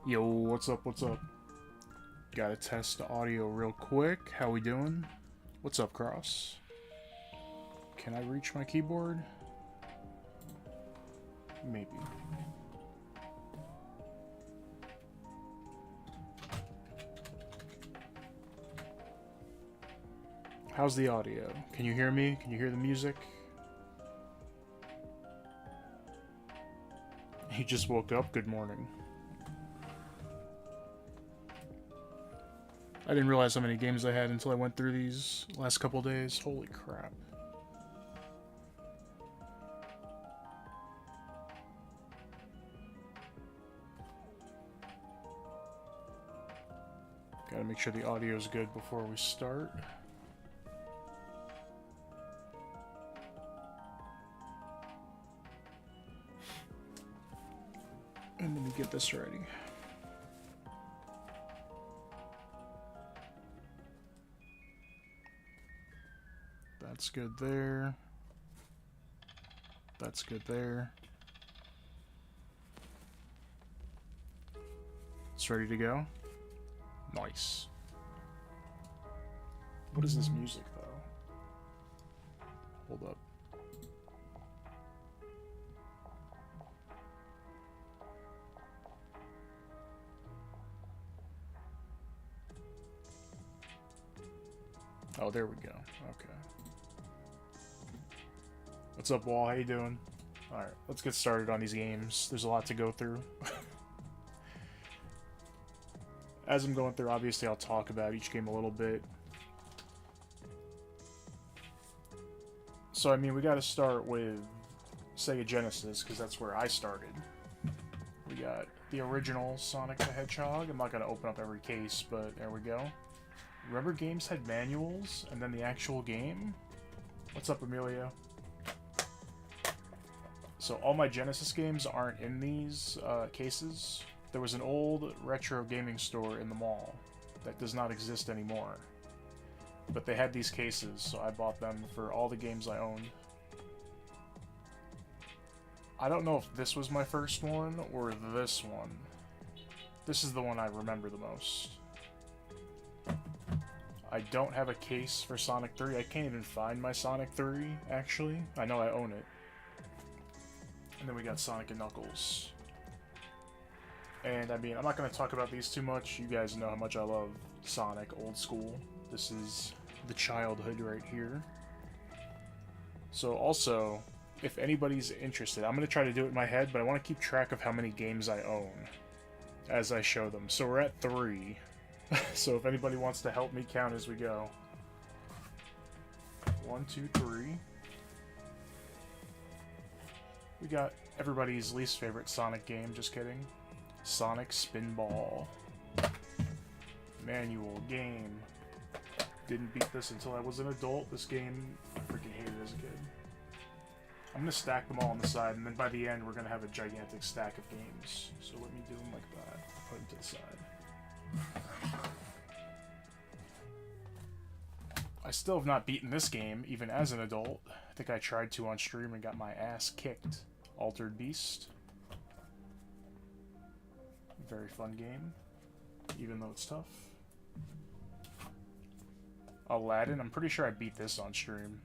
Yo, what's up, what's up? Gotta test the audio real quick. How we doing? What's up, Cross? Can I reach my keyboard? Maybe. How's the audio? Can you hear me? Can you hear the music? He just woke up. Good morning. I didn't realize how many games I had until I went through these last couple days. Holy crap. Gotta make sure the audio is good before we start. And let me get this ready. That's good there. That's good there. It's ready to go. Nice. What is this music, though? Hold up. Oh, there we go. Okay. What's up, Wall? How you doing? Alright, let's get started on these games. There's a lot to go through. As I'm going through, obviously I'll talk about each game a little bit. So, I mean, we gotta start with Sega Genesis, because that's where I started. We got the original Sonic the Hedgehog. I'm not gonna open up every case, but there we go. Remember games had manuals, and then the actual game? What's up, Emilio? So all my Genesis games aren't in these cases. There was an old retro gaming store in the mall that does not exist anymore. But they had these cases, so I bought them for all the games I owned. I don't know if this was my first one or this one. This is the one I remember the most. I don't have a case for Sonic 3. I can't even find my Sonic 3, actually. I know I own it. And then we got Sonic and Knuckles. And, I mean, I'm not going to talk about these too much. You guys know how much I love Sonic old school. This is the childhood right here. So, also, if anybody's interested, I'm going to try to do it in my head, but I want to keep track of how many games I own as I show them. So we're at 3. So if anybody wants to help me count as we go. 1, 2, 3. We got everybody's least favorite Sonic game, just kidding. Sonic Spinball. Manual game. Didn't beat this until I was an adult. This game I freaking hated as a kid. I'm going to stack them all on the side, and then by the end we're going to have a gigantic stack of games. So let me do them like that. Put them to the side. I still have not beaten this game, even as an adult. I think I tried to on stream and got my ass kicked. Altered Beast. Very fun game, even though it's tough. Aladdin, I'm pretty sure I beat this on stream.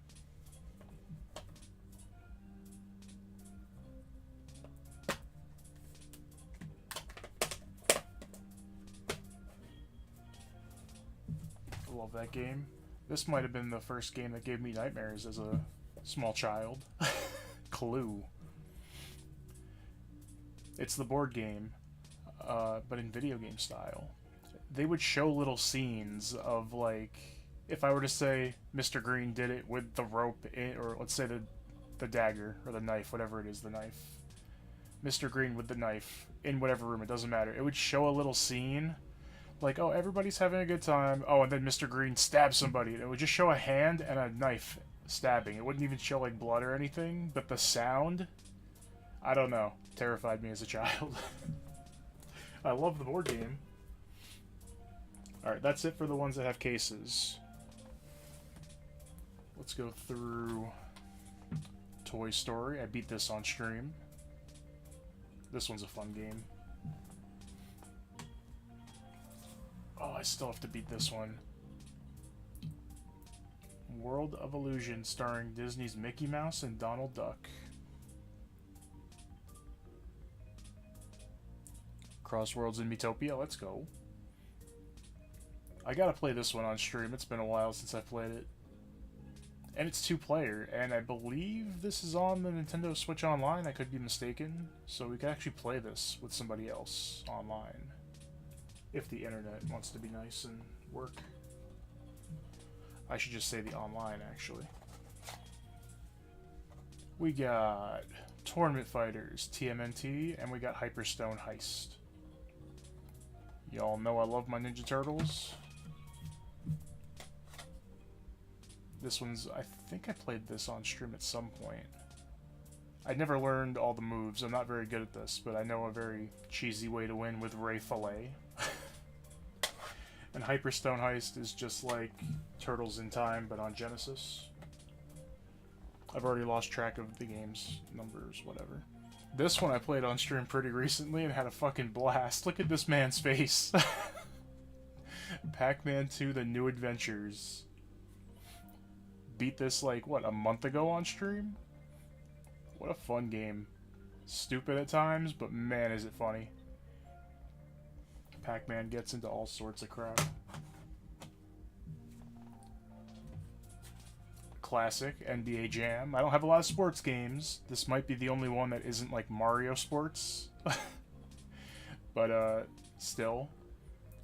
Love that game. This might have been the first game that gave me nightmares as a small child. Clue. It's the board game, but in video game style. They would show little scenes of, like, if I were to say Mr. Green did it with the rope, or let's say the dagger, or the knife, whatever it is, the knife. Mr. Green with the knife, in whatever room, it doesn't matter. It would show a little scene, like, oh, everybody's having a good time, oh, and then Mr. Green stabs somebody, and it would just show a hand and a knife stabbing. It wouldn't even show, like, blood or anything, but the sound, I don't know, terrified me as a child. I love the board game. Alright, that's it for the ones that have cases. Let's go through Toy Story. I beat this on stream. This one's a fun game. Oh, I still have to beat this one. World of Illusion, starring Disney's Mickey Mouse and Donald Duck. Crossworlds in Metopia, let's go. I gotta play this one on stream. It's been a while since I played it. And it's 2-player, and I believe this is on the Nintendo Switch Online. I could be mistaken. So we can actually play this with somebody else online. If the internet wants to be nice and work. I should just say the online, actually. We got Tournament Fighters, TMNT, and we got Hyperstone Heist. Y'all know I love my Ninja Turtles. This one's, I think I played this on stream at some point. I never learned all the moves. I'm not very good at this, but I know a very cheesy way to win with Ray Fillet. And Hyperstone Heist is just like Turtles in Time, but on Genesis. I've already lost track of the game's numbers, whatever. This one I played on stream pretty recently and had a fucking blast. Look at this man's face. Pac-Man 2: The New Adventures. Beat this like, what, a month ago on stream? What a fun game. Stupid at times, but man is it funny. Pac-Man gets into all sorts of crap. Classic, NBA Jam. I don't have a lot of sports games. This might be the only one that isn't like Mario Sports. But, still.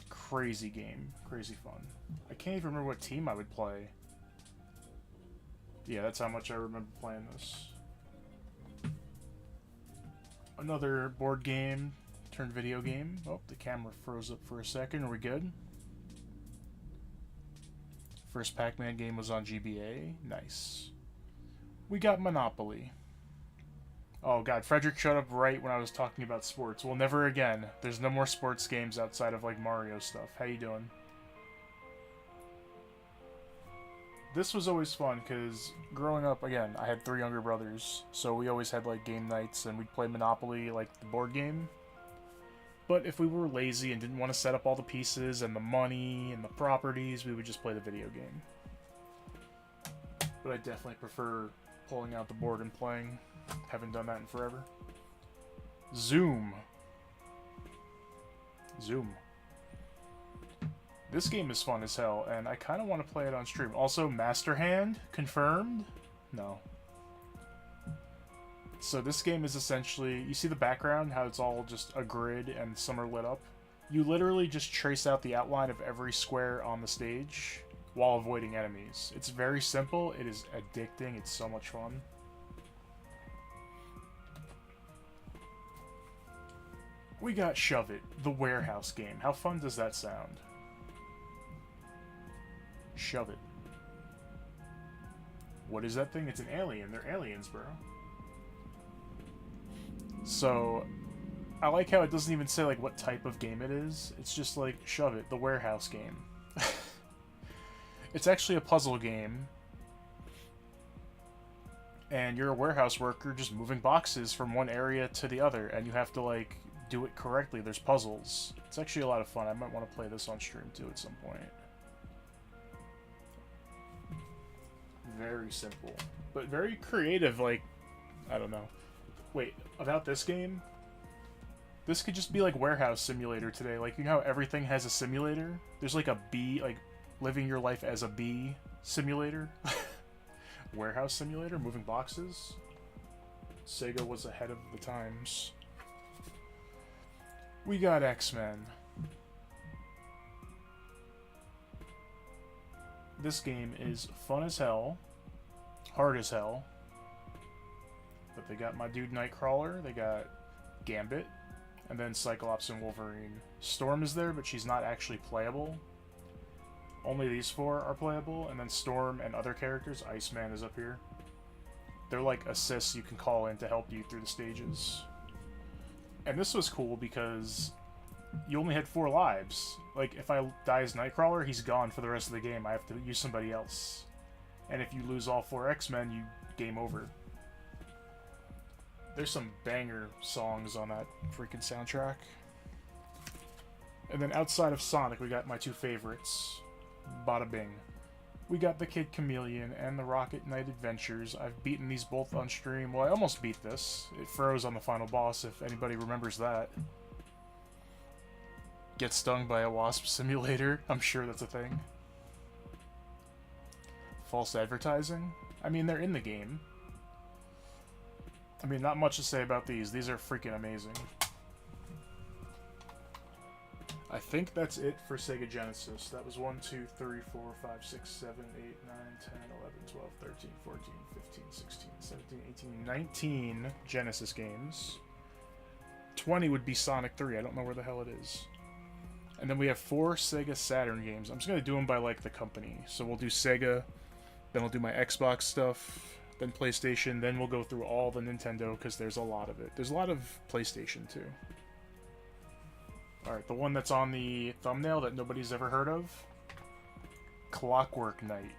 Crazy game. Crazy fun. I can't even remember what team I would play. Yeah, that's how much I remember playing this. Another board game turned video game. Oh, the camera froze up for a second. Are we good? First Pac-Man game was on GBA. Nice. We got Monopoly. Oh god, Frederick shut up right when I was talking about sports. Well, never again. There's no more sports games outside of like Mario stuff. How you doing? This was always fun because growing up, again, I had 3 younger brothers, so we always had like game nights and we'd play Monopoly, like the board game. But if we were lazy and didn't want to set up all the pieces and the money and the properties, we would just play the video game. But I definitely prefer pulling out the board and playing. Haven't done that in forever. Zoom. This game is fun as hell, and I kind of want to play it on stream. Also, Master Hand, confirmed? No. So this game is essentially, you see the background, how it's all just a grid and some are lit up? You literally just trace out the outline of every square on the stage while avoiding enemies. It's very simple, it is addicting, it's so much fun. We got Shove It, the warehouse game. How fun does that sound? Shove It. What is that thing? It's an alien. They're aliens, bro. So, I like how it doesn't even say like what type of game it is. It's just like, Shove It, the warehouse game. It's actually a puzzle game. And you're a warehouse worker just moving boxes from one area to the other. And you have to like do it correctly. There's puzzles. It's actually a lot of fun. I might want to play this on stream too at some point. Very simple. But very creative, like, I don't know. Wait, about this game? This could just be like Warehouse Simulator today. Like, you know how everything has a simulator? There's like a bee, like, living your life as a bee simulator? Warehouse Simulator, moving boxes? Sega was ahead of the times. We got X-Men. This game is fun as hell, hard as hell, but they got my dude Nightcrawler, they got Gambit, and then Cyclops and Wolverine. Storm is there, but she's not actually playable. Only these 4 are playable, and then Storm and other characters. Iceman is up here. They're like assists you can call in to help you through the stages. And this was cool because you only had 4 lives. Like, if I die as Nightcrawler, he's gone for the rest of the game. I have to use somebody else. And if you lose all 4 X-Men, you game over. There's some banger songs on that freaking soundtrack. And then outside of Sonic, we got my two favorites. Bada bing. We got the Kid Chameleon and the Rocket Knight Adventures. I've beaten these both on stream. Well, I almost beat this. It froze on the final boss, if anybody remembers that. Get stung by a wasp simulator. I'm sure that's a thing. False advertising? I mean, they're in the game. I mean, not much to say about these. These are freaking amazing. I think that's it for Sega Genesis. That was 1, 2, 3, 4, 5, 6, 7, 8, 9, 10, 11, 12, 13, 14, 15, 16, 17, 18, 19 Genesis games. 20 would be Sonic 3. I don't know where the hell it is. And then we have 4 Sega Saturn games. I'm just going to do them by, like, the company. So we'll do Sega, then I'll do my Xbox stuff, then PlayStation, then we'll go through all the Nintendo, because there's a lot of it. There's a lot of PlayStation, too. Alright, the one that's on the thumbnail that nobody's ever heard of. Clockwork Knight.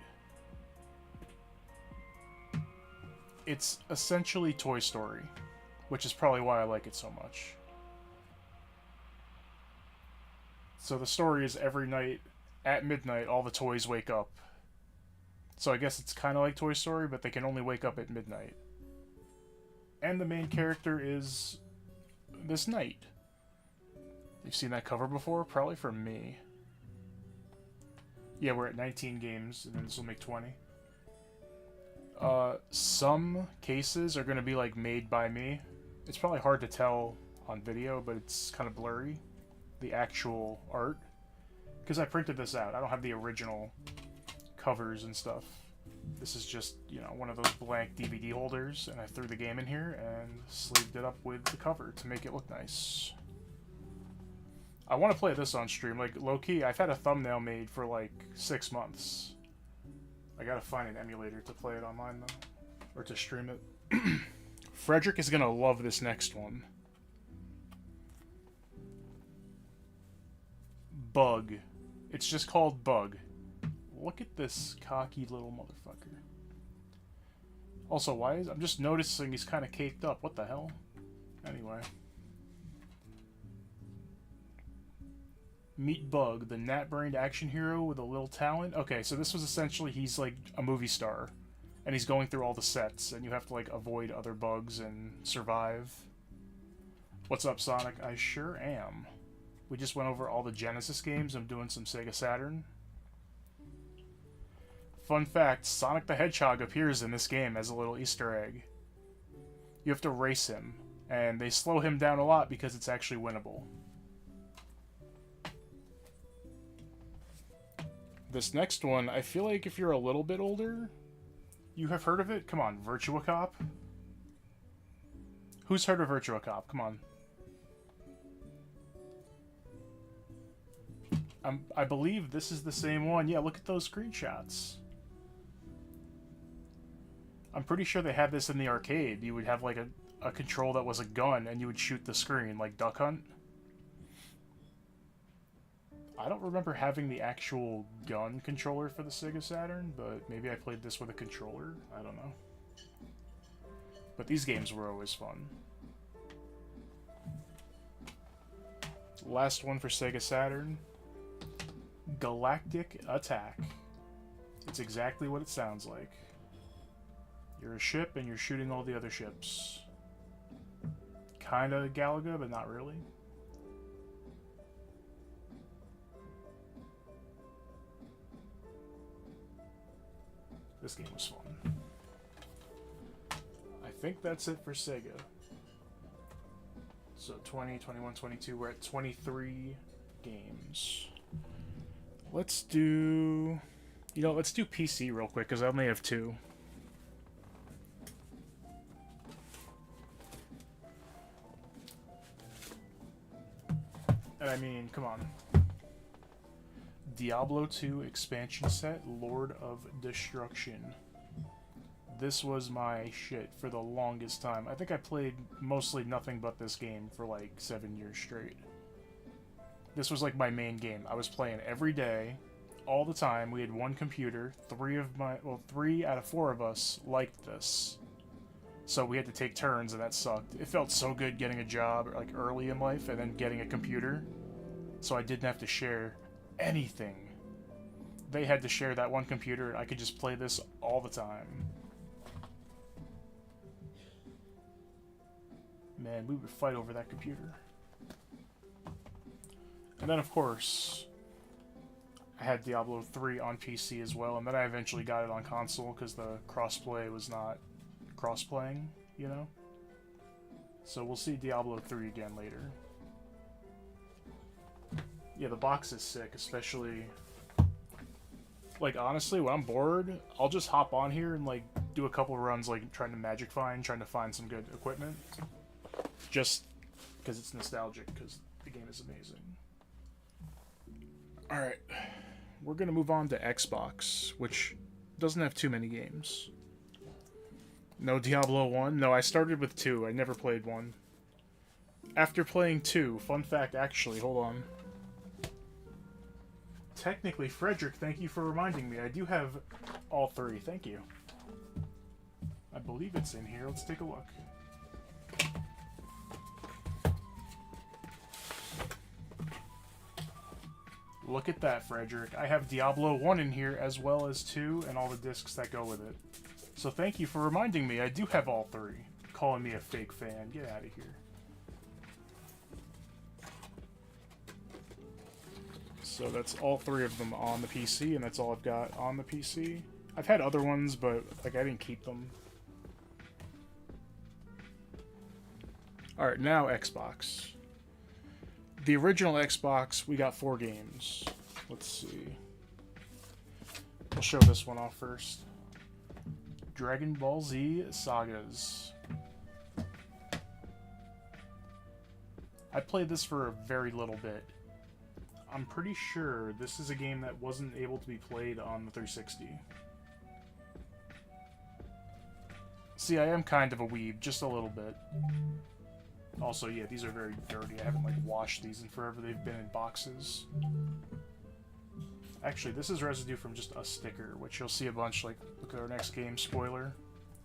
It's essentially Toy Story, which is probably why I like it so much. So the story is every night, at midnight, all the toys wake up. So I guess it's kind of like Toy Story, but they can only wake up at midnight. And the main character is this knight. You've seen that cover before? Probably from me. Yeah, we're at 19 games, and then this will make 20. Some cases are going to be, like, made by me. It's probably hard to tell on video, but it's kind of blurry. The actual art. Because I printed this out. I don't have the original covers and stuff. This is just, you know, one of those blank DVD holders, and I threw the game in here and sleeved it up with the cover to make it look nice. I want to play this on stream. Like, low-key, I've had a thumbnail made for, like, 6 months. I gotta find an emulator to play it online, though. Or to stream it. Frederick is gonna love this next one. Bug. It's just called Bug. Look at this cocky little motherfucker. Also, why is... I'm just noticing he's kind of caked up. What the hell? Anyway. Meet Bug, the gnat-brained action hero with a little talent. Okay, so this was essentially, he's like a movie star. And he's going through all the sets, and you have to like avoid other bugs and survive. What's up, Sonic? I sure am. We just went over all the Genesis games. I'm doing some Sega Saturn. Fun fact, Sonic the Hedgehog appears in this game as a little Easter egg. You have to race him, and they slow him down a lot because it's actually winnable. This next one, I feel like if you're a little bit older, you have heard of it? Come on, Virtua Cop? Who's heard of Virtua Cop? Come on. I believe this is the same one. Yeah, look at those screenshots. I'm pretty sure they had this in the arcade. You would have like a control that was a gun and you would shoot the screen, like Duck Hunt. I don't remember having the actual gun controller for the Sega Saturn, but maybe I played this with a controller. I don't know. But these games were always fun. Last one for Sega Saturn. Galactic Attack. It's exactly what it sounds like. You're a ship and you're shooting all the other ships. Kinda Galaga, but not really. This game was fun. I think that's it for Sega. So 20, 21, 22, we're at 23 games. Let's do... You know, let's do PC real quick, because I only have 2. And I mean, come on. Diablo 2 expansion set, Lord of Destruction. This was my shit for the longest time. I think I played mostly nothing but this game for like 7 years straight. This was like my main game. I was playing every day, all the time. We had one computer. 3 out of 4 of us liked this. So we had to take turns, and that sucked. It felt so good getting a job like early in life and then getting a computer so I didn't have to share anything. They had to share that one computer, and I could just play this all the time. Man, we would fight over that computer. And then, of course, I had Diablo 3 on PC as well, and then I eventually got it on console because the crossplay was not cross-playing, you know? So we'll see Diablo 3 again later. Yeah, the box is sick, especially... Like, honestly, when I'm bored, I'll just hop on here and, like, do a couple runs, like, trying to find some good equipment. Just because it's nostalgic, because the game is amazing. Alright, we're going to move on to Xbox, which doesn't have too many games. No Diablo 1. No, I started with 2. I never played 1. After playing 2, fun fact actually, hold on. Technically, Frederick, thank you for reminding me. I do have all 3. Thank you. I believe it's in here. Let's take a look. Look at that, Frederick. I have Diablo 1 in here as well as 2 and all the discs that go with it. So thank you for reminding me. I do have all 3. Calling me a fake fan. Get out of here. So that's all 3 of them on the PC, and that's all I've got on the PC. I've had other ones, but like I didn't keep them. Alright, now Xbox. The original Xbox, we got 4 games. Let's see. I'll show this one off first. Dragon Ball Z Sagas. I played this for a very little bit. I'm pretty sure this is a game that wasn't able to be played on the 360. See, I am kind of a weeb, just a little bit. Also, yeah, these are very dirty. I haven't, like, washed these in forever. They've been in boxes. Actually, this is residue from just a sticker, which you'll see a bunch, like, look at our next game, spoiler,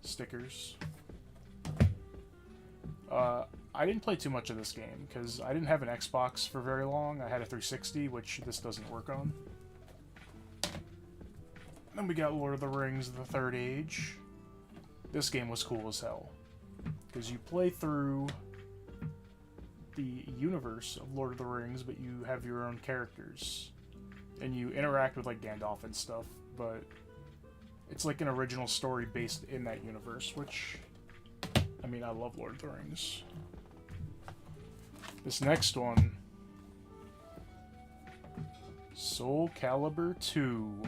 stickers. I didn't play too much of this game, because I didn't have an Xbox for very long. I had a 360, which this doesn't work on. Then we got Lord of the Rings, The Third Age. This game was cool as hell, because you play through the universe of Lord of the Rings, but you have your own characters. And you interact with, like, Gandalf and stuff, but it's like an original story based in that universe, which, I mean, I love Lord of the Rings. This next one, Soul Calibur 2,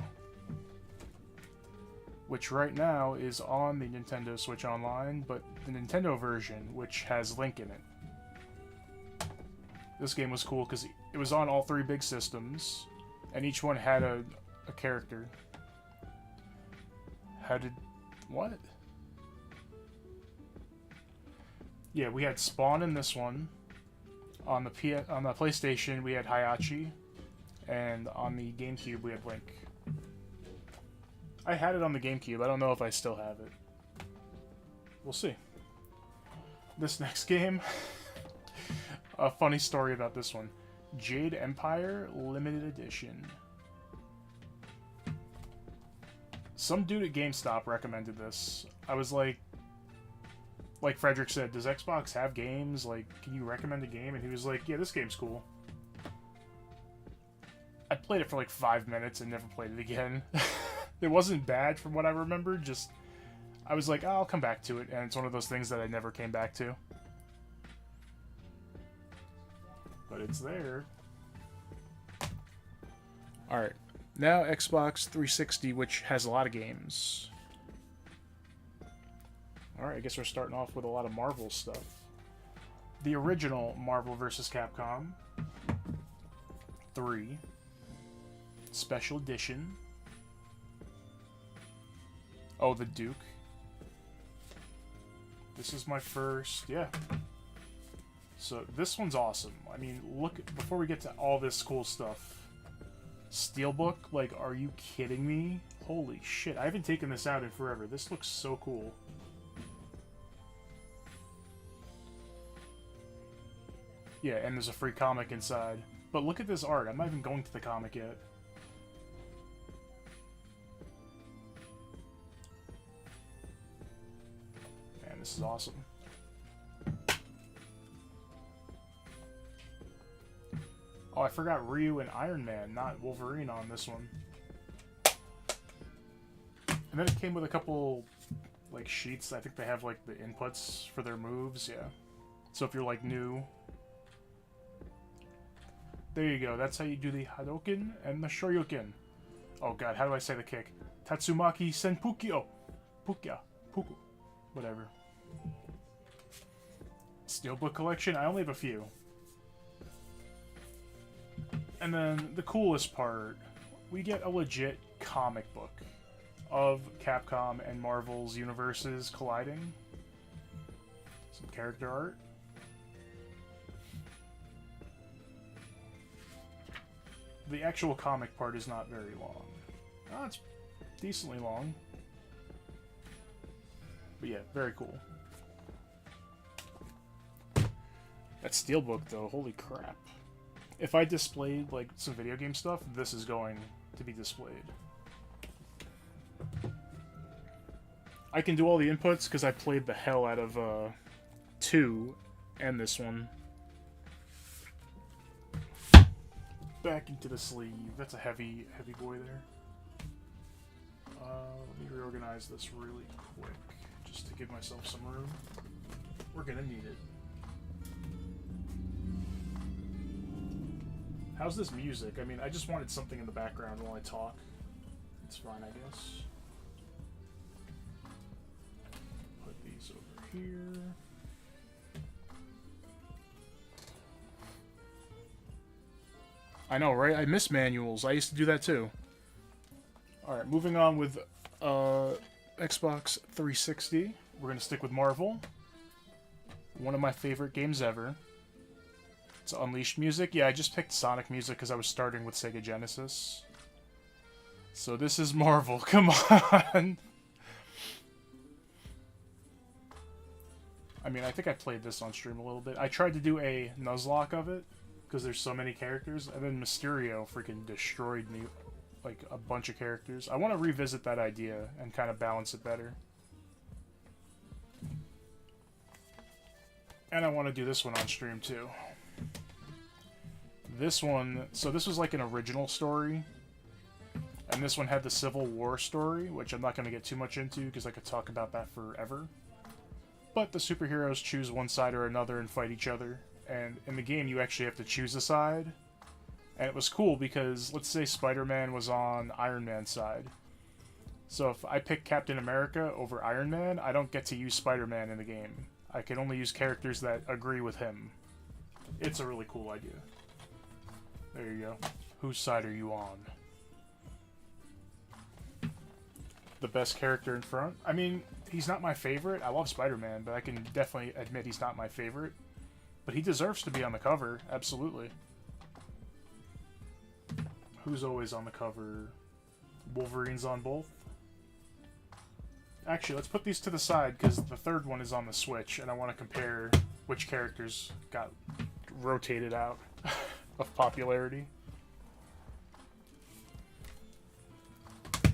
which right now is on the Nintendo Switch Online, but the Nintendo version, which has Link in it. This game was cool because it was on all 3 big systems, and each one had a character. What? Yeah, we had Spawn in this one. On the PlayStation, we had Hayachi, and on the GameCube, we had Link. I had it on the GameCube. I don't know if I still have it. We'll see. This next game, a funny story about this one. Jade Empire Limited Edition. Some dude at GameStop recommended this. I was like Frederick said, does Xbox have games? Like, can you recommend a game? And he was like, yeah, this game's cool. I played it for like 5 minutes and never played it again. It wasn't bad from what I remember, just... I was like, oh, I'll come back to it, and it's one of those things that I never came back to. But it's there. Alright, now Xbox 360, which has a lot of games. Alright, I guess we're starting off with a lot of Marvel stuff. The original Marvel vs. Capcom 3 Special Edition. Oh, the Duke. This is my first, yeah. So this one's awesome. I mean, look, before we get to all this cool stuff. Steelbook, like, are you kidding me? Holy shit, I haven't taken this out in forever. This looks so cool. Yeah, and there's a free comic inside. But look at this art. I'm not even going to the comic yet. Man, this is awesome. Oh, I forgot Ryu and Iron Man, not Wolverine on this one. And then it came with a couple, like, sheets. I think they have, like, the inputs for their moves, yeah. So if you're, like, new... There you go, that's how you do the Hadoken and the Shoryuken. Oh god, how do I say the kick? Tatsumaki Senpukyo. Pukya. Puku. Whatever. Steelbook collection, I only have a few. And then the coolest part, we get a legit comic book of Capcom and Marvel's universes colliding. Some character art. The actual comic part is not very long. Oh, it's decently long. But yeah, very cool. That steelbook though, holy crap. If I displayed like some video game stuff, this is going to be displayed. I can do all the inputs because I played the hell out of 2 and this one. Back into the sleeve. That's a heavy boy there. Let me reorganize this really quick, just to give myself some room. We're gonna need it. How's this music? I mean, I just wanted something in the background while I talk. It's fine, I guess. Put these over here. I know, right? I miss manuals. I used to do that too. Alright, moving on with Xbox 360. We're going to stick with Marvel. One of my favorite games ever. It's Unleashed music. Yeah, I just picked Sonic music because I was starting with Sega Genesis. So this is Marvel. Come on! I mean, I think I played this on stream a little bit. I tried to do a Nuzlocke of it, because there's so many characters, and then Mysterio freaking destroyed me, like, a bunch of characters. I want to revisit that idea and kind of balance it better. And I want to do this one on stream, too. This one, so this was like an original story, and this one had the Civil War story, which I'm not going to get too much into, because I could talk about that forever. But the superheroes choose one side or another and fight each other. And in the game, you actually have to choose a side. And it was cool because, let's say Spider-Man was on Iron Man's side. So if I pick Captain America over Iron Man, I don't get to use Spider-Man in the game. I can only use characters that agree with him. It's a really cool idea. There you go. Whose side are you on? The best character in front? I mean, he's not my favorite. I love Spider-Man, but I can definitely admit he's not my favorite. But he deserves to be on the cover, absolutely. Who's always on the cover? Wolverine's on both? Actually, let's put these to the side, because the third one is on the Switch, and I want to compare which characters got rotated out of popularity.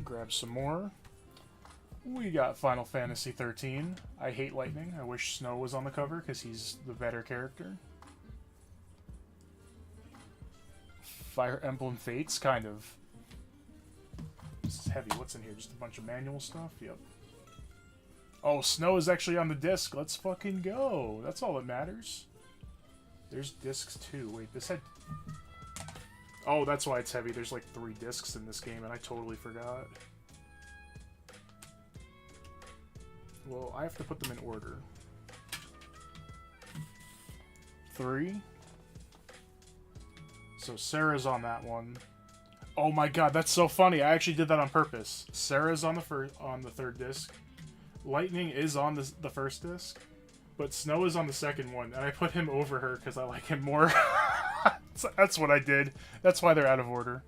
Grab some more. We got Final Fantasy 13. I hate Lightning. I wish Snow was on the cover because he's the better character. Fire Emblem Fates, kind of. This is heavy. What's in here? Just a bunch of manual stuff? Yep. Oh, Snow is actually on the disc. Let's fucking go. That's all that matters. There's discs too. Wait, this had... Oh, that's why it's heavy. There's like 3 discs in this game and I totally forgot. Well, I have to put them in order. 3. So Sarah's on that one. Oh my god, that's so funny. I actually did that on purpose. Sarah's on the third disc. Lightning is on the first disc. But Snow is on the second one. And I put him over her because I like him more. So that's what I did. That's why they're out of order.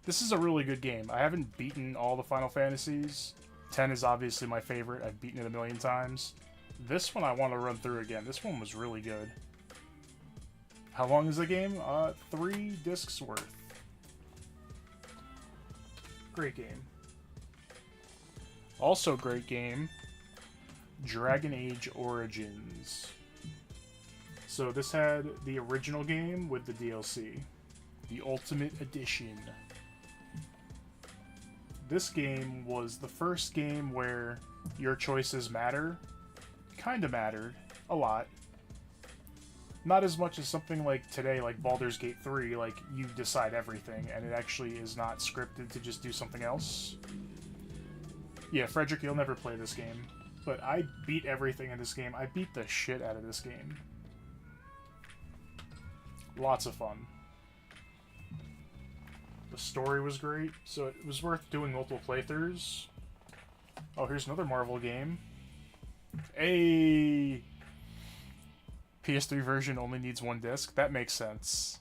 This is a really good game. I haven't beaten all the Final Fantasies. 10 is obviously my favorite. I've beaten it a million times. This one I want to run through again. This one was really good. How long is the game? 3 discs worth. Great game. Also great game, Dragon Age Origins. So this had the original game with the DLC, the Ultimate Edition. This game was the first game where your choices matter. Kinda mattered. A lot. Not as much as something like today, like Baldur's Gate 3, like you decide everything, and it actually is not scripted to just do something else. Yeah, Frederick, you'll never play this game. But I beat everything in this game. I beat the shit out of this game. Lots of fun. The story was great, so it was worth doing multiple playthroughs. Oh, here's another Marvel game. Hey! PS3 version only needs 1 disc. That makes sense.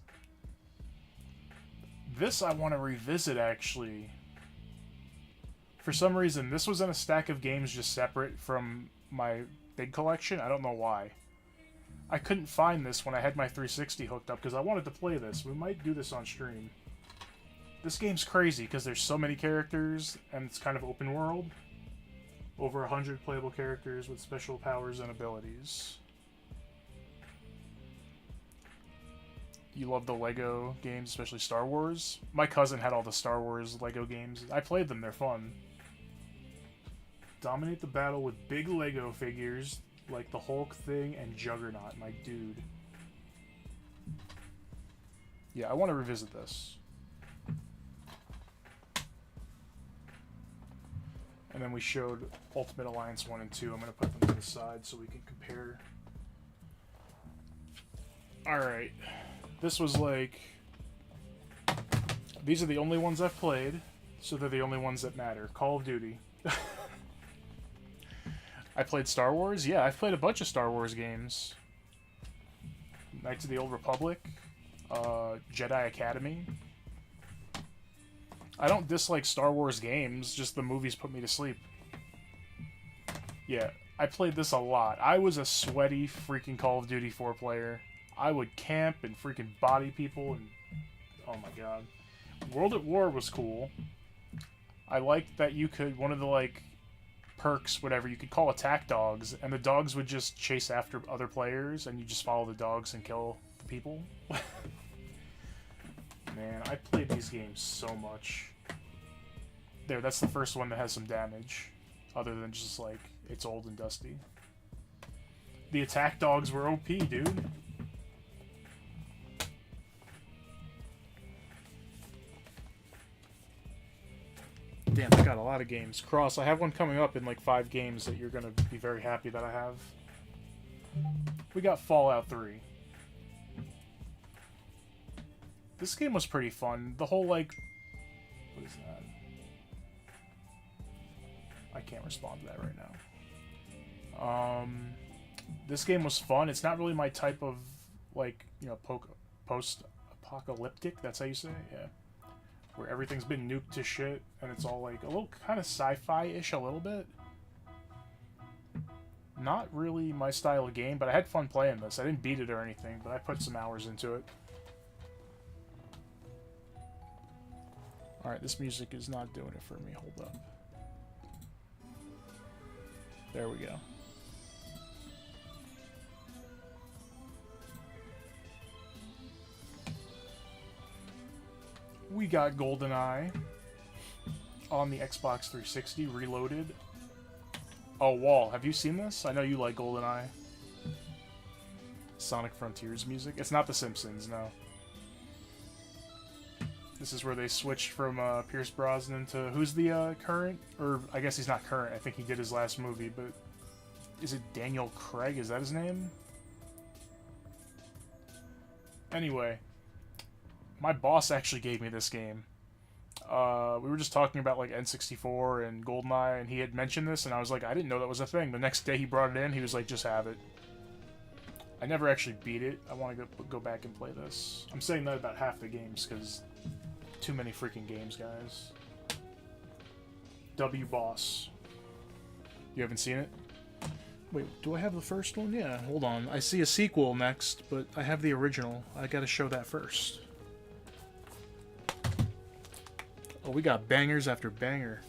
This I want to revisit, actually. For some reason, this was in a stack of games just separate from my big collection. I don't know why. I couldn't find this when I had my 360 hooked up because I wanted to play this. We might do this on stream. This game's crazy because there's so many characters and it's kind of open world. Over 100 playable characters with special powers and abilities. You love the Lego games, especially Star Wars? My cousin had all the Star Wars Lego games. I played them, they're fun. Dominate the battle with big Lego figures like the Hulk thing and Juggernaut, my dude. Yeah, I want to revisit this. And then we showed Ultimate Alliance 1 and 2. I'm going to put them to the side so we can compare. Alright. This was like... These are the only ones I've played, so they're the only ones that matter. Call of Duty. I played Star Wars? Yeah, I've played a bunch of Star Wars games. Knights of the Old Republic. Jedi Academy. I don't dislike Star Wars games, just the movies put me to sleep. Yeah, I played this a lot. I was a sweaty freaking Call of Duty 4 player. I would camp and freaking body people and... Oh my god. World at War was cool. I liked that you could... One of the, like, perks, whatever, you could call attack dogs, and the dogs would just chase after other players, and you just follow the dogs and kill the people. Man, I played these games so much. There, that's the first one that has some damage. Other than just, like, it's old and dusty. The attack dogs were OP, dude. Damn, I got a lot of games. Cross, I have one coming up in like 5 games that you're gonna be very happy that I have. We got Fallout 3. This game was pretty fun. The whole, like... What is that? I can't respond to that right now. This game was fun. It's not really my type of, like, you know, post-apocalyptic. That's how you say it? Yeah. Where everything's been nuked to shit, and it's all, like, a little kind of sci-fi-ish a little bit. Not really my style of game, but I had fun playing this. I didn't beat it or anything, but I put some hours into it. Alright, this music is not doing it for me. Hold up. There we go. We got GoldenEye on the Xbox 360 Reloaded. Oh, Wall, have you seen this? I know you like GoldenEye. Sonic Frontiers music. It's not The Simpsons, no. This is where they switched from Pierce Brosnan to... Who's the current? Or, I guess he's not current. I think he did his last movie, but... Is it Daniel Craig? Is that his name? Anyway. My boss actually gave me this game. We were just talking about, like, N64 and GoldenEye, and he had mentioned this, and I was like, I didn't know that was a thing. The next day he brought it in, he was like, just have it. I never actually beat it. I want to go back and play this. I'm saying that about half the games, because... Too many freaking games, guys. W Boss. You haven't seen it? Wait, do I have the first one? Yeah, hold on. I see a sequel next, but I have the original. I gotta show that first. Oh, we got bangers after banger.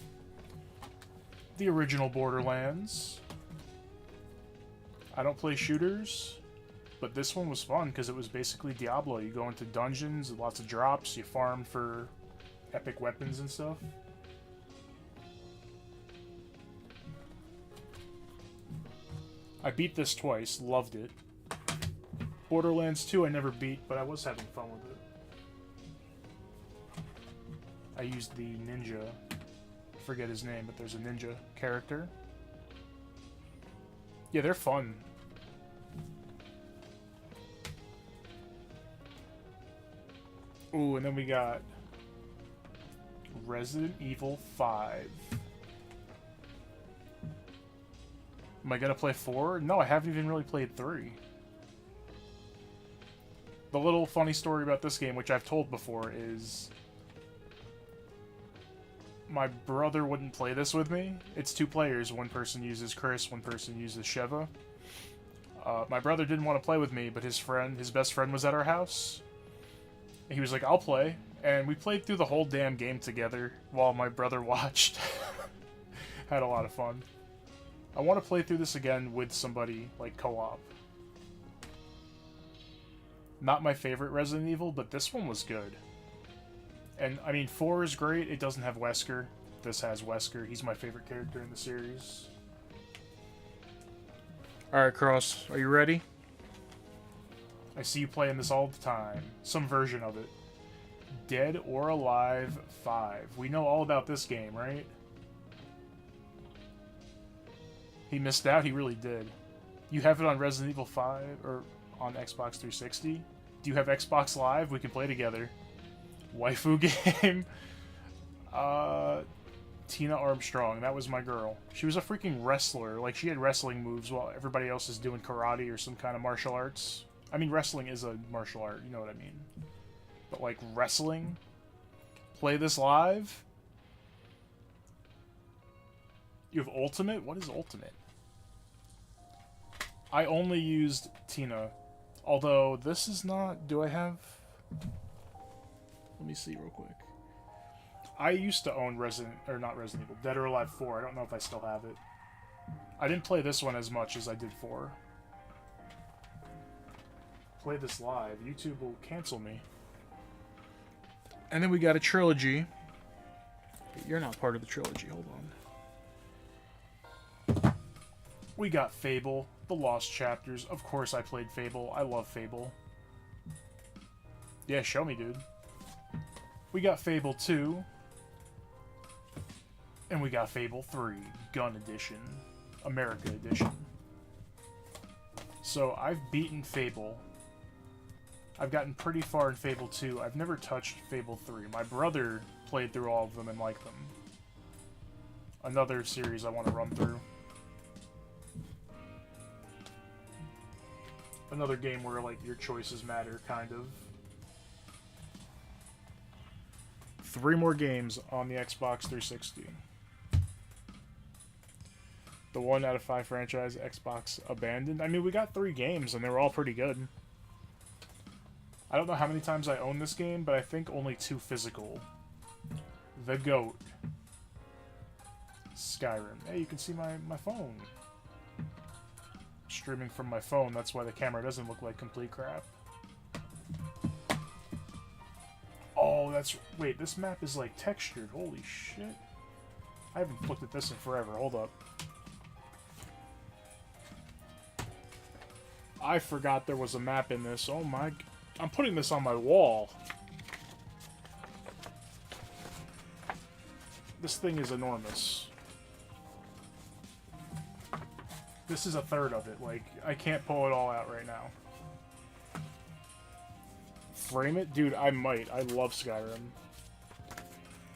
The original Borderlands. I don't play shooters, but this one was fun because it was basically Diablo. You go into dungeons, lots of drops, you farm for epic weapons and stuff. I beat this twice, loved it. Borderlands 2 I never beat, but I was having fun with it. I used the ninja, I forget his name, but there's a ninja character. Yeah, they're fun. Ooh, and then we got Resident Evil 5. Am I gonna play 4? No, I haven't even really played 3. The little funny story about this game, which I've told before, is my brother wouldn't play this with me. It's 2 players. One person uses Chris, one person uses Sheva. My brother didn't want to play with me, but his best friend was at our house. He was like, I'll play. And we played through the whole damn game together while my brother watched. Had a lot of fun. I want to play through this again with somebody, like co-op. Not my favorite Resident Evil, but this one was good. And, I mean, 4 is great. It doesn't have Wesker. This has Wesker. He's my favorite character in the series. Alright, Cross. Are you ready? I see you playing this all the time. Some version of it. Dead or Alive 5. We know all about this game, right? He missed out, he really did. You have it on Resident Evil 5, or on Xbox 360? Do you have Xbox Live? We can play together. Waifu game? Tina Armstrong, that was my girl. She was a freaking wrestler. Like, she had wrestling moves while everybody else is doing karate or some kind of martial arts. I mean, wrestling is a martial art, you know what I mean. But, like, wrestling? Play this live? You have Ultimate? What is Ultimate? I only used Tina. Although, this is not... Do I have... Let me see real quick. I used to own not Resident Evil, Dead or Alive 4. I don't know if I still have it. I didn't play this one as much as I did 4. Play this live. YouTube will cancel me. And then we got a trilogy. You're not part of the trilogy. Hold on. We got Fable, The Lost Chapters. Of course I played Fable. I love Fable. Yeah, show me, dude. We got Fable 2. And we got Fable 3, Gun Edition. America Edition. So, I've beaten Fable. I've gotten pretty far in Fable 2. I've never touched Fable 3. My brother played through all of them and liked them. Another series I want to run through. Another game where, like, your choices matter, kind of. 3 more games on the Xbox 360. The 1 out of 5 franchise Xbox abandoned. I mean, we got 3 games, and they were all pretty good. I don't know how many times I own this game, but I think only 2 physical. The GOAT. Skyrim. Hey, you can see my phone. Streaming from my phone, that's why the camera doesn't look like complete crap. Oh, that's... Wait, this map is, like, textured. Holy shit. I haven't looked at this in forever. Hold up. I forgot there was a map in this. Oh my... I'm putting this on my wall. This thing is enormous. This is a third of it. Like, I can't pull it all out right now. Frame it? Dude, I might. I love Skyrim.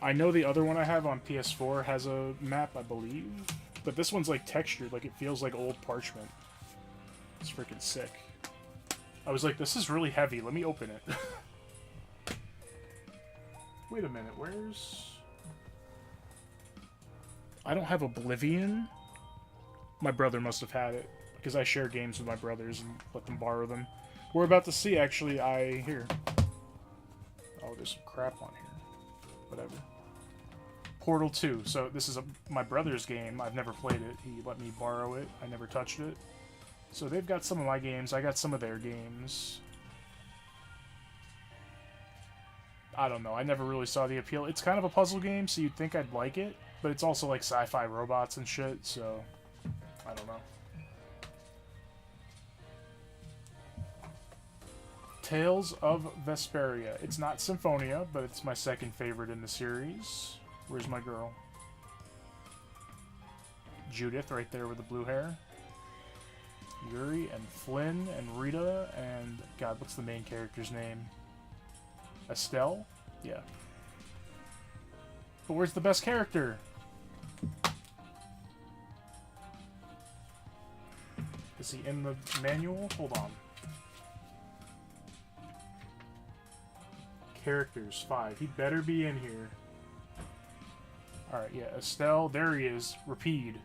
I know the other one I have on PS4 has a map, I believe. But this one's, like, textured. Like, it feels like old parchment. It's freaking sick. I was like, this is really heavy. Let me open it. Wait a minute. Where's... I don't have Oblivion? My brother must have had it. because I share games with my brothers and let them borrow them. We're about to see, actually, here. Oh, there's some crap on here. Whatever. Portal 2. So this is my brother's game. I've never played it. He let me borrow it. I never touched it. So they've got some of my games. I got some of their games. I don't know. I never really saw the appeal. It's kind of a puzzle game, so you'd think I'd like it. But it's also like sci-fi robots and shit, so I don't know. Tales of Vesperia. It's not Symphonia, but it's my second favorite in the series. Where's my girl? Judith, right there with the blue hair. Yuri and Flynn and Rita and... God, what's the main character's name? Estelle? Yeah. But where's the best character? Is he in the manual? Hold on. Characters, 5. He better be in here. Alright, yeah. Estelle, there he is. Rapide.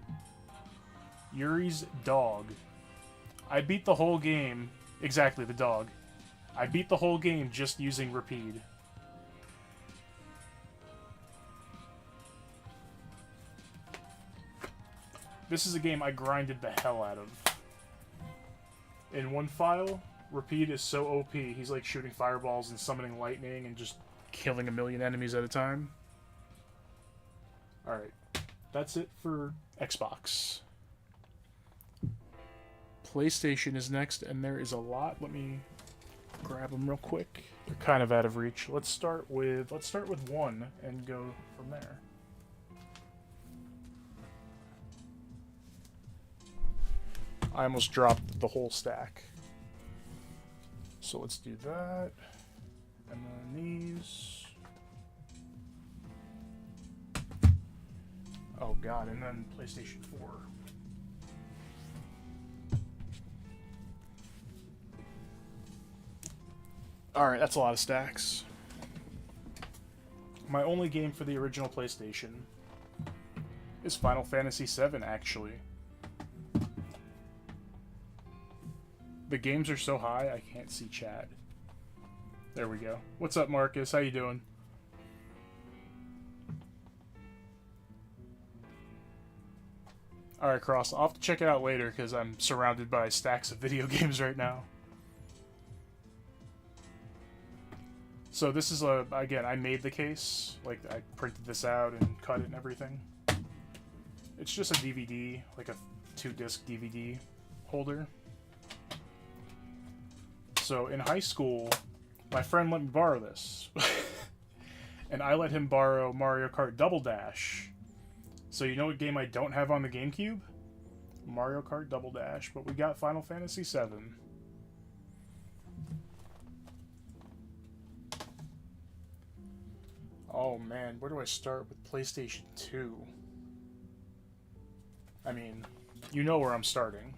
Yuri's dog. I beat the whole game. Exactly, the dog. I beat the whole game just using Rapide. This is a game I grinded the hell out of. In one file, Rapide is so OP. He's like shooting fireballs and summoning lightning and just killing a million enemies at a time. Alright. That's it for Xbox. PlayStation is next, and there is a lot. Let me grab them real quick. They're kind of out of reach. Let's start with 1 and go from there. I almost dropped the whole stack. So let's do that. And then these. Oh god, and then PlayStation 4. Alright, that's a lot of stacks. My only game for the original PlayStation is Final Fantasy VII, actually. The games are so high, I can't see chat. There we go. What's up, Marcus? How you doing? Alright, Cross. I'll have to check it out later, because I'm surrounded by stacks of video games right now. So this is again, I made the case. Like, I printed this out and cut it and everything. It's just a DVD, like a 2-disc DVD holder. So in high school, my friend let me borrow this. And I let him borrow Mario Kart Double Dash. So you know what game I don't have on the GameCube? Mario Kart Double Dash, but we got Final Fantasy VII. Oh man, where do I start with PlayStation 2? I mean, you know where I'm starting.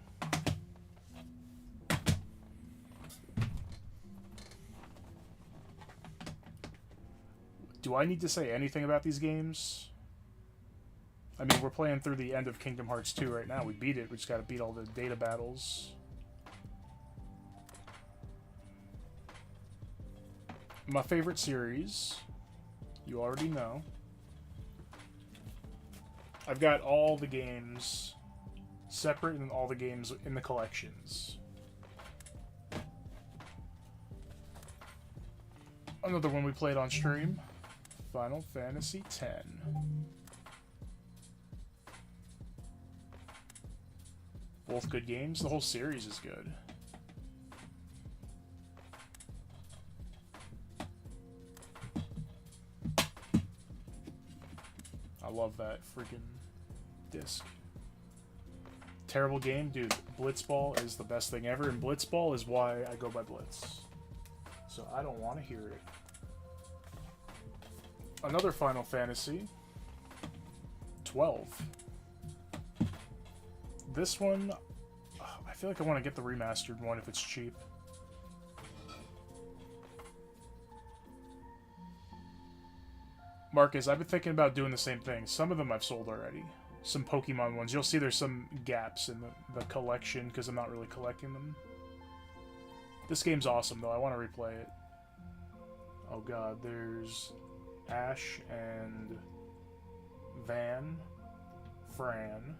Do I need to say anything about these games? I mean, we're playing through the end of Kingdom Hearts 2 right now. We beat it. We just gotta beat all the data battles. My favorite series, you already know. I've got all the games separate and all the games in the collections. Another one we played on stream, Final Fantasy X. Both good games. The whole series is good. I love that freaking disc. Terrible game, dude. Blitzball is the best thing ever, and Blitzball is why I go by Blitz. So I don't want to hear it. Another Final Fantasy. 12. This one, I feel like I want to get the remastered one if it's cheap. Marcus, I've been thinking about doing the same thing. Some of them I've sold already. some Pokemon ones. You'll see there's some gaps in the collection because I'm not really collecting them. This game's awesome, though. I want to replay it. Oh god, there's Ash and Van, Fran,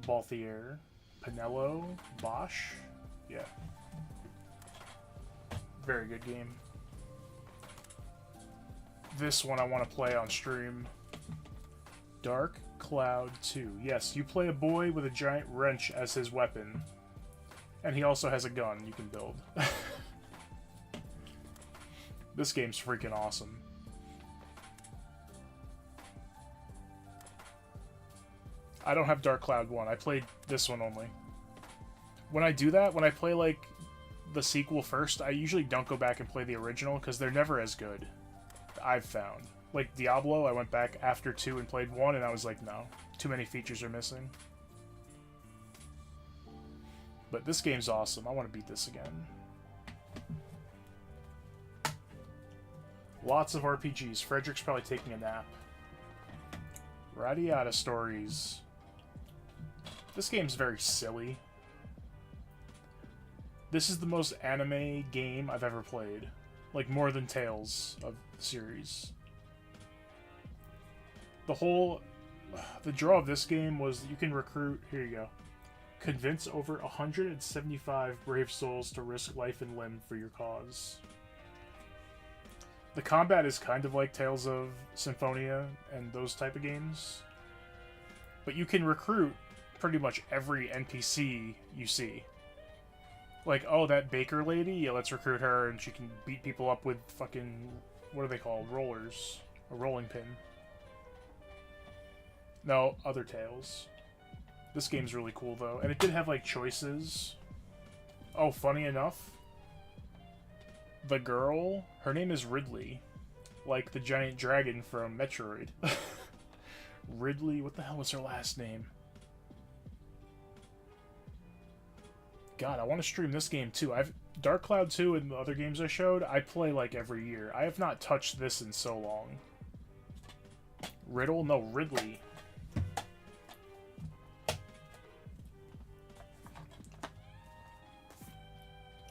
Balthier, Pinello, Bosch. Yeah. Very good game. This one I want to play on stream. Dark Cloud 2. Yes, you play a boy with a giant wrench as his weapon. And he also has a gun you can build. This game's freaking awesome. I don't have Dark Cloud 1. I played this one only. When I do that, when I play, like, the sequel first, I usually don't go back and play the original, because they're never as good. I've found. Like, Diablo, I went back after 2 and played 1, and I was like, no. Too many features are missing. But this game's awesome. I want to beat this again. Lots of RPGs. Frederick's probably taking a nap. Radiata Stories. This game's very silly. This is the most anime game I've ever played. Like, more than Tales of the series. The draw of this game was that you can recruit... Here you go. Convince over 175 brave souls to risk life and limb for your cause. The combat is kind of like Tales of Symphonia and those type of games. But you can recruit pretty much every NPC you see. Like, oh, that baker lady? Yeah, let's recruit her and she can beat people up with fucking... What are they called? Rollers. A rolling pin. No, other Tales. This game's really cool, though. And it did have, like, choices. Oh, funny enough, the girl, her name is Ridley. Like the giant dragon from Metroid. Ridley, what the hell was her last name? God, I want to stream this game, too. Dark Cloud 2 and the other games I showed, I play, like, every year. I have not touched this in so long. Riddle? No, Ridley.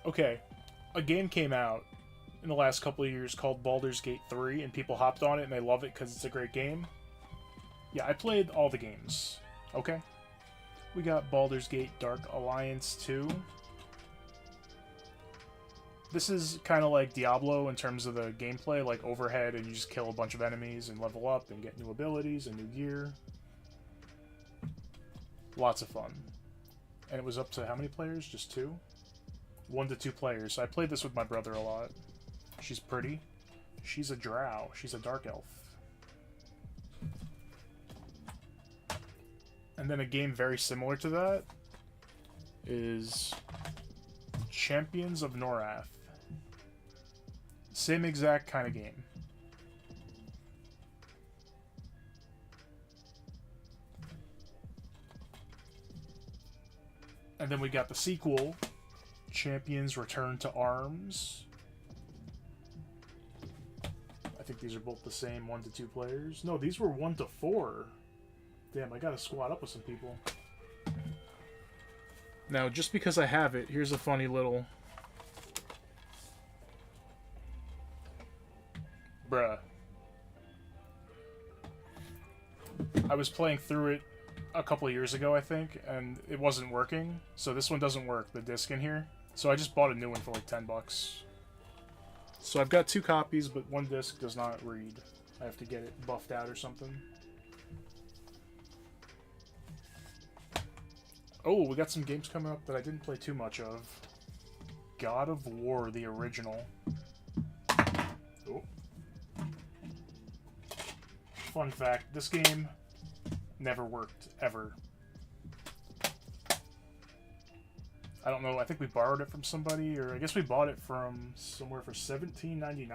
Okay, a game came out in the last couple of years called Baldur's Gate 3, and people hopped on it and they love it because it's a great game. Yeah, I played all the games. Okay. We got Baldur's Gate Dark Alliance 2. This is kind of like Diablo in terms of the gameplay, like overhead, and you just kill a bunch of enemies and level up and get new abilities and new gear. Lots of fun. And it was up to how many players? Just 2? 1 to 2 players. So I played this with my brother a lot. She's pretty. She's a drow. She's a dark elf. And then a game very similar to that is Champions of Norath. Same exact kind of game. And then we got the sequel, Champions Return to Arms. I think these are both the same 1 to 2 players. No, these were 1 to 4. Damn, I gotta squat up with some people. Now, just because I have it, here's a funny little... Bruh. I was playing through it a couple of years ago, I think, and it wasn't working. So this one doesn't work, the disc in here. So I just bought a new one for like $10. So I've got 2 copies, but 1 disc does not read. I have to get it buffed out or something. Oh, we got some games coming up that I didn't play too much of. God of War, the original. Oh. Fun fact, this game never worked, ever. I don't know, I think we borrowed it from somebody, or I guess we bought it from somewhere for $17.99.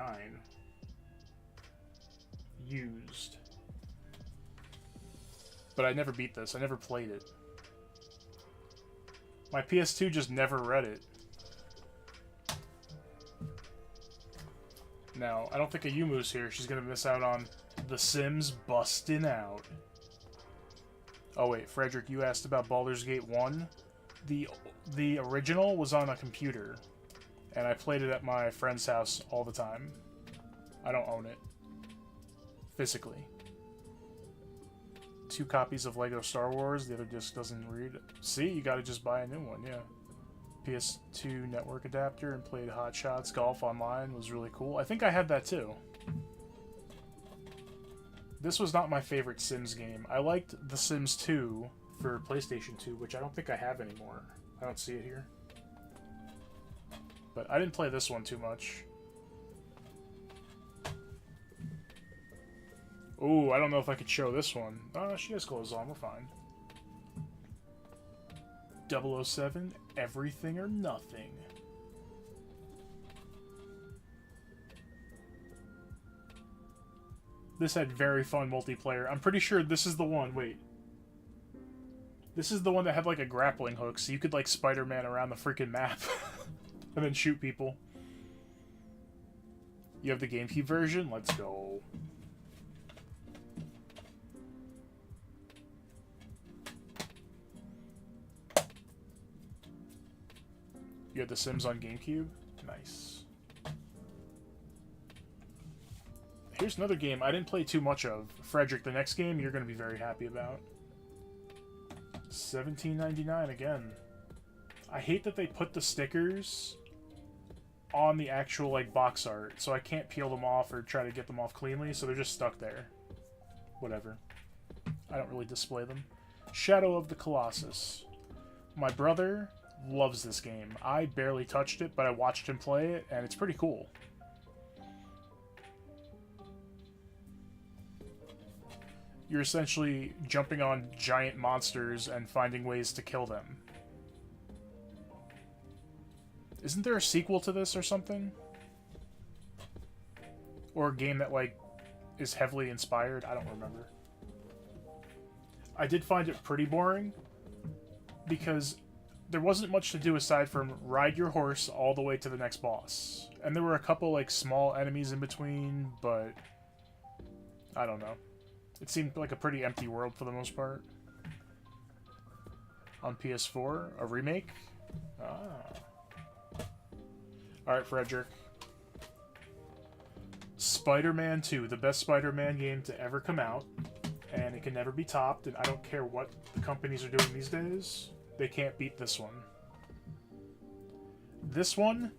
Used. But I never beat this, I never played it. My PS2 just never read it. Now, I don't think a Yumu's here. She's gonna miss out on The Sims busting out. Oh wait, Frederick, you asked about Baldur's Gate 1. The original was on a computer, and I played it at my friend's house all the time. I don't own it. Physically. 2 copies of Lego Star Wars, the other disc doesn't read. See, you gotta just buy a new one, yeah. PS2 network adapter and played Hot Shots Golf online, was really cool. I think I had that too. This was not my favorite Sims game. I liked The Sims 2 for PlayStation 2, which I don't think I have anymore. I don't see it here. But I didn't play this one too much. Ooh, I don't know if I could show this one. Oh, she has clothes on, we're fine. 007, Everything or Nothing. This had very fun multiplayer. I'm pretty sure this is the one. Wait. This is the one that had like a grappling hook, so you could like Spider-Man around the freaking map. And then shoot people. You have the GameCube version? Let's go. You had The Sims on GameCube? Nice. Here's another game I didn't play too much of. Frederick, the next game you're going to be very happy about. $17.99 again. I hate that they put the stickers on the actual like box art, so I can't peel them off or try to get them off cleanly, so they're just stuck there. Whatever. I don't really display them. Shadow of the Colossus. My brother loves this game. I barely touched it, but I watched him play it, and it's pretty cool. You're essentially jumping on giant monsters and finding ways to kill them. Isn't there a sequel to this or something? Or a game that, like, is heavily inspired? I don't remember. I did find it pretty boring, because there wasn't much to do aside from ride your horse all the way to the next boss. And there were a couple, like, small enemies in between, but I don't know. It seemed like a pretty empty world for the most part. On PS4, a remake? Ah. Alright, Frederick. Spider-Man 2, the best Spider-Man game to ever come out. And it can never be topped, and I don't care what the companies are doing these days. They can't beat this one. This one,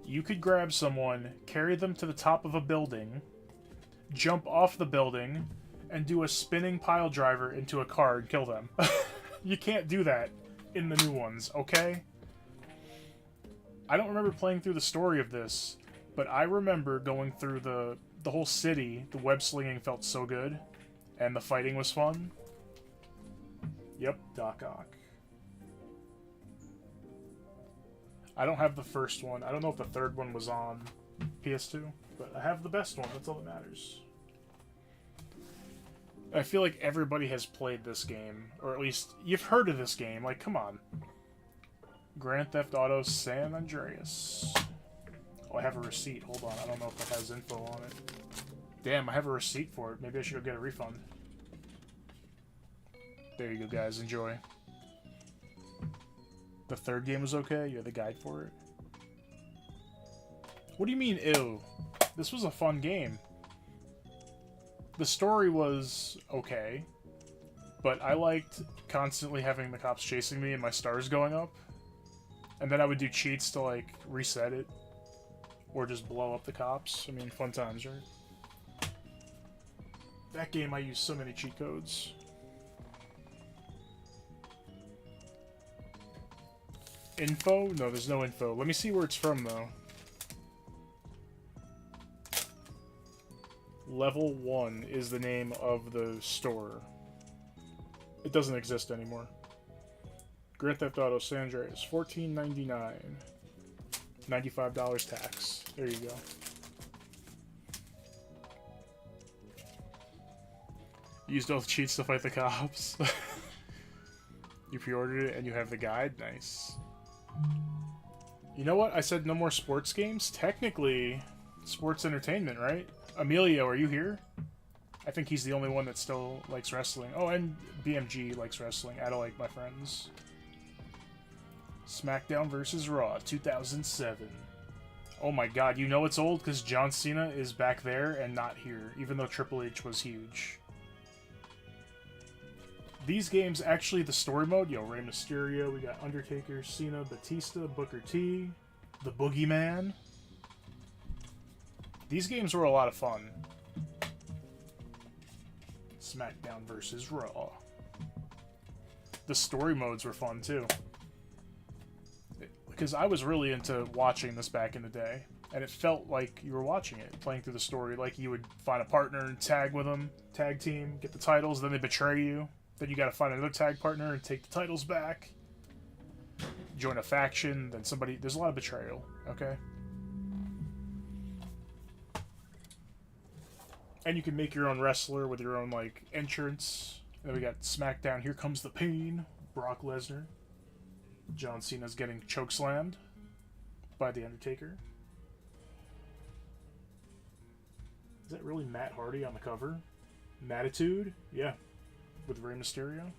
you could grab someone, carry them to the top of a building, jump off the building, and do a spinning pile driver into a car and kill them. You can't do that in the new ones, okay? I don't remember playing through the story of this, but I remember going through the whole city. The web slinging felt so good, and the fighting was fun. Yep, Doc Ock. I don't have the first one. I don't know if the third one was on PS2, but I have the best one. That's all that matters. I feel like everybody has played this game, or at least you've heard of this game. Like, come on. Grand Theft Auto San Andreas. Oh, I have a receipt. Hold on. I don't know if it has info on it. Damn, I have a receipt for it. Maybe I should go get a refund. There you go, guys. Enjoy. The third game was okay? You had the guide for it? What do you mean, ew? This was a fun game. The story was okay, but I liked constantly having the cops chasing me and my stars going up. And then I would do cheats to, like, reset it. Or just blow up the cops. I mean, fun times, right? That game, I used so many cheat codes. Info? No, there's no info. Let me see where it's from, though. Level 1 is the name of the store. It doesn't exist anymore. Grand Theft Auto San Andreas, $14.99. $95 tax. There you go. Used all the cheats to fight the cops. You pre-ordered it and you have the guide? Nice. You know what? I said no more sports games? Technically, sports entertainment, right? Emilio, are you here? I think he's the only one that still likes wrestling. Oh, and BMG likes wrestling. I don't like my friends. SmackDown vs. Raw, 2007. Oh my god, you know it's old because John Cena is back there and not here, even though Triple H was huge. These games, actually, the story mode, yo, Rey Mysterio, we got Undertaker, Cena, Batista, Booker T, the Boogeyman. These games were a lot of fun. SmackDown vs. Raw. The story modes were fun, too. Because I was really into watching this back in the day, and it felt like you were watching it, playing through the story, like you would find a partner and tag with them, tag team, get the titles, then they betray you, then you gotta find another tag partner and take the titles back, join a faction, then somebody, there's a lot of betrayal, okay? And you can make your own wrestler with your own, like, entrance. And then we got SmackDown, Here Comes the Pain, Brock Lesnar. John Cena's getting chokeslammed by The Undertaker. Is that really Matt Hardy on the cover? Mattitude? Yeah. With Rey Mysterio.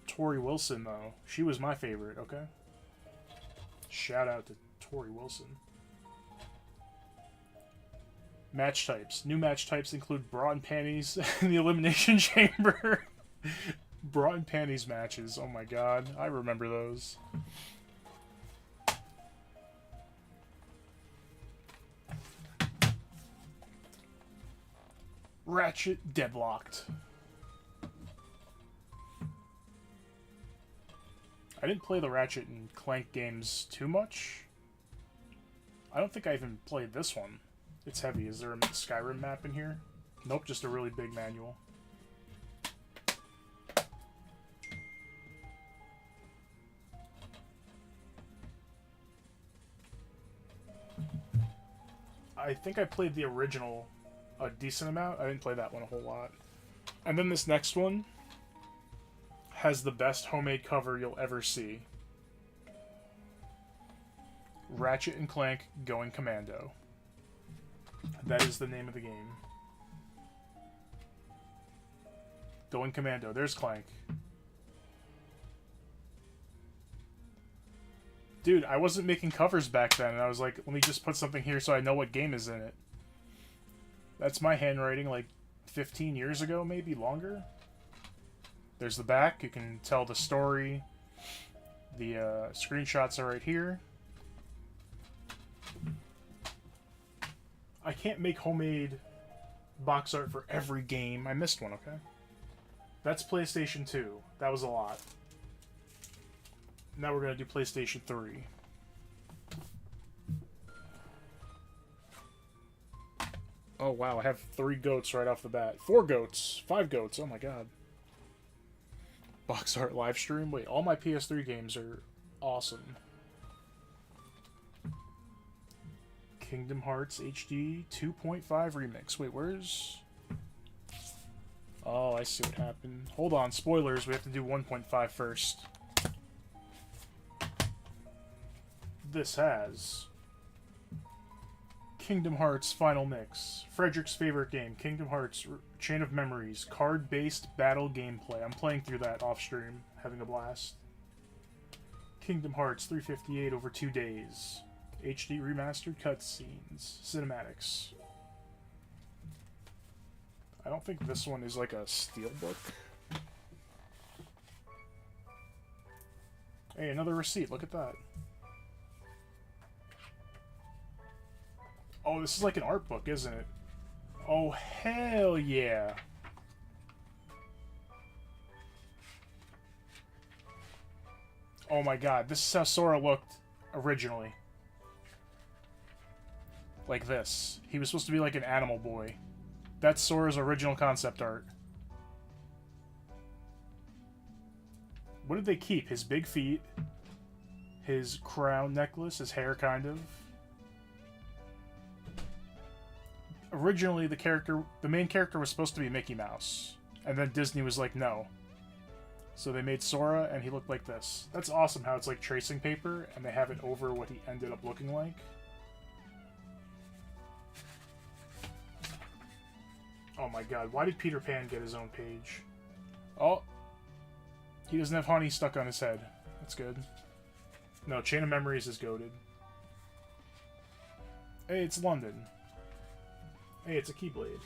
Tori Wilson, though. She was my favorite, okay? Shout out to Tori Wilson. Match types. New match types include bra and panties in the Elimination Chamber. Bra and panties matches. Oh my god. I remember those. Ratchet Deadlocked. I didn't play the Ratchet and Clank games too much. I don't think I even played this one. It's heavy. Is there a Skyrim map in here? Nope, just a really big manual. I think I played the original a decent amount. I didn't play that one a whole lot. And then this next one has the best homemade cover you'll ever see. Ratchet and Clank Going Commando. That is the name of the game. Going Commando. There's Clank. Dude, I wasn't making covers back then, and I was like, let me just put something here so I know what game is in it. That's my handwriting, like 15 years ago, maybe longer. There's the back. You can tell the story. The screenshots are right here. I can't make homemade box art for every game. I missed one, okay? That's PlayStation 2. That was a lot. Now we're going to do PlayStation 3. Oh, wow. I have 3 goats right off the bat. 4 goats. 5 goats. Oh, my God. Box art live stream. Wait, all my PS3 games are awesome. Kingdom Hearts HD 2.5 Remix. Wait, where's... Oh, I see what happened. Hold on. Spoilers. We have to do 1.5 first. This has Kingdom Hearts Final Mix, Frederick's favorite game, Kingdom Hearts Chain of Memories, card-based battle gameplay. I'm playing through that off-stream, having a blast. Kingdom Hearts 358 over 2 days. HD remastered cutscenes, cinematics. I don't think this one is like a steelbook. Hey, another receipt. Look at that. Oh, this is like an art book, isn't it? Oh, hell yeah. Oh my god, this is how Sora looked originally. Like this. He was supposed to be like an animal boy. That's Sora's original concept art. What did they keep? His big feet, his crown necklace, his hair kind of. Originally, the main character was supposed to be Mickey Mouse. And then Disney was like, no. So they made Sora, and he looked like this. That's awesome how it's like tracing paper, and they have it over what he ended up looking like. Oh my god, why did Peter Pan get his own page? Oh. He doesn't have honey stuck on his head. That's good. No, Chain of Memories is goated. Hey, it's London. Hey, it's a Keyblade.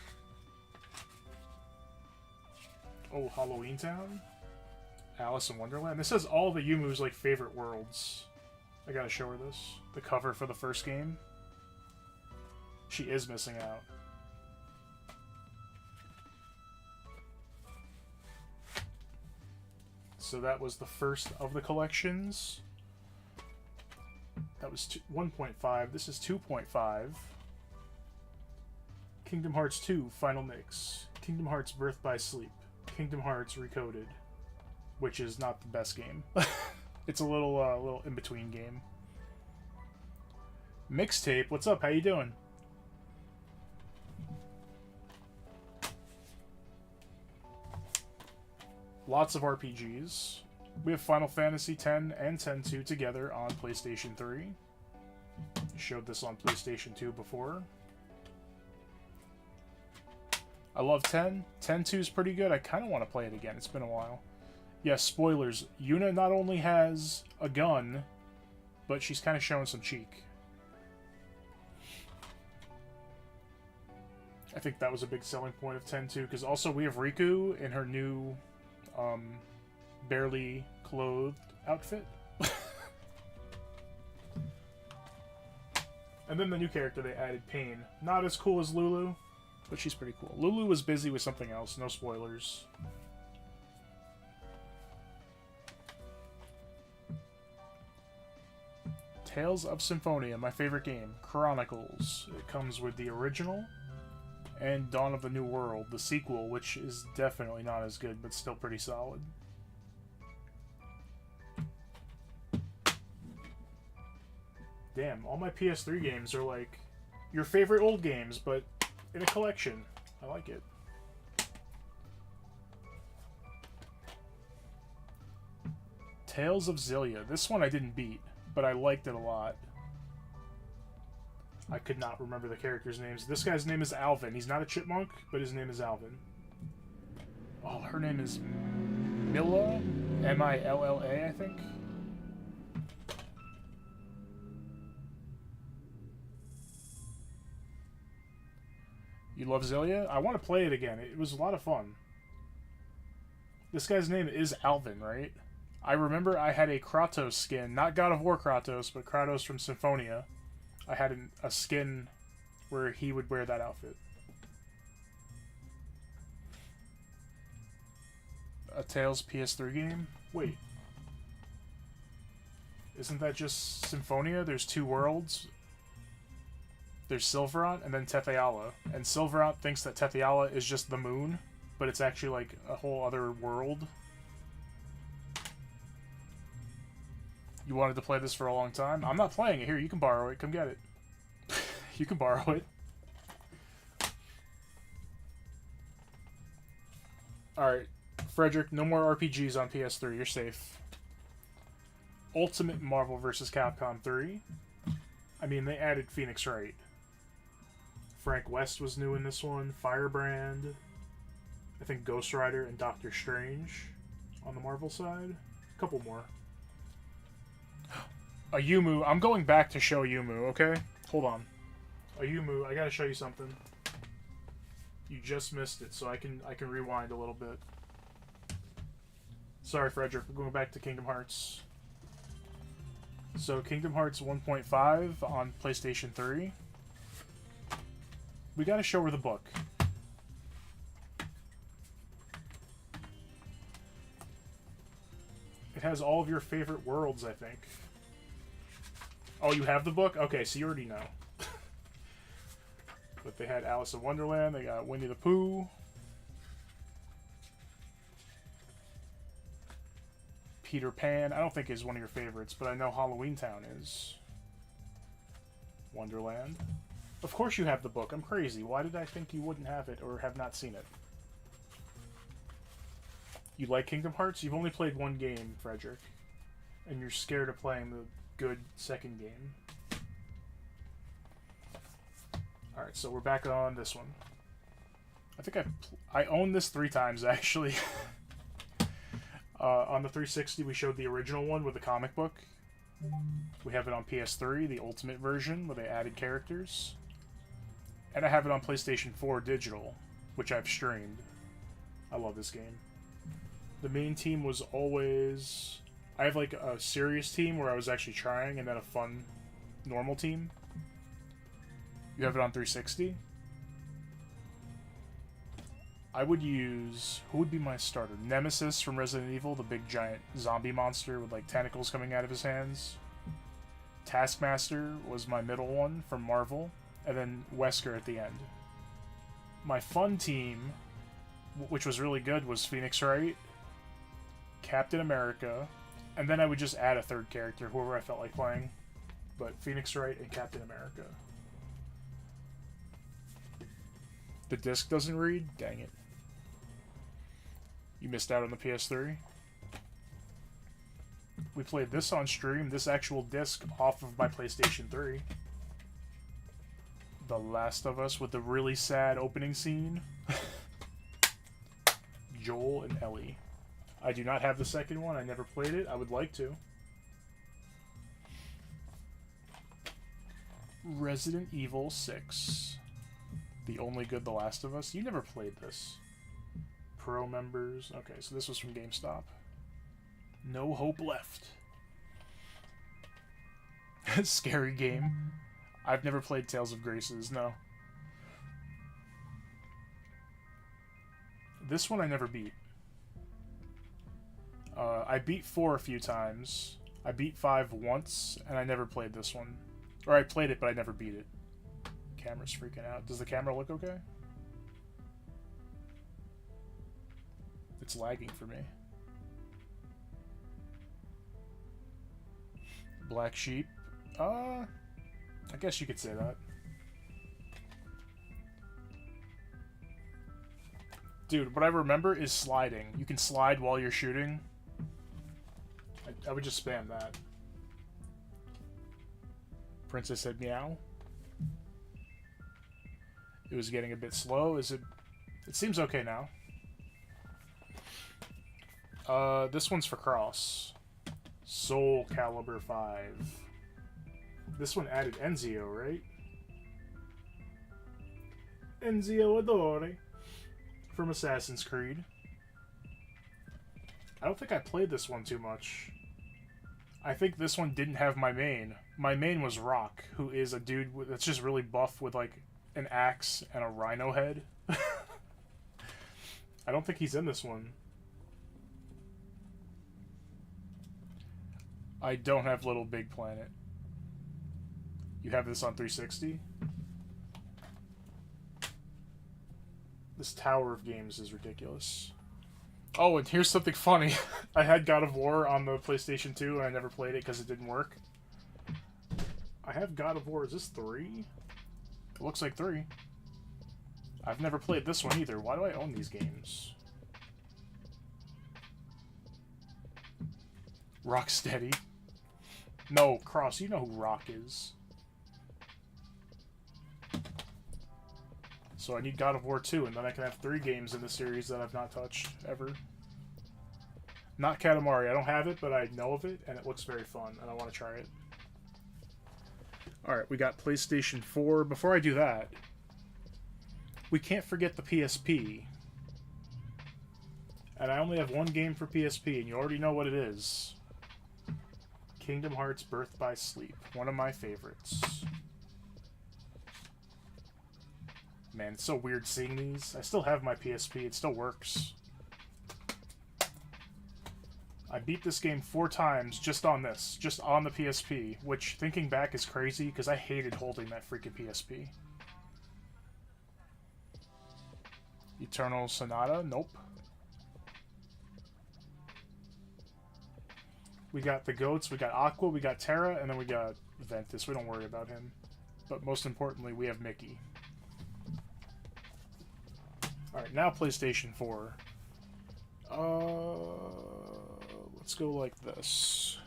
Oh, Halloween Town? Alice in Wonderland? This has all the Yumu's, like, favorite worlds. I gotta show her this. The cover for the first game. She is missing out. So that was the first of the collections. That was 1.5. This is 2.5. Kingdom Hearts 2 Final Mix. Kingdom Hearts Birth by Sleep. Kingdom Hearts Recoded, which is not the best game. It's a little in-between game. Mixtape, what's up? How you doing? Lots of RPGs. We have Final Fantasy X and X-2 together on PlayStation 3. Showed this on PlayStation 2 before. I love 10. 10-2 is pretty good. I kind of want to play it again. It's been a while. Yes, spoilers. Yuna not only has a gun, but she's kind of showing some cheek. I think that was a big selling point of 10-2, because also we have Riku in her new barely clothed outfit. And then the new character they added, Pain. Not as cool as Lulu, but she's pretty cool. Lulu was busy with something else. No spoilers. Tales of Symphonia, my favorite game. Chronicles. It comes with the original and Dawn of the New World, the sequel, which is definitely not as good, but still pretty solid. Damn, all my PS3 games are like your favorite old games, but in a collection. I like it. Tales of Xillia. This one I didn't beat, but I liked it a lot. I could not remember the characters' names. This guy's name is Alvin. He's not a chipmunk, but his name is Alvin. Oh, her name is Milla? M-I-L-L-A, I think? You love Xillia? I want to play it again. It was a lot of fun. This guy's name is Alvin, right? I remember I had a Kratos skin. Not God of War Kratos, but Kratos from Symphonia. I had a skin where he would wear that outfit. A Tales PS3 game? Wait. Isn't that just Symphonia? There's two worlds. There's Silverant and then Tetheala. And Silverant thinks that Tetheala is just the moon, but it's actually like a whole other world. You wanted to play this for a long time? I'm not playing it. Here, you can borrow it. Come get it. You can borrow it. Alright. Frederick, no more RPGs on PS3. You're safe. Ultimate Marvel vs. Capcom 3. I mean, they added Phoenix Wright. Frank West was new in this one. Firebrand. I think Ghost Rider and Doctor Strange on the Marvel side. A couple more. A Yumu. I'm going back to show Yumu, okay? Hold on. A Yumu, I gotta show you something. You just missed it, so I can rewind a little bit. Sorry, Frederick. We're going back to Kingdom Hearts. So, Kingdom Hearts 1.5 on PlayStation 3. We gotta show her the book. It has all of your favorite worlds, I think. Oh, you have the book? Okay, so you already know. But they had Alice in Wonderland, they got Winnie the Pooh. Peter Pan, I don't think is one of your favorites, but I know Halloween Town is. Wonderland. Of course you have the book, I'm crazy. Why did I think you wouldn't have it or have not seen it? You like Kingdom Hearts? You've only played one game, Frederick. And you're scared of playing the good second game. Alright, so we're back on this one. I think I owned this 3 times, actually. On the 360, we showed the original one with the comic book. We have it on PS3, the Ultimate version, where they added characters. And I have it on PlayStation 4 digital, which I've streamed. I love this game. The main team was always... I have like a serious team where I was actually trying, and then a fun, normal team. You have it on 360? I would use... Who would be my starter? Nemesis from Resident Evil, the big giant zombie monster with like tentacles coming out of his hands. Taskmaster was my middle one from Marvel. And then Wesker at the end. My fun team, which was really good, was Phoenix Wright, Captain America, and then I would just add a 3rd character, whoever I felt like playing. But Phoenix Wright and Captain America. The disc doesn't read? Dang it. You missed out on the PS3? We played this on stream, this actual disc off of my PlayStation 3. The Last of Us with the really sad opening scene. Joel and Ellie. I do not have the second one. I never played it. I would like to. Resident Evil 6. The only good The Last of Us. You never played this. Pro members. Okay, so this was from GameStop. No Hope Left. Scary game. I've never played Tales of Graces, no. This one I never beat. I beat 4 a few times. I beat 5 once, and I never played this one. Or I played it, but I never beat it. Camera's freaking out. Does the camera look okay? It's lagging for me. Black Sheep. I guess you could say that. Dude, what I remember is sliding. You can slide while you're shooting. I would just spam that. Princess said meow. It was getting a bit slow. Is it... It seems okay now. This one's for Cross. Soul Calibur 5. This one added Enzio, right? Enzio Adore. From Assassin's Creed. I don't think I played this one too much. I think this one didn't have my main. My main was Rock, who is a dude that's just really buff with like an axe and a rhino head. I don't think he's in this one. I don't have Little Big Planet. You have this on 360? This tower of games is ridiculous. Oh, and here's something funny. I had God of War on the PlayStation 2 and I never played it because it didn't work. I have God of War. Is this 3? It looks like 3. I've never played this one either. Why do I own these games? Rocksteady. No, Cross, you know who Rock is. So I need God of War 2, and then I can have 3 games in the series that I've not touched, ever. Not Katamari. I don't have it, but I know of it, and it looks very fun, and I want to try it. Alright, we got PlayStation 4. Before I do that, we can't forget the PSP. And I only have one game for PSP, and you already know what it is. Kingdom Hearts Birth by Sleep. One of my favorites. Man, it's so weird seeing these. I still have my PSP. It still works. I beat this game 4 times just on this. Just on the PSP. Which, thinking back, is crazy because I hated holding that freaking PSP. Eternal Sonata? Nope. We got the goats, we got Aqua, we got Terra, and then we got Ventus. We don't worry about him. But most importantly, we have Mickey. Alright, now PlayStation 4. Let's go like this.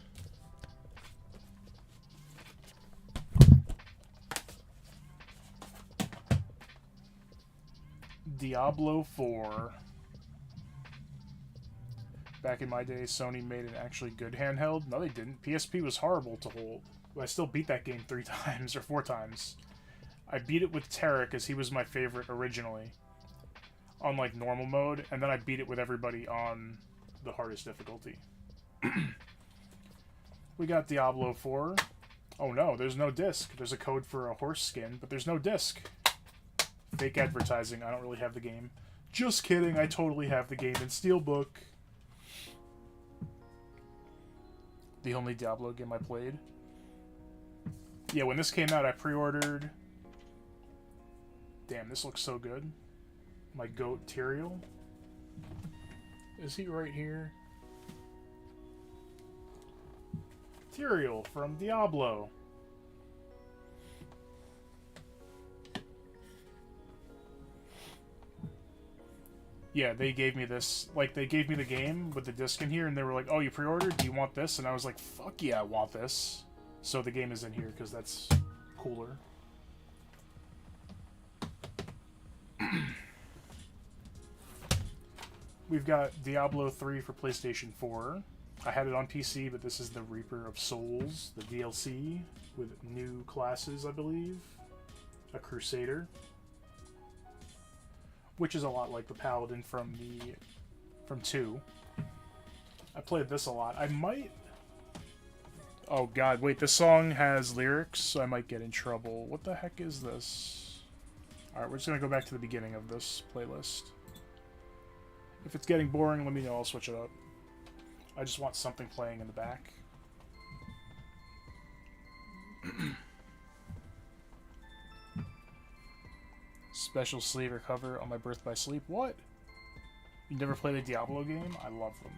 Diablo 4. Back in my day, Sony made an actually good handheld. No, they didn't. PSP was horrible to hold. But I still beat that game 3 times, or 4 times. I beat it with Terra, because he was my favorite originally. On, like, normal mode. And then I beat it with everybody on the hardest difficulty. We got Diablo 4. Oh no, there's no disc. There's a code for a horse skin, but there's no disc. Fake advertising. I don't really have the game. Just kidding, I totally have the game in Steelbook. The only Diablo game I played. Yeah, when this came out, I pre-ordered... Damn, this looks so good. My goat Tyrael. Is he right here? Tyrael from Diablo. Yeah, they gave me this, like, they gave me the game with the disc in here, and they were like, oh, you pre-ordered? Do you want this? And I was like, fuck yeah, I want this. So the game is in here, because that's cooler. We've got Diablo 3 for PlayStation 4. I had it on PC, but this is the Reaper of Souls, the DLC, with new classes, I believe. A Crusader. Which is a lot like the Paladin from 2. I played this a lot. I might... Oh god, wait, this song has lyrics, so I might get in trouble. What the heck is this? Alright, we're just gonna go back to the beginning of this playlist. If it's getting boring, let me know, I'll switch it up. I just want something playing in the back. Special sleeve or cover on my Birth by Sleep. What? You never played a Diablo game? I love them.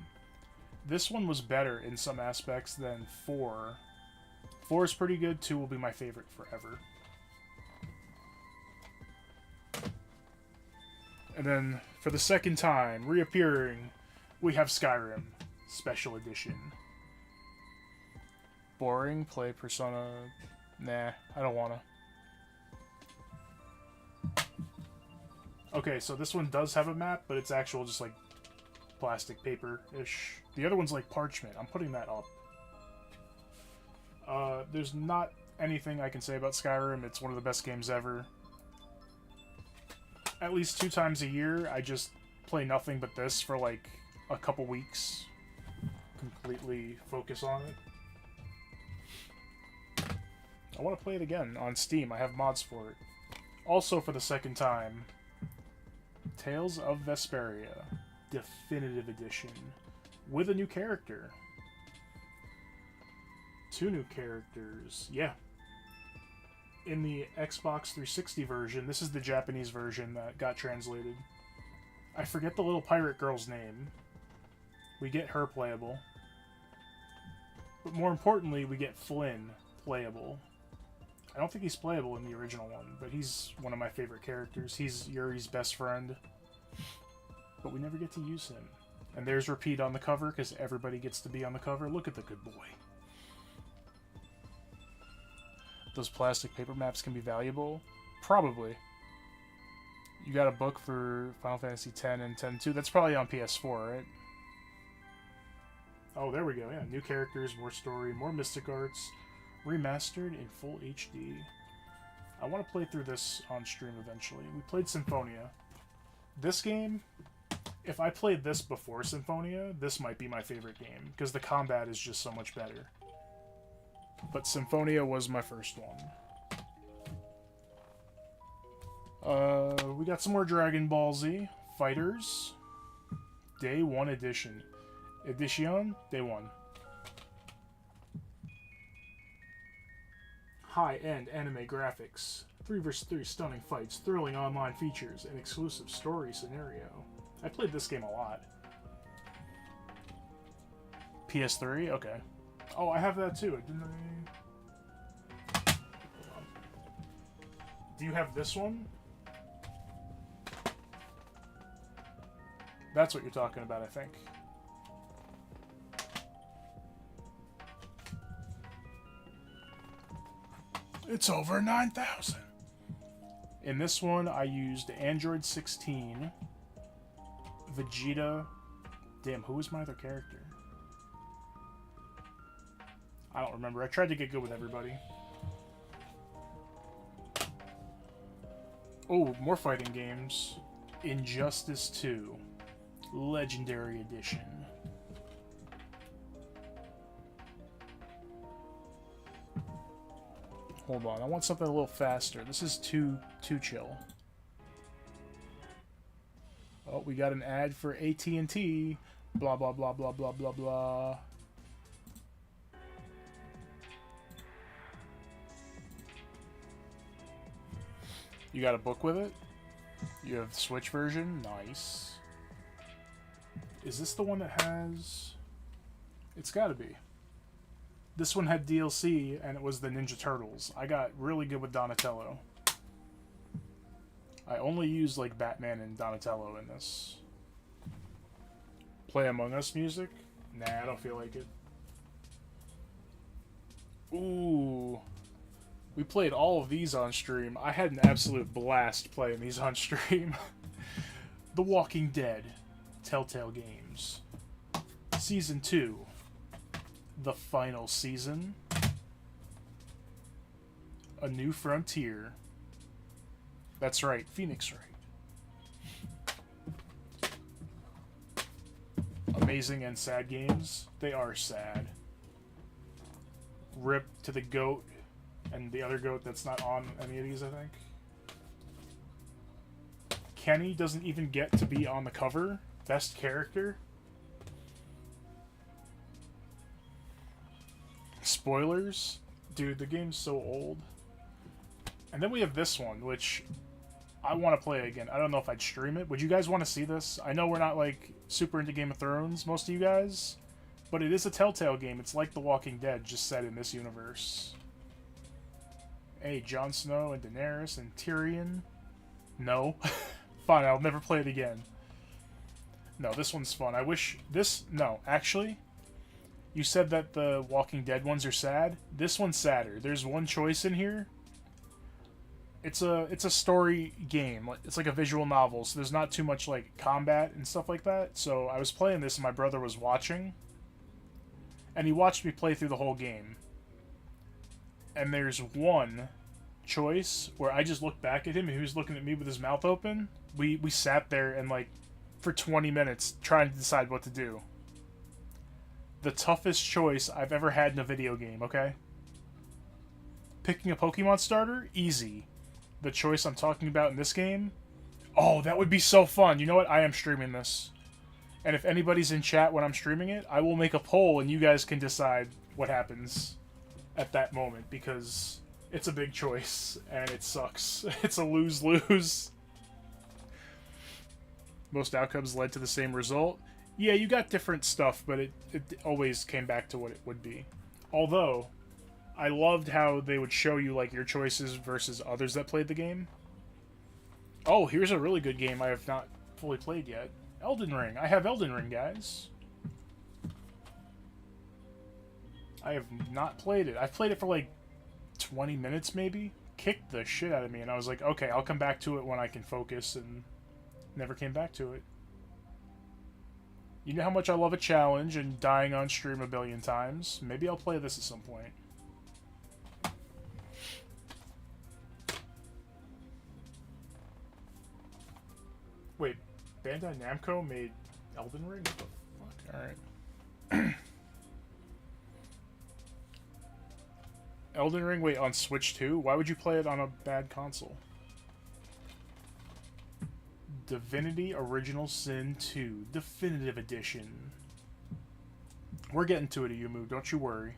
This one was better in some aspects than 4. 4 is pretty good. 2 will be my favorite forever. And then, for the second time, reappearing, we have Skyrim Special Edition. Boring? Play Persona... Nah, I don't wanna. Okay, so this one does have a map, but it's actual just like plastic paper-ish. The other one's like parchment. I'm putting that up. There's not anything I can say about Skyrim. It's one of the best games ever. At least 2 times a year, I just play nothing but this for like a couple weeks. Completely focus on it. I want to play it again on Steam. I have mods for it. Also, for the second time, Tales of Vesperia Definitive Edition with a new character. 2 new characters. Yeah. In the Xbox 360 version, this is the Japanese version that got translated. I forget the little pirate girl's name. We get her playable. But more importantly, we get Flynn playable. I don't think he's playable in the original one, but he's one of my favorite characters. He's Yuri's best friend. But we never get to use him. And there's Repeat on the cover, because everybody gets to be on the cover. Look at the good boy. Those plastic paper maps can be valuable? Probably. You got a book for Final Fantasy X and X-2? That's probably on PS4, right? Oh, there we go. Yeah, new characters, more story, more Mystic Arts. Remastered in full HD. I want to play through this on stream eventually. We played Symphonia. This game, if I played this before Symphonia, this might be my favorite game, because the combat is just so much better. But Symphonia was my first one. We got some more Dragon Ball Z. Fighters. Day 1 edition. Edition? Day 1. High-end anime graphics, 3 vs 3 stunning fights, thrilling online features, and exclusive story scenario. I played this game a lot. PS3? Okay. Oh, I have that too, didn't I? Do you have this one? That's what you're talking about, I think. It's over 9,000. In this one, I used Android 16, Vegeta. Damn, who was my other character? I don't remember. I tried to get good with everybody. Oh, more fighting games. Injustice 2. Legendary Edition. Hold on, I want something a little faster. This is too chill. Oh, we got an ad for AT&T. Blah, blah, blah, blah, blah, blah, blah. You got a book with it? You have the Switch version? Nice. Is this the one that has... It's gotta be. This one had DLC, and it was the Ninja Turtles. I got really good with Donatello. I only use, like, Batman and Donatello in this. Play Among Us music? Nah, I don't feel like it. Ooh. We played all of these on stream. I had an absolute blast playing these on stream. The Walking Dead. Telltale Games. Season 2. The final season. A New Frontier. That's right, Phoenix Wright. Amazing and sad games. They are sad. RIP to the goat and the other goat that's not on any of these, I think. Kenny doesn't even get to be on the cover. Best character. Spoilers. Dude, the game's so old. And then we have this one, which I want to play again. I don't know if I'd stream it. Would you guys want to see this? I know we're not, like, super into Game of Thrones, most of you guys. But it is a Telltale game. It's like The Walking Dead, just set in this universe. Hey, Jon Snow and Daenerys and Tyrion. No. Fine, I'll never play it again. No, this one's fun. I wish this... No, actually, you said that the Walking Dead ones are sad. This one's sadder. There's one choice in here. It's a story game. It's like a visual novel, so there's not too much, like, combat and stuff like that. So I was playing this and my brother was watching. And he watched me play through the whole game. And there's one choice where I just looked back at him and he was looking at me with his mouth open. We sat there and, like, for 20 minutes trying to decide what to do. The toughest choice I've ever had in a video game, okay? Picking a Pokemon starter? Easy. The choice I'm talking about in this game? Oh, that would be so fun. You know what? I am streaming this. And if anybody's in chat when I'm streaming it, I will make a poll and you guys can decide what happens at that moment, because it's a big choice and it sucks. It's a lose-lose. Most outcomes led to the same result. Yeah, you got different stuff, but it always came back to what it would be. Although, I loved how they would show you, like, your choices versus others that played the game. Oh, here's a really good game I have not fully played yet. Elden Ring. I have Elden Ring, guys. I have not played it. I've played it for, like, 20 minutes, maybe. Kicked the shit out of me, and I was like, okay, I'll come back to it when I can focus, and never came back to it. You know how much I love a challenge and dying on stream a billion times. Maybe I'll play this at some point. Wait, Bandai Namco made Elden Ring? What the fuck? Alright. Elden Ring, wait, on Switch 2? Why would you play it on a bad console? Divinity Original Sin 2 Definitive Edition. We're getting to it, Ayumu, don't you worry.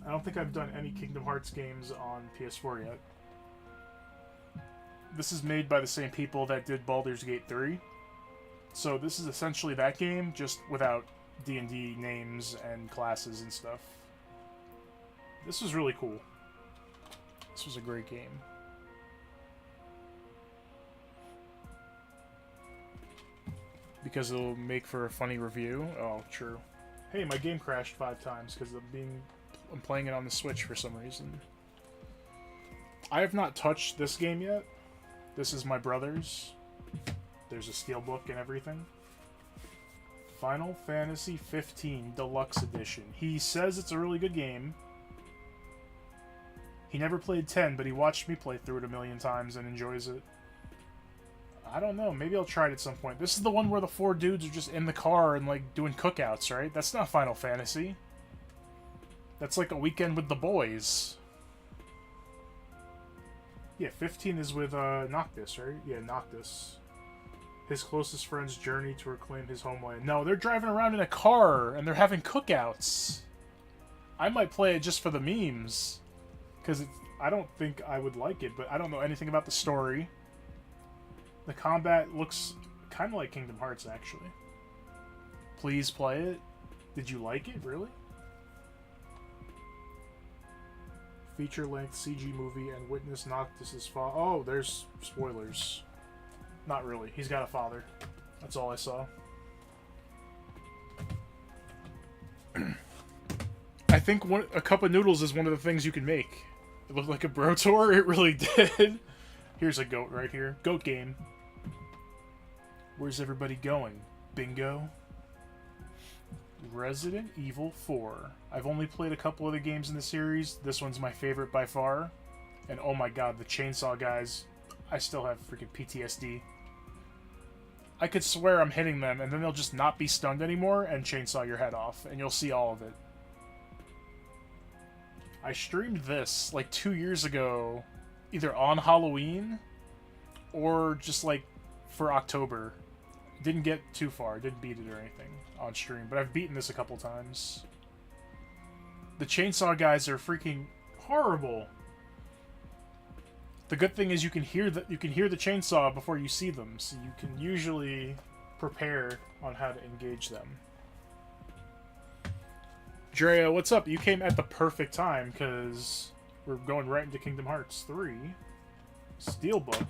I don't think I've done any Kingdom Hearts games on PS4 yet. This is made by the same people that did Baldur's Gate 3. So this is essentially that game, just without D&D names and classes and stuff. This was really cool. This was a great game. Because it'll make for a funny review. Oh, true. Hey, my game crashed 5 times because I'm playing it on the Switch for some reason. I have not touched this game yet. This is my brother's. There's a steelbook and everything. Final Fantasy 15 Deluxe Edition. He says it's a really good game. He never played 10, but he watched me play through it a million times and enjoys it. I don't know. Maybe I'll try it at some point. This is the one where the 4 dudes are just in the car and, like, doing cookouts, right? That's not Final Fantasy. That's like a weekend with the boys. Yeah, 15 is with Noctis, right? Yeah, Noctis. His closest friend's journey to reclaim his homeland. No, they're driving around in a car and they're having cookouts. I might play it just for the memes. Because I don't think I would like it, but I don't know anything about the story. The combat looks kind of like Kingdom Hearts, actually. Please play it. Did you like it, really? Feature-length CG movie and witness Noctis' father. Oh, there's spoilers. Not really. He's got a father. That's all I saw. I think a cup of noodles is one of the things you can make. It looked like a Brotor. It really did. Here's a goat right here. Goat game. Where's everybody going? Bingo. Resident Evil 4. I've only played a couple of the games in the series. This one's my favorite by far. And oh my god, the chainsaw guys. I still have freaking PTSD. I could swear I'm hitting them, and then they'll just not be stunned anymore and chainsaw your head off, and you'll see all of it. I streamed this, like, 2 years ago, either on Halloween, or just, like, for October. Didn't get too far, didn't beat it or anything on stream, but I've beaten this a couple times. The chainsaw guys are freaking horrible. The good thing is you can hear the chainsaw before you see them, so you can usually prepare on how to engage them. Drea, what's up? You came at the perfect time, because we're going right into Kingdom Hearts 3. Steelbook.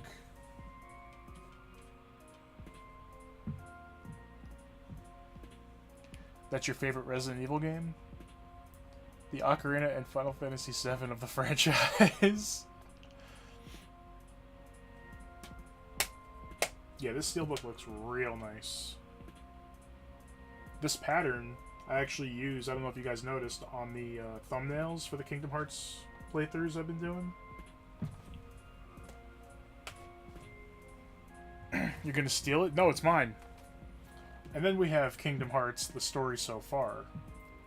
That's your favorite Resident Evil game? The Ocarina and Final Fantasy VII of the franchise. Yeah, this steelbook looks real nice. This pattern I actually use, I don't know if you guys noticed, on the thumbnails for the Kingdom Hearts playthroughs I've been doing. You're gonna steal it? No, it's mine. And then we have Kingdom Hearts, The Story So Far,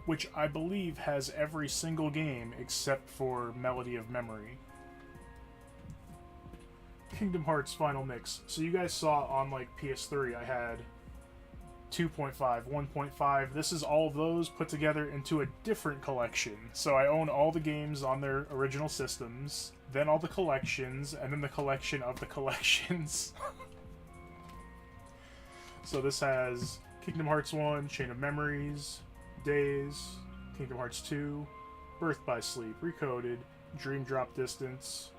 which I believe has every single game except for Melody of Memory. Kingdom Hearts Final Mix. So you guys saw on, like, PS3 I had 2.5, 1.5. This is all of those put together into a different collection. So I own all the games on their original systems, then all the collections, and then the collection of the collections. So this has Kingdom Hearts 1, Chain of Memories, Days, Kingdom Hearts 2, Birth by Sleep, Recoded, Dream Drop Distance,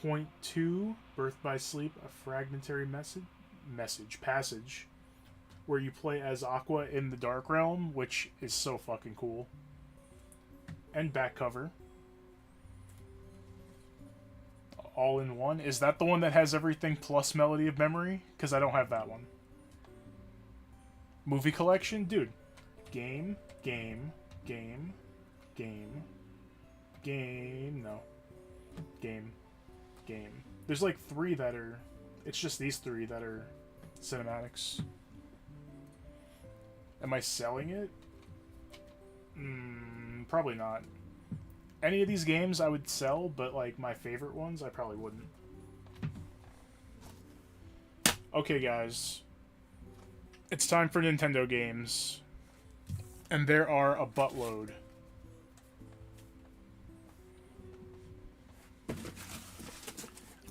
Point 2, Birth by Sleep, a fragmentary passage, where you play as Aqua in the Dark Realm, which is so fucking cool. And back cover. All in one. Is that the one that has everything plus Melody of Memory? Because I don't have that one. Movie collection? Dude. Game. There's like 3 that are... It's just these 3 that are cinematics. Am I selling it? Probably not. Any of these games I would sell, but like my favorite ones, I probably wouldn't. Okay, guys. It's time for Nintendo games. And there are a buttload.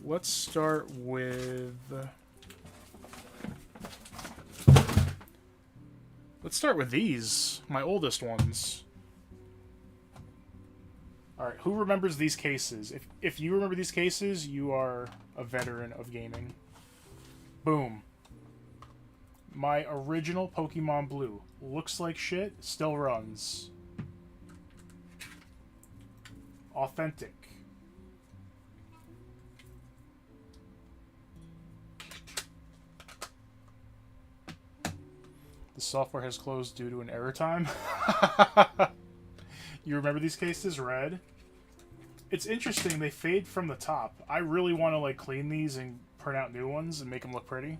Let's start with... Let's start with these, my oldest ones. Alright, who remembers these cases? If you remember these cases, you are a veteran of gaming. Boom. My original Pokemon Blue. Looks like shit, still runs. Authentic. The software has closed due to an error time. You remember these cases? Red. It's interesting, they fade from the top. I really want to like clean these and print out new ones and make them look pretty.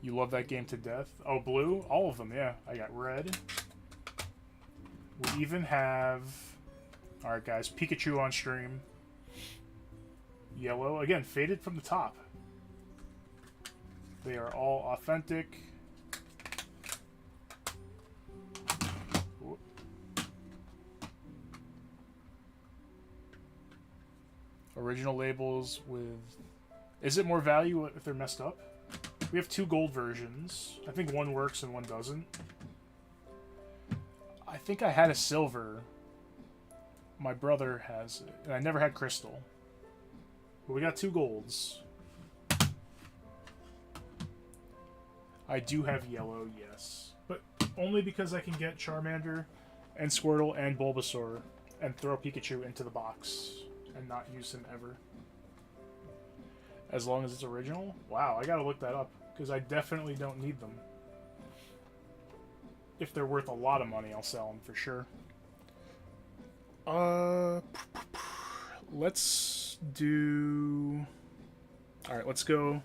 You love that game to death. Oh, blue? All of them, yeah. I got red. We even have... Alright guys, Pikachu on stream. Yellow. Again, faded from the top. They are all authentic. Original labels with... Is it more value if they're messed up? We have 2 gold versions. I think one works and one doesn't. I think I had a silver. My brother has it. And I never had crystal. But we got 2 golds. I do have yellow, yes. But only because I can get Charmander and Squirtle and Bulbasaur and throw Pikachu into the box and not use him ever. As long as it's original? Wow, I gotta look that up, because I definitely don't need them. If they're worth a lot of money, I'll sell them for sure. Let's do... Alright, let's go...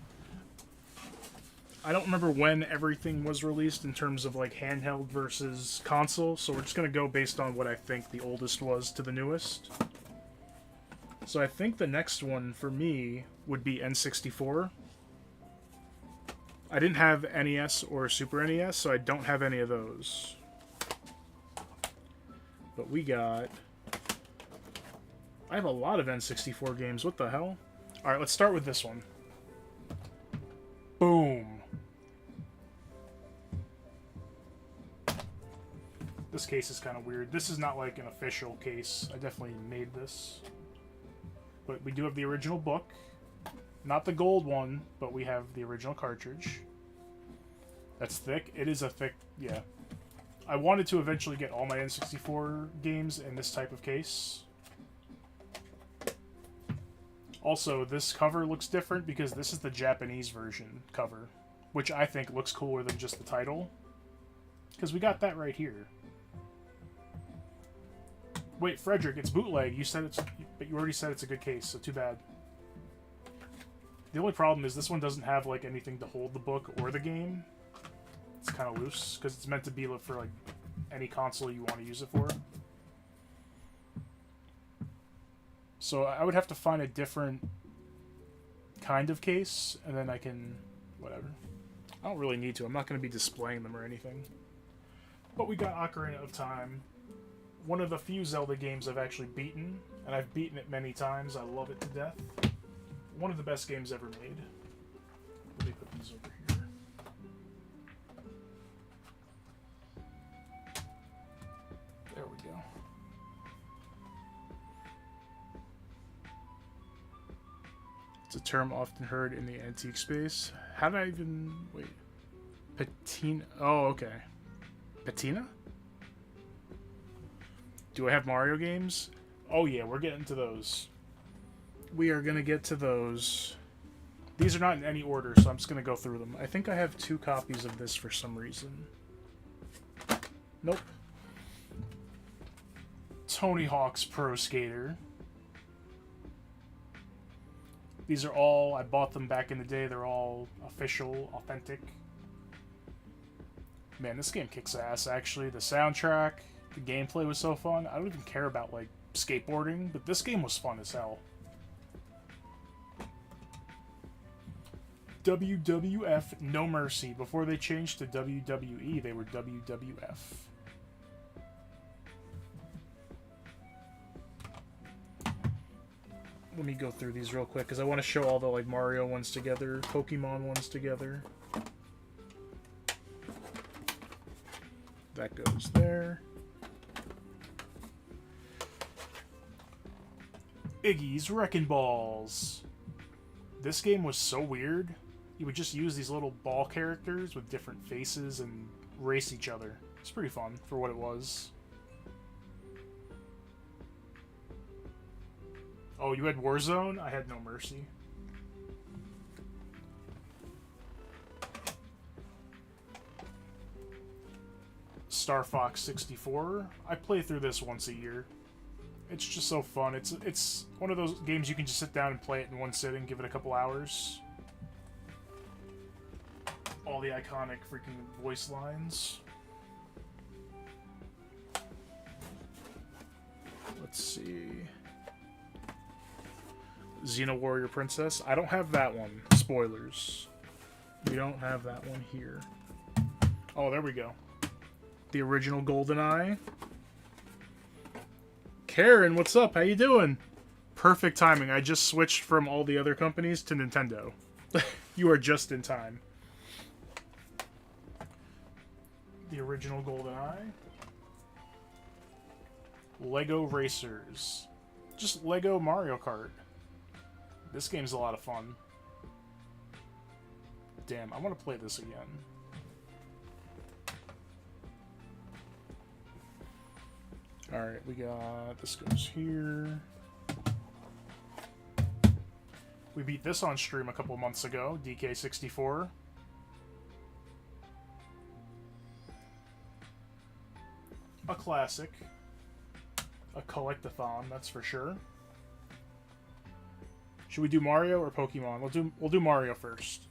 I don't remember when everything was released in terms of like handheld versus console, so we're just gonna go based on what I think the oldest was to the newest. So I think the next one for me would be N64. I didn't have NES or Super NES, so I don't have any of those. But we got... I have a lot of N64 games, what the hell? Alright, let's start with this one. Boom! This case is kind of weird. This is not like an official case. I definitely made this. But we do have the original book. Not the gold one, but we have the original cartridge. That's thick. It is a thick... yeah. I wanted to eventually get all my N64 games in this type of case. Also, this cover looks different because this is the Japanese version cover, which I think looks cooler than just the title. Because we got that right here. Wait, Frederick, it's bootleg. You said it's... but you already said it's a good case, so too bad. The only problem is this one doesn't have, like, anything to hold the book or the game. It's kind of loose, because it's meant to be for, like, any console you want to use it for. So I would have to find a different kind of case, and then I can... whatever. I don't really need to. I'm not going to be displaying them or anything. But we got Ocarina of Time. One of the few Zelda games I've actually beaten, and I've beaten it many times. I love it to death. One of the best games ever made. Let me put these over here. There we go. It's a term often heard in the antique space. How did I even... wait. Patina... oh, okay. Patina? Do I have Mario games? Oh yeah, we're getting to those. We are going to get to those. These are not in any order, so I'm just going to go through them. I think I have 2 copies of this for some reason. Nope. Tony Hawk's Pro Skater. These are all, I bought them back in the day, they're all official, authentic. Man, this game kicks ass, actually. The soundtrack, the gameplay was so fun. I don't even care about, like, skateboarding, but this game was fun as hell. WWF No Mercy. Before they changed to WWE, they were WWF. Let me go through these real quick, because I want to show all the, like, Mario ones together, Pokemon ones together. That goes there. Iggy's Wrecking Balls. This game was so weird. You would just use these little ball characters with different faces and race each other. It's pretty fun for what it was. Oh, you had Warzone? I had No Mercy. Star Fox 64. I play through this once a year. It's just so fun. It's one of those games you can just sit down and play it in one sitting, give it a couple hours. All the iconic freaking voice lines. Let's see. Xena Warrior Princess. I don't have that one. Spoilers. We don't have that one here. Oh, there we go. The original GoldenEye. Karen, what's up? How you doing? Perfect timing. I just switched from all the other companies to Nintendo. You are just in time. The original GoldenEye. Lego Racers. Just Lego Mario Kart. This game's a lot of fun. Damn, I want to play this again. Alright, we got... This goes here. We beat this on stream a couple months ago. DK64. A classic. A collectathon, that's for sure. Should we do Mario or Pokemon? We'll do Mario first.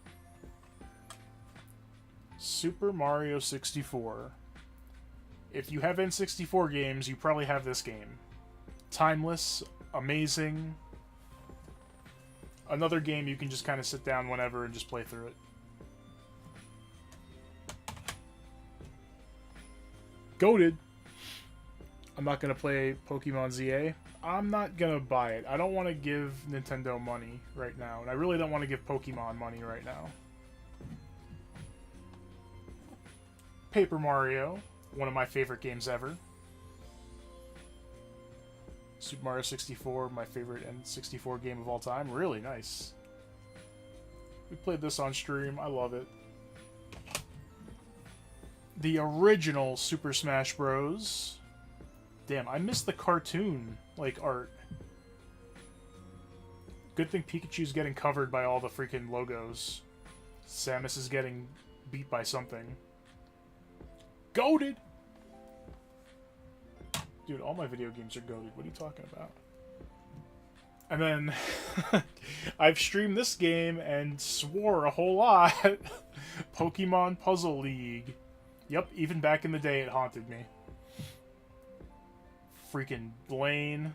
Super Mario 64. If you have N64 games, you probably have this game. Timeless, amazing. Another game you can just kind of sit down whenever and just play through it. Goated. I'm not going to play Pokemon ZA. I'm not going to buy it. I don't want to give Nintendo money right now. And I really don't want to give Pokemon money right now. Paper Mario. One of my favorite games ever. Super Mario 64, my favorite N64 game of all time. Really nice. We played this on stream. I love it. The original Super Smash Bros. Damn, I missed the cartoon, like, art. Good thing Pikachu's getting covered by all the freaking logos. Samus is getting beat by something. Goated! Dude, all my video games are goated. What are you talking about? And then, I've streamed this game and swore a whole lot. Pokemon Puzzle League. Yep, even back in the day it haunted me. Freaking Blaine.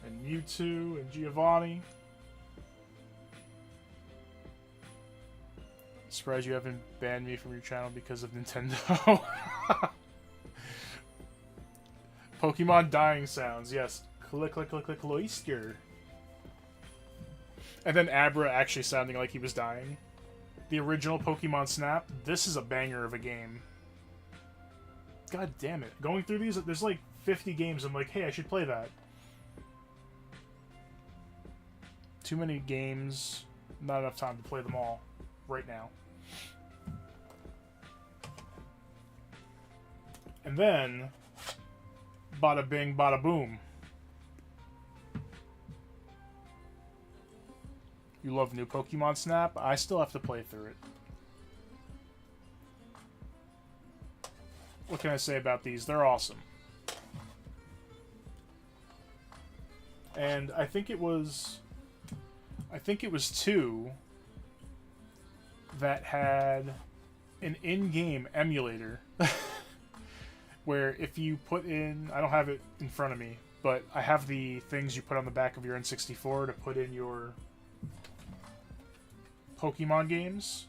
And Mewtwo and Giovanni. Surprised you haven't banned me from your channel because of Nintendo. Pokemon dying sounds, yes. Click, click, click, click, Cloyster. And then Abra actually sounding like he was dying. The original Pokemon Snap, this is a banger of a game. God damn it. Going through these, there's like 50 games, I'm like, hey, I should play that. Too many games, not enough time to play them all right now. And then, bada bing, bada boom. You love new Pokemon Snap? I still have to play through it. What can I say about these? They're awesome. And I think it was 2 that had an in-game emulator where if you put in, I don't have it in front of me, but I have the things you put on the back of your N64 to put in your Pokemon games,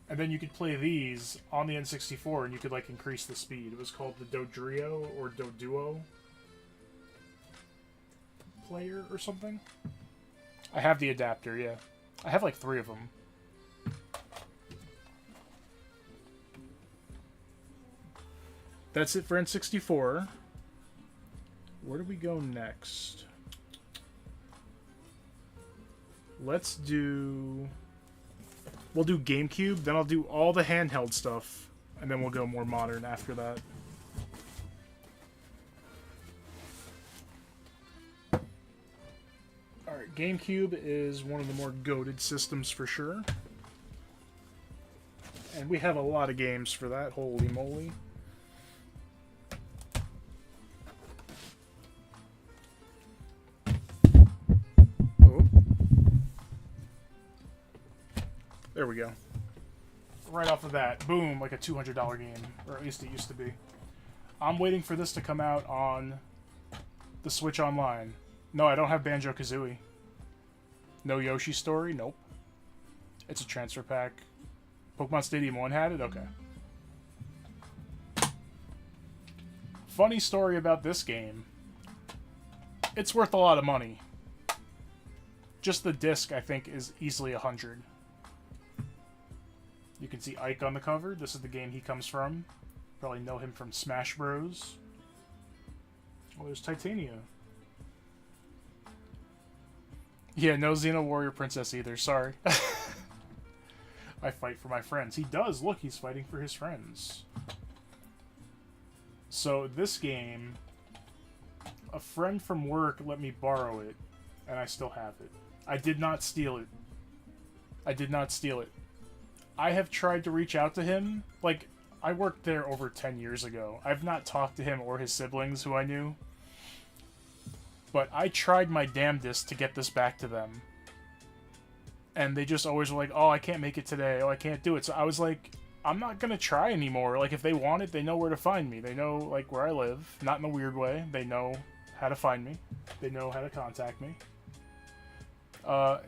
and then you could play these on the N64 and you could like increase the speed. It was called the Dodrio or Doduo player or something. I have the adapter, yeah. I have like 3 of them. That's it for N64. Where do we go next? Let's do... We'll do GameCube, then I'll do all the handheld stuff, and then we'll go more modern after that. Alright, GameCube is one of the more goated systems for sure. And we have a lot of games for that, holy moly. There we go. Right off of that, boom, like a $200 game, or at least it used to be. I'm waiting for this to come out on the Switch Online. No, I don't have Banjo-Kazooie. No Yoshi Story? Nope. It's a transfer pack. Pokemon Stadium 1 had it? Okay. Funny story about this game. It's worth a lot of money. Just the disc, I think, is easily $100. You can see Ike on the cover. This is the game he comes from. Probably know him from Smash Bros. Oh, there's Titania. Yeah, no Xena Warrior Princess either. Sorry. I fight for my friends. He does. Look, he's fighting for his friends. So this game, a friend from work let me borrow it, and I still have it. I did not steal it. I did not steal it. I have tried to reach out to him. Like, I worked there over 10 years ago. I've not talked to him or his siblings who I knew. But I tried my damnedest to get this back to them. And they just always were like, oh, I can't make it today. Oh, I can't do it. So I was like, I'm not going to try anymore. Like, if they want it, they know where to find me. They know, like, where I live. Not in a weird way. They know how to find me. They know how to contact me.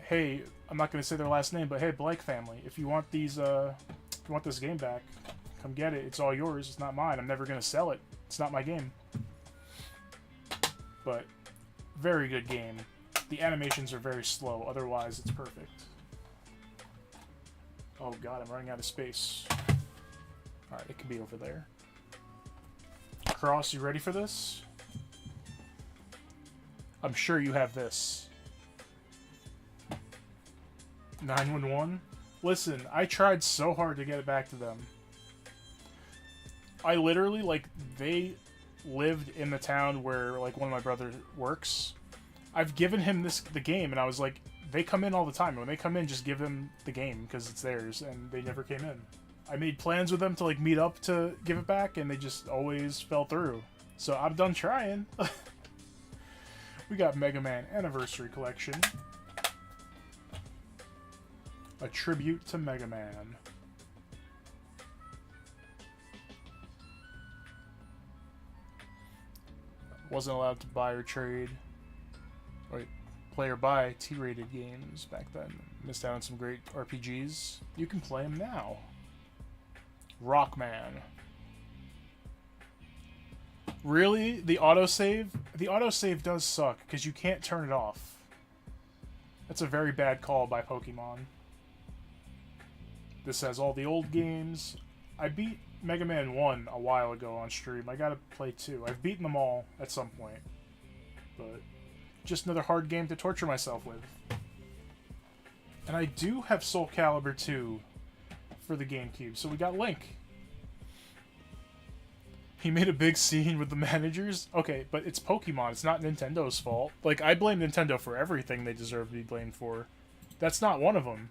Hey, I'm not going to say their last name, but hey, Blake family, if you want these, if you want this game back, come get it. It's all yours. It's not mine. I'm never going to sell it. It's not my game. But, very good game. The animations are very slow. Otherwise, it's perfect. Oh god, I'm running out of space. Alright, it can be over there. Cross, you ready for this? I'm sure you have this. 911? Listen, I tried so hard to get it back to them. I literally, like, they lived in the town where, like, one of my brothers works. I've given him the game, and I was like, they come in all the time. And when they come in, just give them the game, because it's theirs, and they never came in. I made plans with them to, like, meet up to give it back, and they just always fell through. So I'm done trying. We got Mega Man Anniversary Collection. A tribute to Mega Man. Wasn't allowed to buy or trade. Wait, play or buy T-rated games back then. Missed out on some great RPGs. You can play them now. Rockman. Really? The autosave? The autosave does suck, because you can't turn it off. That's a very bad call by Pokemon. This has all the old games. I beat Mega Man 1 a while ago on stream. I gotta play 2. I've beaten them all at some point. But just another hard game to torture myself with. And I do have Soul Calibur 2 for the GameCube, so we got Link. He made a big scene with the managers? Okay, but it's Pokemon. It's not Nintendo's fault. Like, I blame Nintendo for everything they deserve to be blamed for. That's not one of them.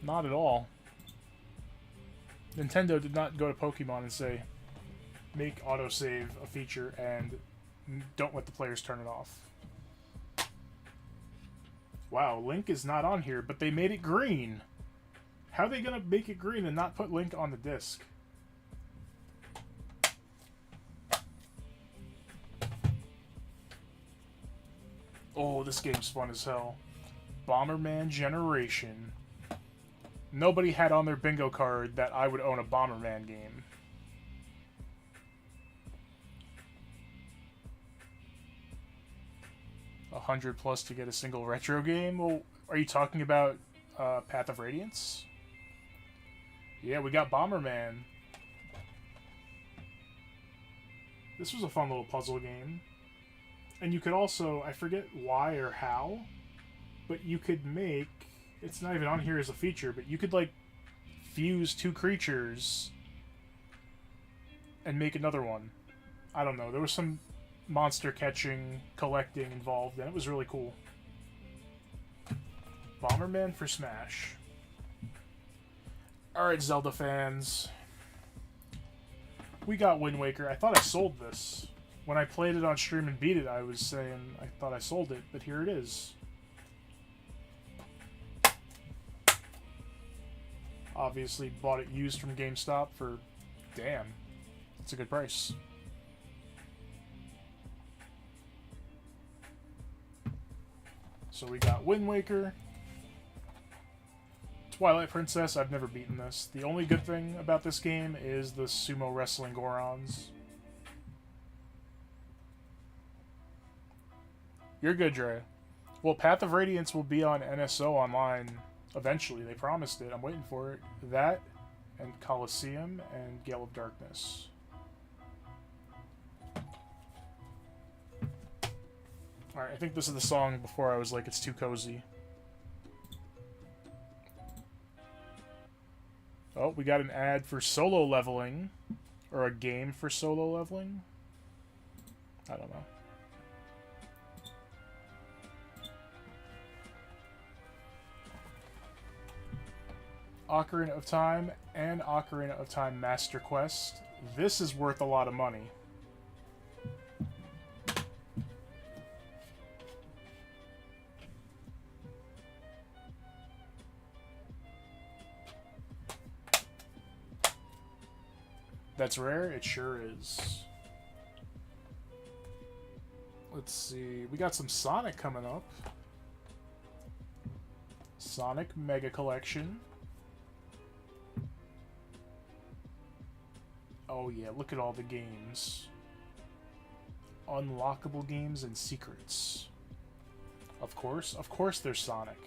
Not at all. Nintendo did not go to Pokemon and say, make autosave a feature and don't let the players turn it off. Wow, Link is not on here, but they made it green. How are they going to make it green and not put Link on the disc? Oh, this game's fun as hell. Bomberman Generation. Nobody had on their bingo card that I would own a Bomberman game. $100+ to get a single retro game? Well, are you talking about Path of Radiance? Yeah, we got Bomberman. This was a fun little puzzle game. And you could also, I forget why or how, but you could make, it's not even on here as a feature, but you could, like, fuse two creatures and make another one. I don't know. There was some monster catching, collecting involved, and it was really cool. Bomberman for Smash. Alright, Zelda fans. We got Wind Waker. I thought I sold this. When I played it on stream and beat it, I was saying I thought I sold it, but here it is. Obviously bought it used from GameStop for, damn, it's a good price. So we got Wind Waker. Twilight Princess, I've never beaten this. The only good thing about this game is the sumo wrestling Gorons. You're good, Dre. Well, Path of Radiance will be on NSO Online eventually. They promised it. I'm waiting for it. That, and Colosseum, and Gale of Darkness. Alright, I think this is the song before I was like, it's too cozy. Oh, we got an ad for solo leveling. Or a game for solo leveling? I don't know. Ocarina of Time and Ocarina of Time Master Quest. This is worth a lot of money. That's rare? It sure is. Let's see. We got some Sonic coming up. Sonic Mega Collection. Oh yeah, look at all the games. Unlockable games and secrets. Of course there's Sonic.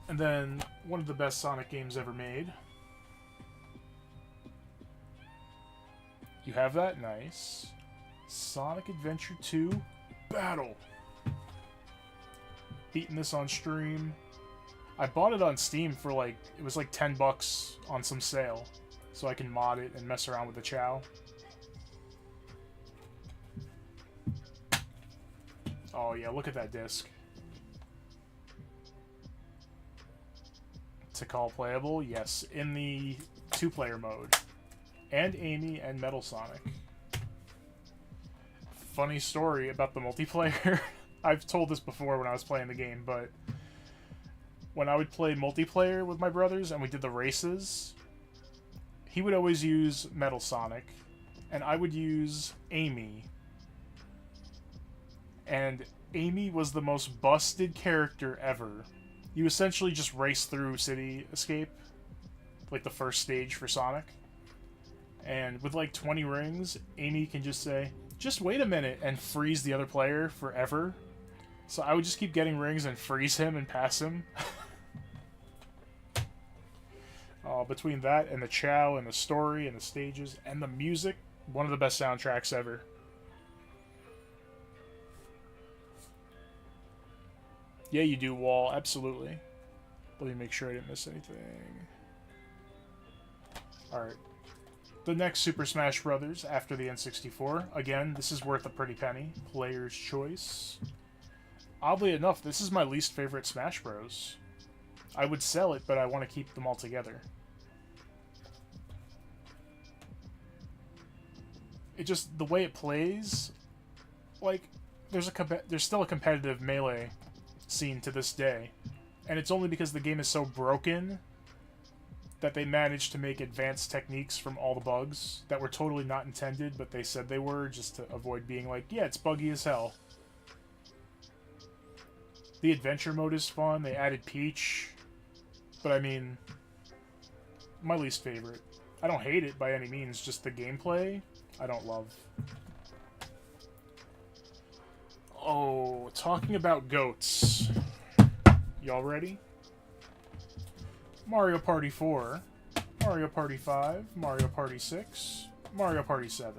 And then, one of the best Sonic games ever made. You have that? Nice. Sonic Adventure 2 Battle. Beating this on stream. I bought it on Steam for like, it was like 10 bucks on some sale. So I can mod it and mess around with the Chow. Oh yeah, look at that disc. Tikal playable? Yes, in the 2-player mode. And Amy and Metal Sonic. Funny story about the multiplayer. I've told this before when I was playing the game, but when I would play multiplayer with my brothers and we did the races, he would always use Metal Sonic, and I would use Amy. And Amy was the most busted character ever. You essentially just race through City Escape, like the first stage for Sonic. And with like 20 rings, Amy can just say, just wait a minute, and freeze the other player forever. So I would just keep getting rings and freeze him and pass him. Between that and the Chow and the story and the stages and the music, one of the best soundtracks ever. Yeah, you do, Wall. Absolutely. Let me make sure I didn't miss anything. Alright. The next Super Smash Bros. After the N64. Again, this is worth a pretty penny. Player's choice. Oddly enough, this is my least favorite Smash Bros. I would sell it, but I want to keep them all together. It just, the way it plays, like, there's still a competitive Melee scene to this day, and it's only because the game is so broken that they managed to make advanced techniques from all the bugs that were totally not intended, but they said they were, just to avoid being like, yeah, it's buggy as hell. The adventure mode is fun, they added Peach, but I mean, my least favorite. I don't hate it by any means, just the gameplay I don't love. Oh, talking about goats. Y'all ready? Mario Party 4, Mario Party 5, Mario Party 6, Mario Party 7.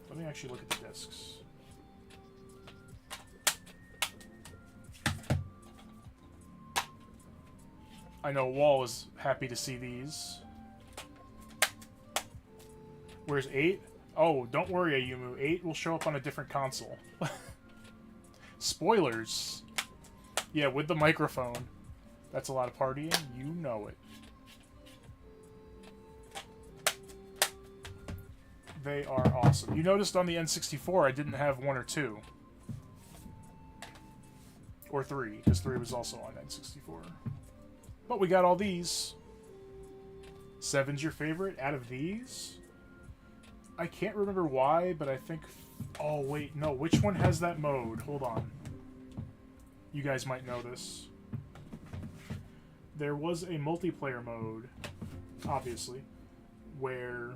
Let me actually look at the discs. I know Wall is happy to see these. Where's 8? Oh, don't worry, Ayumu. 8 will show up on a different console. Spoilers. Yeah, with the microphone. That's a lot of partying. You know it. They are awesome. You noticed on the N64 I didn't have 1 or 2. Or 3, because 3 was also on N64. But we got all these. 7's your favorite out of these? I can't remember why, but I think... Oh, wait, no. Which one has that mode? Hold on. You guys might know this. There was a multiplayer mode, obviously, where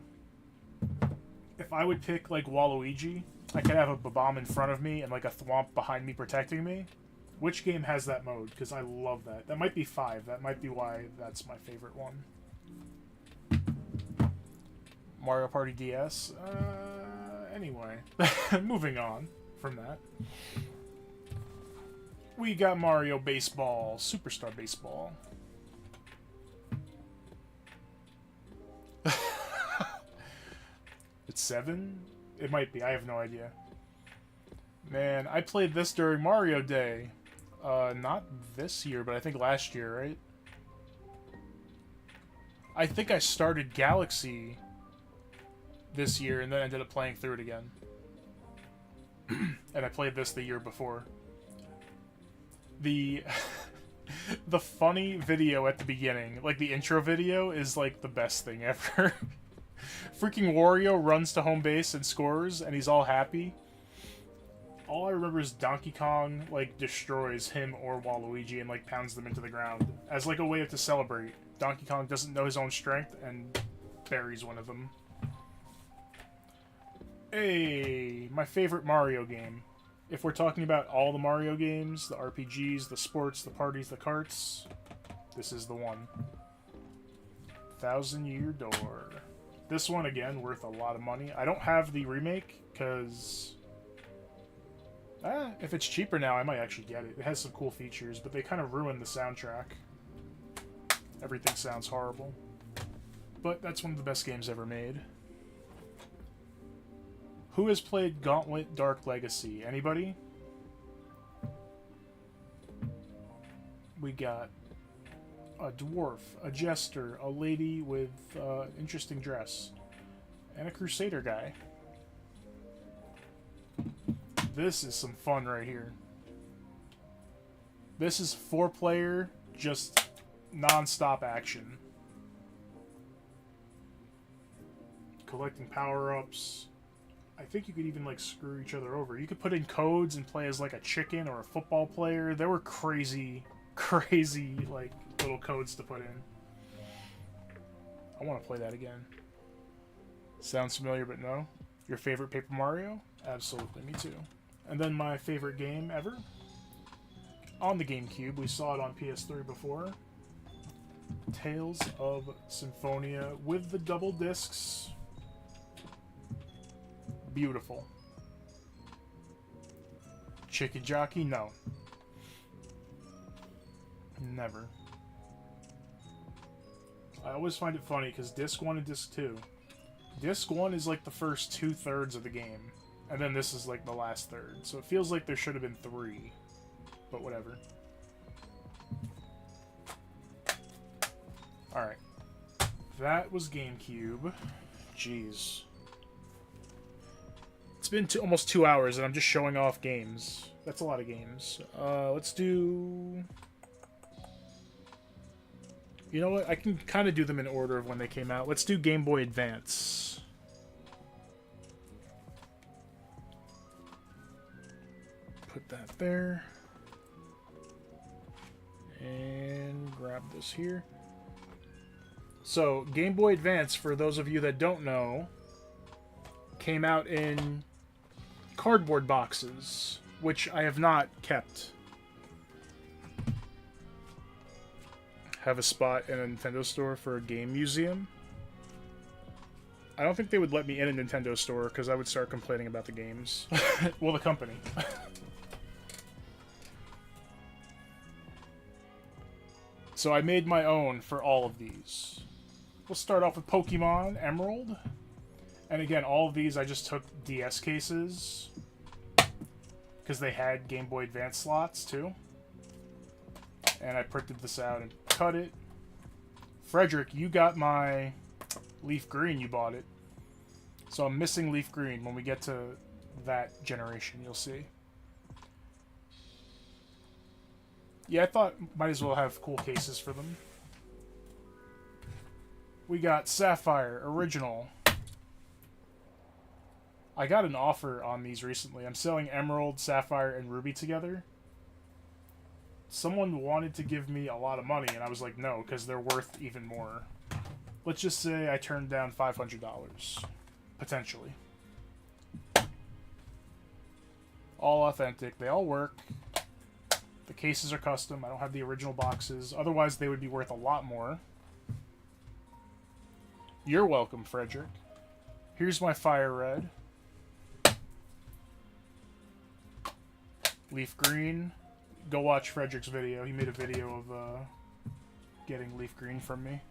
if I would pick, like, Waluigi, I could have a Bob-omb in front of me and, like, a Thwomp behind me protecting me. Which game has that mode? Because I love that. That might be 5. That might be why that's my favorite one. Mario Party DS? Anyway. Moving on from that. We got Mario Baseball. Superstar Baseball. It's 7? It might be. I have no idea. Man, I played this during Mario Day. Not this year, but I think last year, right? I think I started Galaxy this year and then ended up playing through it again. And I played this the year before. The the funny video at the beginning, like the intro video, is like the best thing ever. Freaking Wario runs to home base and scores, and he's all happy. All I remember is Donkey Kong, like, destroys him or Waluigi and, like, pounds them into the ground. As, like, a way to celebrate. Donkey Kong doesn't know his own strength and buries one of them. Hey, my favorite Mario game. If we're talking about all the Mario games, the RPGs, the sports, the parties, the carts, this is the one. 1,000 Year Door. This one, again, worth a lot of money. I don't have the remake, because... if it's cheaper now, I might actually get it. It has some cool features, but they kind of ruined the soundtrack. Everything sounds horrible. But that's one of the best games ever made. Who has played Gauntlet Dark Legacy? Anybody? We got a dwarf, a jester, a lady with interesting dress, and a crusader guy. This is some fun right here. This is 4-player, just non-stop action. Collecting power-ups. I think you could even, like, screw each other over. You could put in codes and play as, like, a chicken or a football player. There were crazy, like, little codes to put in. I want to play that again. Sounds familiar, but no. Your favorite Paper Mario? Absolutely, me too. And then my favorite game ever? On the GameCube, we saw it on PS3 before. Tales of Symphonia with the double discs. Beautiful. Chicken Jockey? No. Never. I always find it funny because Disc 1 and Disc 2. Disc 1 is like the first 2/3 of the game. And then this is like the last third. So it feels like there should have been 3. But whatever. Alright. That was GameCube. Jeez. It's been almost 2 hours and I'm just showing off games. That's a lot of games. Let's do... You know what? I can kind of do them in order of when they came out. Let's do Game Boy Advance. Put that there. And grab this here. So, Game Boy Advance, for those of you that don't know, came out in cardboard boxes, which I have not kept. Have a spot in a Nintendo store for a game museum. I don't think they would let me in a Nintendo store because I would start complaining about the games. Well, the company. So I made my own for all of these. We'll start off with Pokemon Emerald. And again, all of these I just took DS cases because they had Game Boy Advance slots too. And I printed this out and cut it. Frederick, you got my Leaf Green, you bought it. So I'm missing Leaf Green. When we get to that generation, you'll see. Yeah, I thought might as well have cool cases for them. We got Sapphire Original. I got an offer on these recently. I'm selling Emerald, Sapphire, and Ruby together. Someone wanted to give me a lot of money, and I was like, no, because they're worth even more. Let's just say I turned down $500. Potentially. All authentic. They all work. The cases are custom. I don't have the original boxes. Otherwise, they would be worth a lot more. You're welcome, Frederick. Here's my Fire Red. Leaf Green. Go watch Frederick's video. He made a video of getting Leaf Green from me.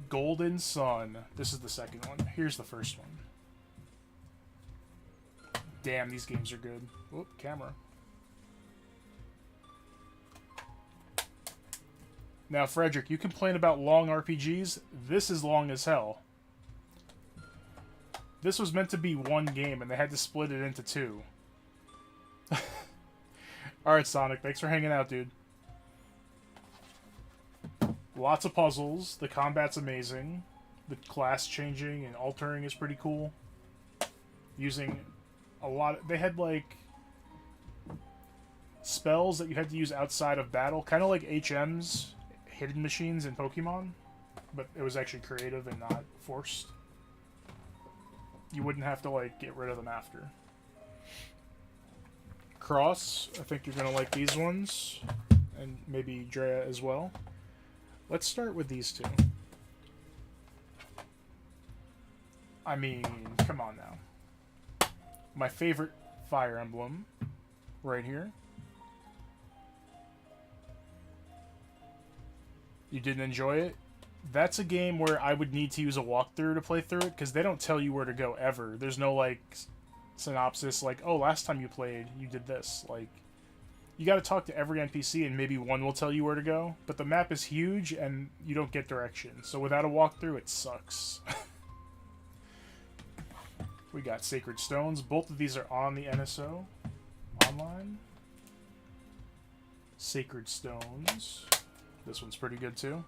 Golden Sun. This is the second one. Here's the first one. Damn, these games are good. Whoop, camera. Now, Frederick, you complain about long RPGs. This is long as hell. This was meant to be one game, and they had to split it into two. Alright, Sonic, thanks for hanging out, dude. Lots of puzzles. The combat's amazing. The class changing and altering is pretty cool. Using a lot of... They had, like, spells that you had to use outside of battle. Kind of like HMs, hidden machines in Pokemon. But it was actually creative and not forced. You wouldn't have to, like, get rid of them after. Cross. I think you're going to like these ones. And maybe Drea as well. Let's start with these two. I mean, come on now. My favorite Fire Emblem. Right here. You didn't enjoy it? That's a game where I would need to use a walkthrough to play through it, because they don't tell you where to go ever. There's no, like, synopsis like, oh, last time you played, you did this. Like, you gotta talk to every NPC, and maybe one will tell you where to go. But the map is huge, and you don't get direction. So without a walkthrough, it sucks. We got Sacred Stones. Both of these are on the NSO. Online. Sacred Stones. This one's pretty good, too.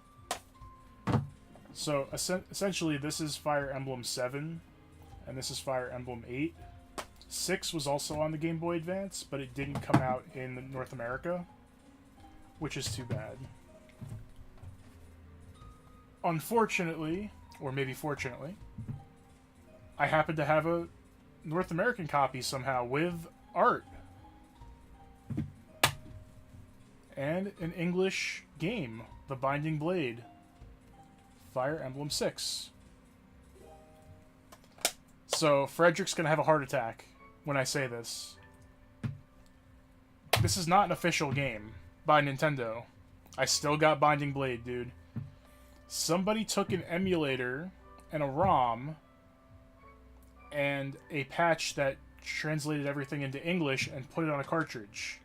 So, essentially, this is Fire Emblem 7, and this is Fire Emblem 8. 6 was also on the Game Boy Advance, but it didn't come out in North America, which is too bad. Unfortunately, or maybe fortunately, I happen to have a North American copy somehow with art. And an English game, The Binding Blade. Fire Emblem 6. So, Frederick's gonna have a heart attack when I say this. This is not an official game by Nintendo. I still got Binding Blade, dude. Somebody took an emulator and a ROM and a patch that translated everything into English and put it on a cartridge.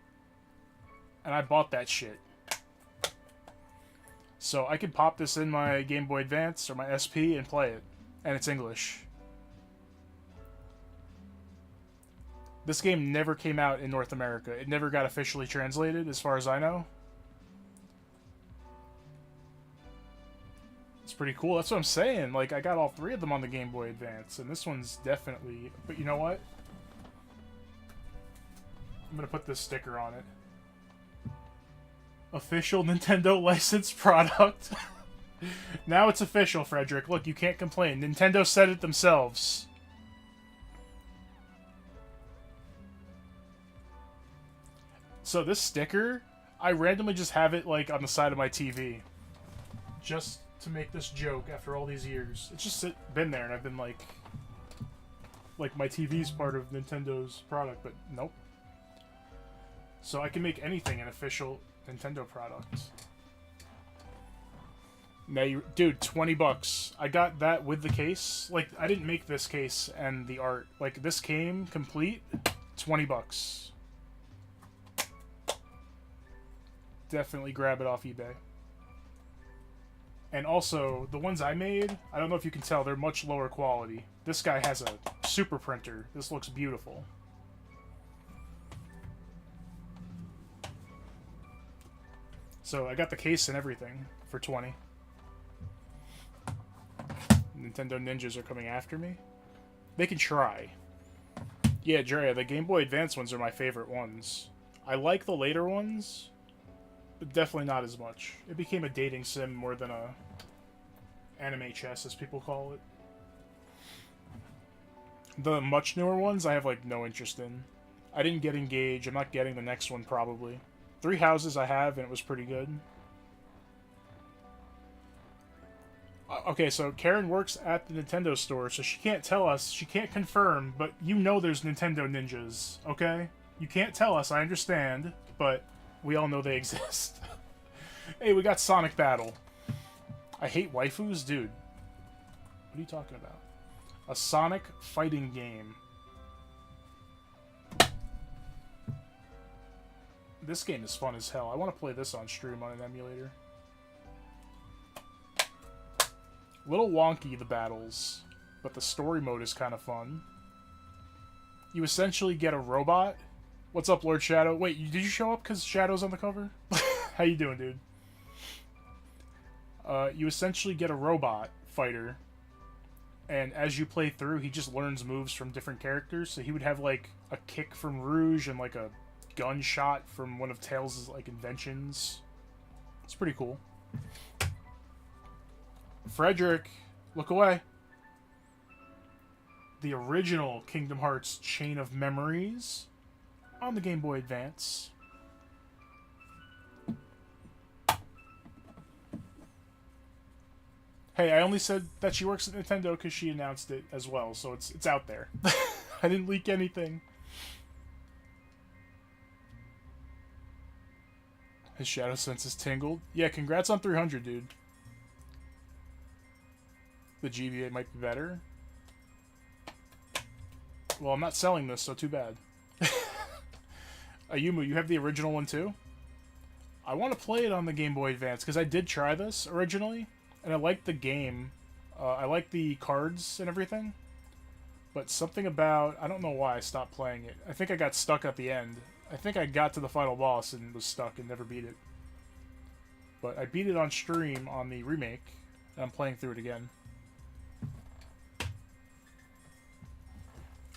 And I bought that shit. So I can pop this in my Game Boy Advance or my SP and play it. And it's English. This game never came out in North America. It never got officially translated, as far as I know. It's pretty cool. That's what I'm saying. Like, I got all three of them on the Game Boy Advance. And this one's definitely... But you know what? I'm going to put this sticker on it. Official Nintendo licensed product. Now it's official, Frederick. Look, you can't complain. Nintendo said it themselves. So this sticker, I randomly just have it like on the side of my TV. Just to make this joke after all these years. It's just been there and I've been like my TV's part of Nintendo's product, but nope. So I can make anything an official Nintendo product. Now you, dude, $20. I got that with the case. Like, I didn't make this case and the art. Like, this came complete, $20. Definitely grab it off eBay. And also, the ones I made, I don't know if you can tell, they're much lower quality. This guy has a super printer. This looks beautiful. So I got the case and everything for 20. Nintendo ninjas are coming after me. They can try. Yeah, Drea, the Game Boy Advance ones are my favorite ones. I like the later ones, but definitely not as much. It became a dating sim more than a anime chess, as people call it. The much newer ones, I have, like, no interest in. I didn't get Engage. I'm not getting the next one, probably. 3 Houses I have, and it was pretty good. Okay, so Karen works at the Nintendo store, so she can't tell us, she can't confirm, but you know there's Nintendo ninjas, okay? You can't tell us, I understand, but we all know they exist. Hey, we got Sonic Battle. I hate waifus? Dude. What are you talking about? A Sonic fighting game. This game is fun as hell. I want to play this on stream on an emulator. A little wonky, the battles, but the story mode is kind of fun. You essentially get a robot. What's up, Lord Shadow? Wait, did you show up because Shadow's on the cover? How you doing, dude? You essentially get a robot fighter, and as you play through, he just learns moves from different characters. So he would have, like, a kick from Rouge and, like, a gunshot from one of Tails' like inventions. It's pretty cool. Frederick, look away. The original Kingdom Hearts Chain of Memories on the Game Boy Advance. Hey, I only said that she works at Nintendo because she announced it as well, so it's out there. I didn't leak anything. His shadow sense is tingled. Yeah, congrats on 300, dude. The GBA might be better. Well, I'm not selling this, so too bad. Ayumu, you have the original one too? I want to play it on the Game Boy Advance, because I did try this originally, and I liked the game. I liked the cards and everything. But something about... I don't know why I stopped playing it. I think I got stuck at the end. I think I got to the final boss and was stuck and never beat it. But I beat it on stream on the remake, and I'm playing through it again.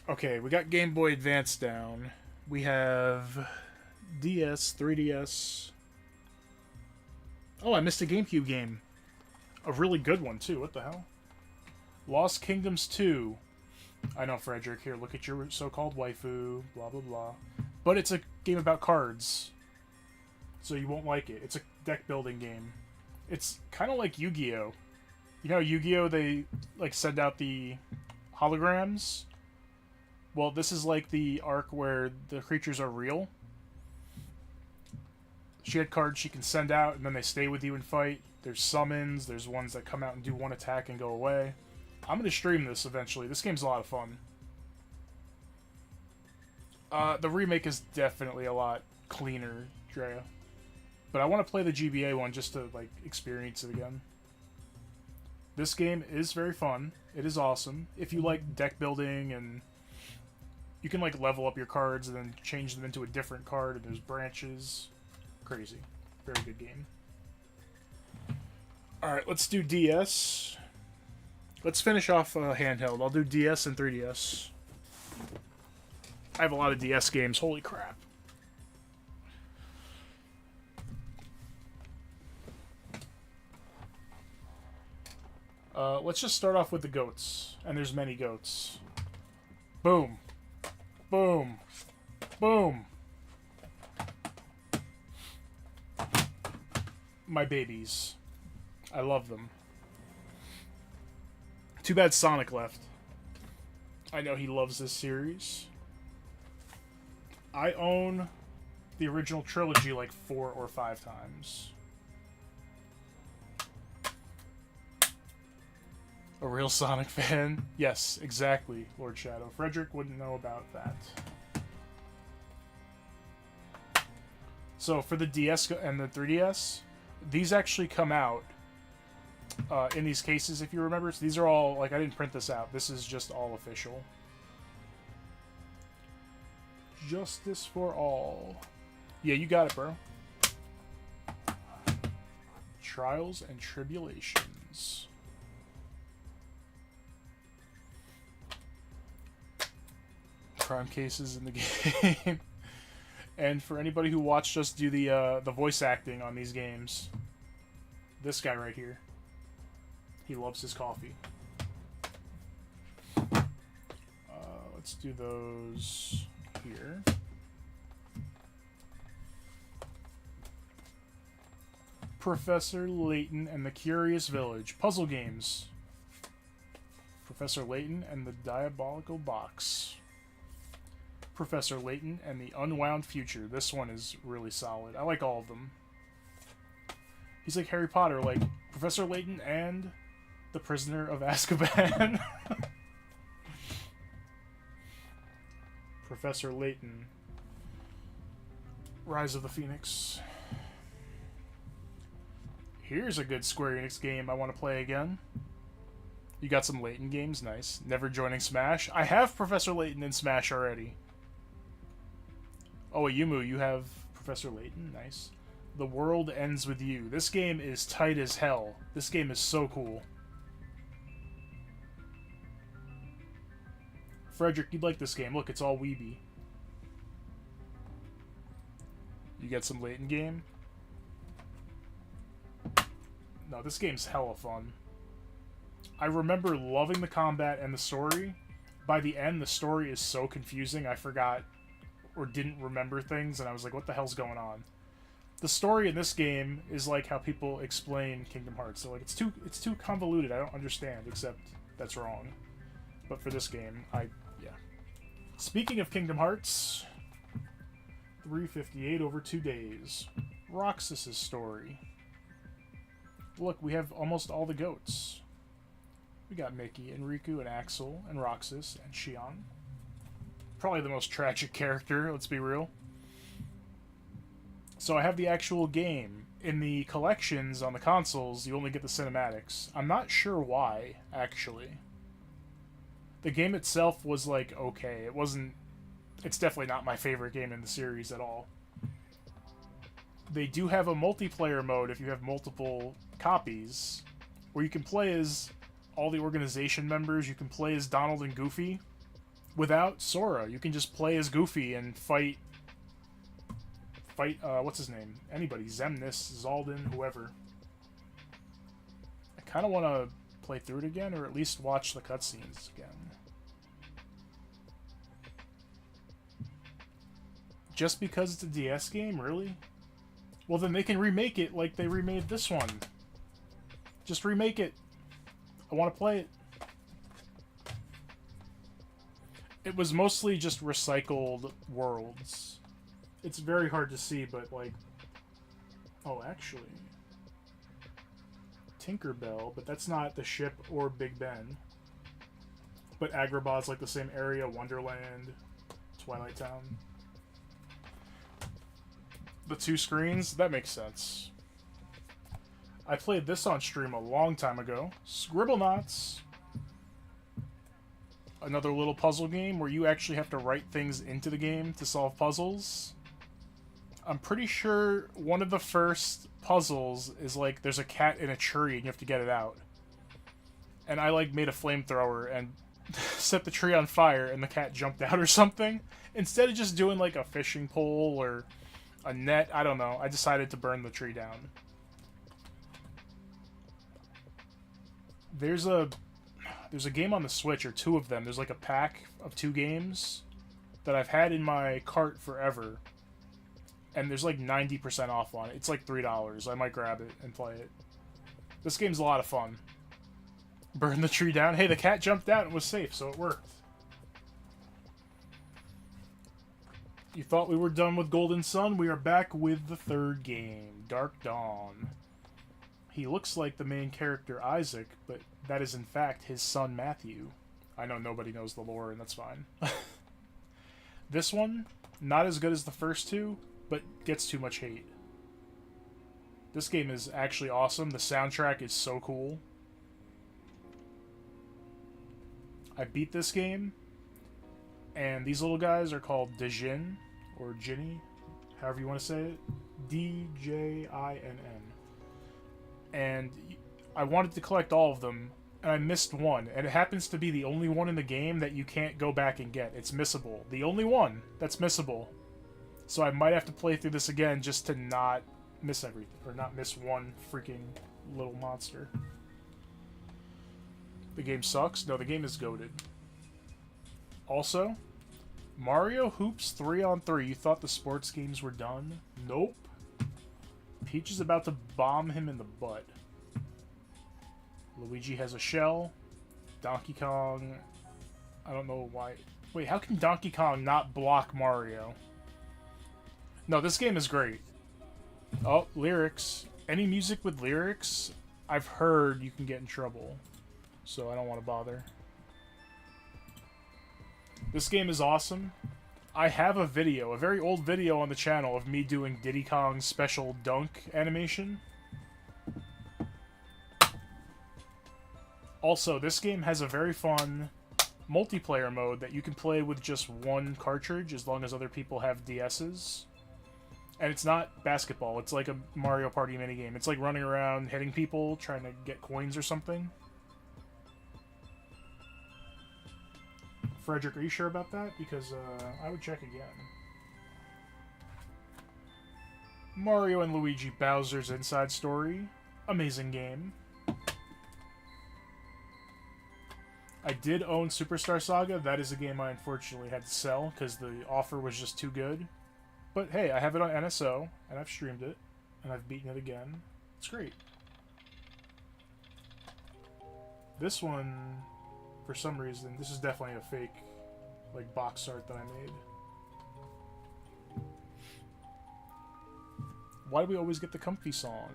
Okay, we got Game Boy Advance down. We have DS, 3DS. Oh, I missed a GameCube game. A really good one, too. What the hell? Lost Kingdoms 2. I know, Frederick. Here, look at your so-called waifu. Blah, blah, blah. But it's a game about cards. So you won't like it. It's a deck-building game. It's kind of like Yu-Gi-Oh! You know how Yu-Gi-Oh! They, like, send out the holograms? Well, this is like the arc where the creatures are real. She had cards she can send out, and then they stay with you and fight. There's summons, there's ones that come out and do one attack and go away. I'm going to stream this eventually. This game's a lot of fun. The remake is definitely a lot cleaner, Drea. But I want to play the GBA one just to, like, experience it again. This game is very fun. It is awesome. If you like deck building and... You can, like, level up your cards and then change them into a different card, and there's branches. Crazy. Very good game. Alright, let's do DS. Let's finish off handheld. I'll do DS and 3DS. I have a lot of DS games. Holy crap. Let's just start off with the goats. And there's many goats. Boom. Boom. Boom. My babies. I love them. Too bad Sonic left. I know he loves this series. I own the original trilogy like 4 or 5 times. A real Sonic fan? Yes, exactly, Lord Shadow. Frederick wouldn't know about that. So for the DS and the 3DS, these actually come out in these cases, if you remember. So these are all, like, I didn't print this out. This is just all official. Justice for all. Yeah, you got it, bro. Trials and Tribulations. Crime cases in the game. And for anybody who watched us do the voice acting on these games, this guy right here, he loves his coffee. Let's do those here. Professor Layton and the Curious Village. Puzzle games. Professor Layton and the Diabolical Box. Professor Layton and the Unwound Future. This one is really solid. I like all of them. He's like Harry Potter, like Professor Layton and the Prisoner of Azkaban. Professor Layton. Rise of the Phoenix. Here's a good Square Enix game I want to play again. You got some Layton games, nice. Never joining Smash. I have Professor Layton in Smash already. Oh, Yumu, you have Professor Layton, nice. The World Ends With You. This game is tight as hell. This game is so cool. Frederick, you'd like this game. Look, it's all weeby. You get some Layton game? No, this game's hella fun. I remember loving the combat and the story. By the end, the story is so confusing, I forgot or didn't remember things, and I was like, what the hell's going on? The story in this game is like how people explain Kingdom Hearts. So like it's too convoluted. I don't understand, except that's wrong. But for this game, yeah. Speaking of Kingdom Hearts, 358 over 2 days. Roxas's story. Look, we have almost all the goats. We got Mickey and Riku and Axel and Roxas and Xion. Probably the most tragic character, let's be real. So I have the actual game. In the collections on the consoles, you only get the cinematics. I'm not sure why, actually. The game itself was like, okay. It wasn't... It's definitely not my favorite game in the series at all. They do have a multiplayer mode if you have multiple copies, where you can play as all the organization members. You can play as Donald and Goofy without Sora. You can just play as Goofy and fight what's his name? Anybody. Zemnis, Zaldin, whoever. I kind of want to play through it again, or at least watch the cutscenes again. Just because it's a DS game? Really? Well, then they can remake it like they remade this one. Just remake it. I want to play it. It was mostly just recycled worlds. It's very hard to see, but like... Oh, actually... Tinkerbell, but that's not the ship or Big Ben. But Agrabah's like the same area, Wonderland, Twilight Town. The 2 screens? That makes sense. I played this on stream a long time ago. Scribblenauts. Another little puzzle game where you actually have to write things into the game to solve puzzles. I'm pretty sure one of the first puzzles is like there's a cat in a tree and you have to get it out. And I like made a flamethrower and set the tree on fire and the cat jumped out or something. Instead of just doing like a fishing pole or a net, I don't know. I decided to burn the tree down. There's a game on the Switch, or 2 of them. There's like a pack of 2 games that I've had in my cart forever. And there's like 90% off on it. It's like $3. I might grab it and play it. This game's a lot of fun. Burn the tree down. Hey, the cat jumped out and was safe, so it worked. You thought we were done with Golden Sun? We are back with the 3rd game, Dark Dawn. He looks like the main character, Isaac, but that is in fact his son, Matthew. I know nobody knows the lore, and that's fine. This one, not as good as the first 2, but gets too much hate. This game is actually awesome. The soundtrack is so cool. I beat this game, and these little guys are called Djinn, or Ginny, however you want to say it. D-J-I-N-N. and I wanted to collect all of them, and I missed one, and it happens to be the only one in the game that you can't go back and get. It's missable. The only one that's missable. So I might have to play through this again just to not miss everything, or not miss one freaking little monster. The game sucks? No, the game is goated. Also, Mario Hoops 3-on-3. You thought the sports games were done? Nope. Peach is about to bomb him in the butt. Luigi has a shell. Donkey Kong... I don't know why... Wait, how can Donkey Kong not block Mario? No, this game is great. Oh, lyrics. Any music with lyrics, I've heard you can get in trouble. So I don't want to bother. This game is awesome. I have a video, a very old video on the channel of me doing Diddy Kong's special dunk animation. Also, this game has a very fun multiplayer mode that you can play with just one cartridge as long as other people have DSs. And it's not basketball, it's like a Mario Party minigame. It's like running around hitting people, trying to get coins or something. Frederick, are you sure about that? Because I would check again. Mario and Luigi Bowser's Inside Story. Amazing game. I did own Superstar Saga. That is a game I unfortunately had to sell because the offer was just too good. But hey, I have it on NSO, and I've streamed it, and I've beaten it again. It's great. This one, for some reason, this is definitely a fake, like, box art that I made. Why do we always get the comfy song?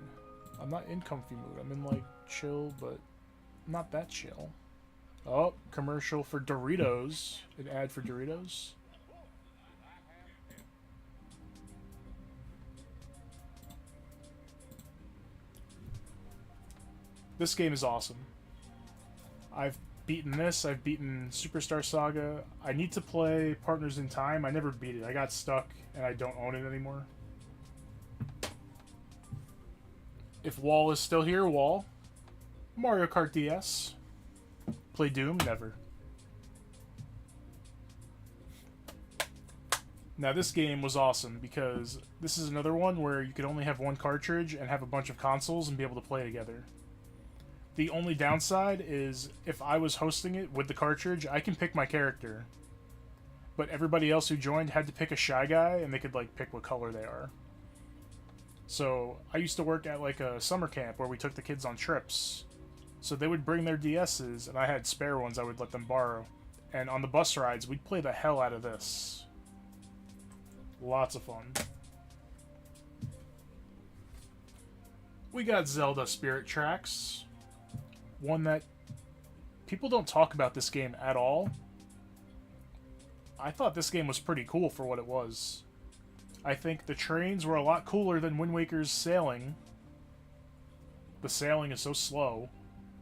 I'm not in comfy mood. I'm in, like, chill, but not that chill. Oh, commercial for Doritos. An ad for Doritos. This game is awesome. I've beaten this. I've beaten Superstar Saga. I need to play Partners in Time. I never beat it. I got stuck, and I don't own it anymore. If Wall is still here, Wall. Mario Kart DS. Play Doom? Never. Now, this game was awesome because this is another one where you could only have one cartridge and have a bunch of consoles and be able to play together. The only downside is if I was hosting it with the cartridge, I can pick my character. But everybody else who joined had to pick a Shy Guy, and they could, like, pick what color they are. So, I used to work at, like, a summer camp where we took the kids on trips. So they would bring their DSs, and I had spare ones I would let them borrow. And on the bus rides, we'd play the hell out of this. Lots of fun. We got Zelda Spirit Tracks. One that people don't talk about this game at all. I thought this game was pretty cool for what it was. I think the trains were a lot cooler than Wind Waker's sailing. The sailing is so slow.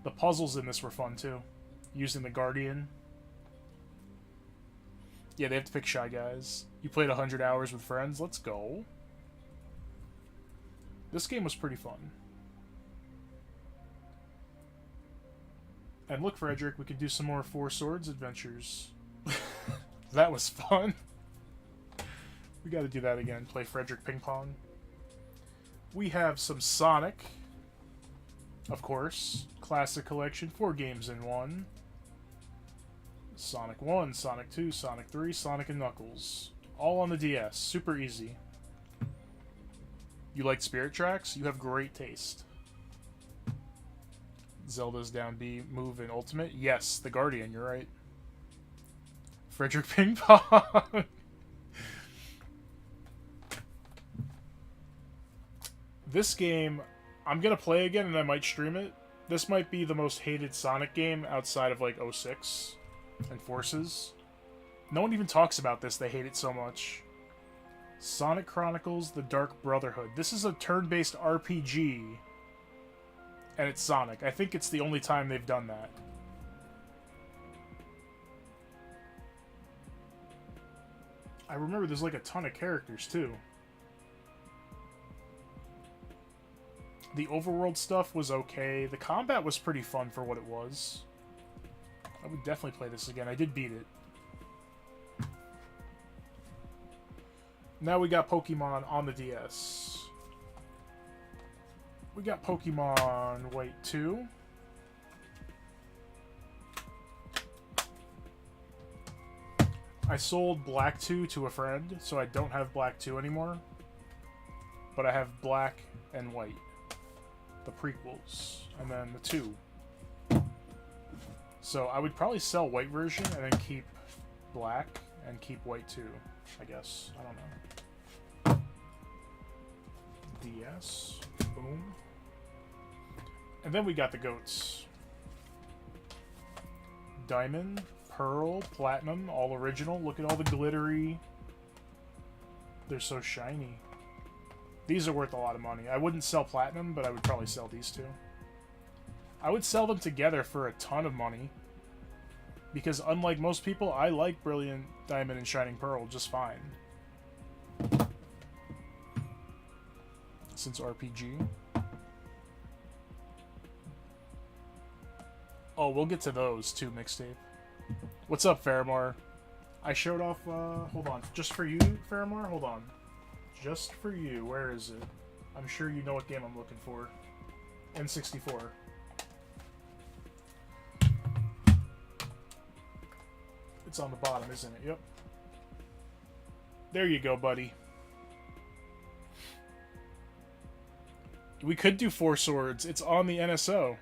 The puzzles in this were fun too. Using the Guardian. Yeah, they have to pick Shy Guys. You played 100 hours with friends? Let's go. This game was pretty fun. And look, Frederick, we could do some more Four Swords adventures. That was fun. We gotta do that again. Play Frederick Ping Pong. We have some Sonic. Of course. Classic Collection. 4 games in 1. Sonic 1, Sonic 2, Sonic 3, Sonic and Knuckles. All on the DS. Super easy. You like Spirit Tracks? You have great taste. Zelda's down B move in Ultimate? Yes, the Guardian, you're right. Frederick Ping Pong! This game, I'm gonna play again and I might stream it. This might be the most hated Sonic game outside of like 06 and Forces. No one even talks about this, they hate it so much. Sonic Chronicles The Dark Brotherhood. This is a turn-based RPG. And it's Sonic. I think it's the only time they've done that. I remember there's like a ton of characters too. The overworld stuff was okay. The combat was pretty fun for what it was. I would definitely play this again. I did beat it. Now we got Pokemon on the DS. We got Pokemon White 2. I sold Black 2 to a friend, so I don't have Black 2 anymore. But I have Black and White. The prequels. And then the 2. So I would probably sell White version and then keep Black and keep White 2, I guess. I don't know. DS. Boom. And then we got the goats. Diamond, Pearl, Platinum, all original. Look at all the glittery. They're so shiny. These are worth a lot of money. I wouldn't sell Platinum, but I would probably sell these two. I would sell them together for a ton of money. Because unlike most people, I like Brilliant Diamond and Shining Pearl just fine. Since RPG. Oh, we'll get to those too, mixtape. What's up, Faramar? I showed off, hold on. Just for you, Faramar? Hold on. Just for you. Where is it? I'm sure you know what game I'm looking for. N64. It's on the bottom, isn't it? Yep. There you go, buddy. We could do Four Swords. It's on the NSO.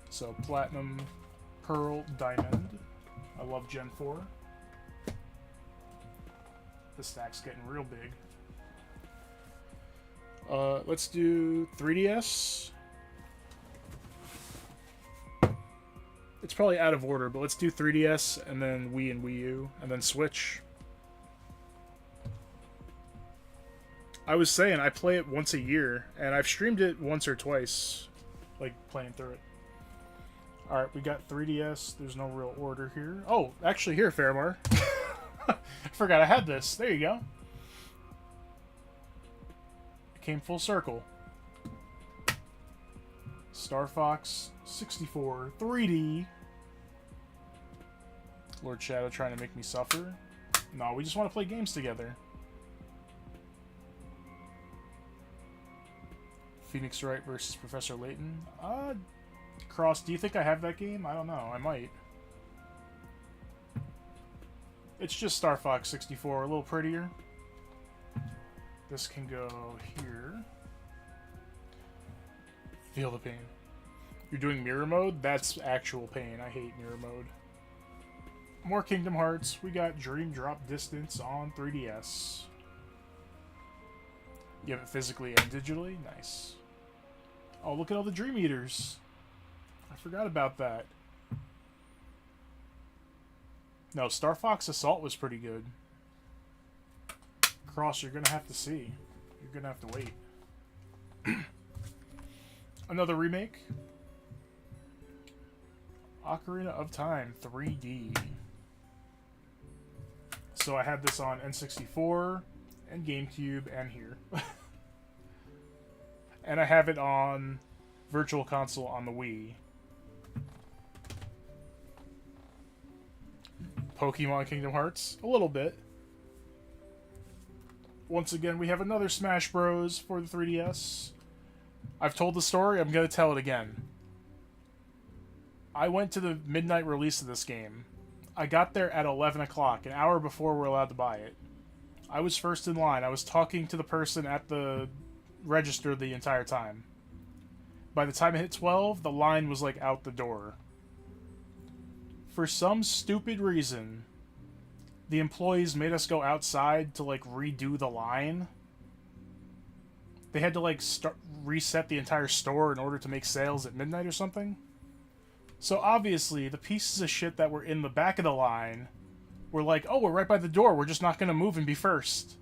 So, Platinum, Pearl, Diamond. I love Gen 4. The stack's getting real big. Let's do 3DS. It's probably out of order, but let's do 3DS, and then Wii and Wii U, and then Switch. I was saying, I play it once a year, and I've streamed it once or twice, like, playing through it. Alright, we got 3DS. There's no real order here. Oh, actually here, Faramar. I forgot I had this. There you go. It came full circle. Star Fox 64 3D. Lord Shadow trying to make me suffer. No, we just want to play games together. Phoenix Wright versus Professor Layton. Cross, do you think I have that game? I don't know. I might. It's just Star Fox 64, a little prettier. This can go here. Feel the pain. You're doing mirror mode? That's actual pain. I hate mirror mode. More Kingdom Hearts. We got Dream Drop Distance on 3DS. You have it physically and digitally? Nice. Oh, look at all the Dream Eaters. I forgot about that. No, Star Fox Assault was pretty good. Cross, you're going to have to see. You're going to have to wait. Another remake. Ocarina of Time 3D. So I had this on N64 and GameCube and here. And I have it on Virtual Console on the Wii. Pokemon Kingdom Hearts, a little bit. Once again, we have another Smash Bros. For the 3DS. I've told the story, I'm going to tell it again. I went to the midnight release of this game. I got there at 11 o'clock, an hour before we're allowed to buy it. I was first in line. I was talking to the person at the register the entire time. By the time it hit 12, the line was like out the door. For some stupid reason, the employees made us go outside to like redo the line. They had to like reset the entire store in order to make sales at midnight or something. So obviously, the pieces of shit that were in the back of the line were like, oh, we're right by the door. We're just not going to move and be first.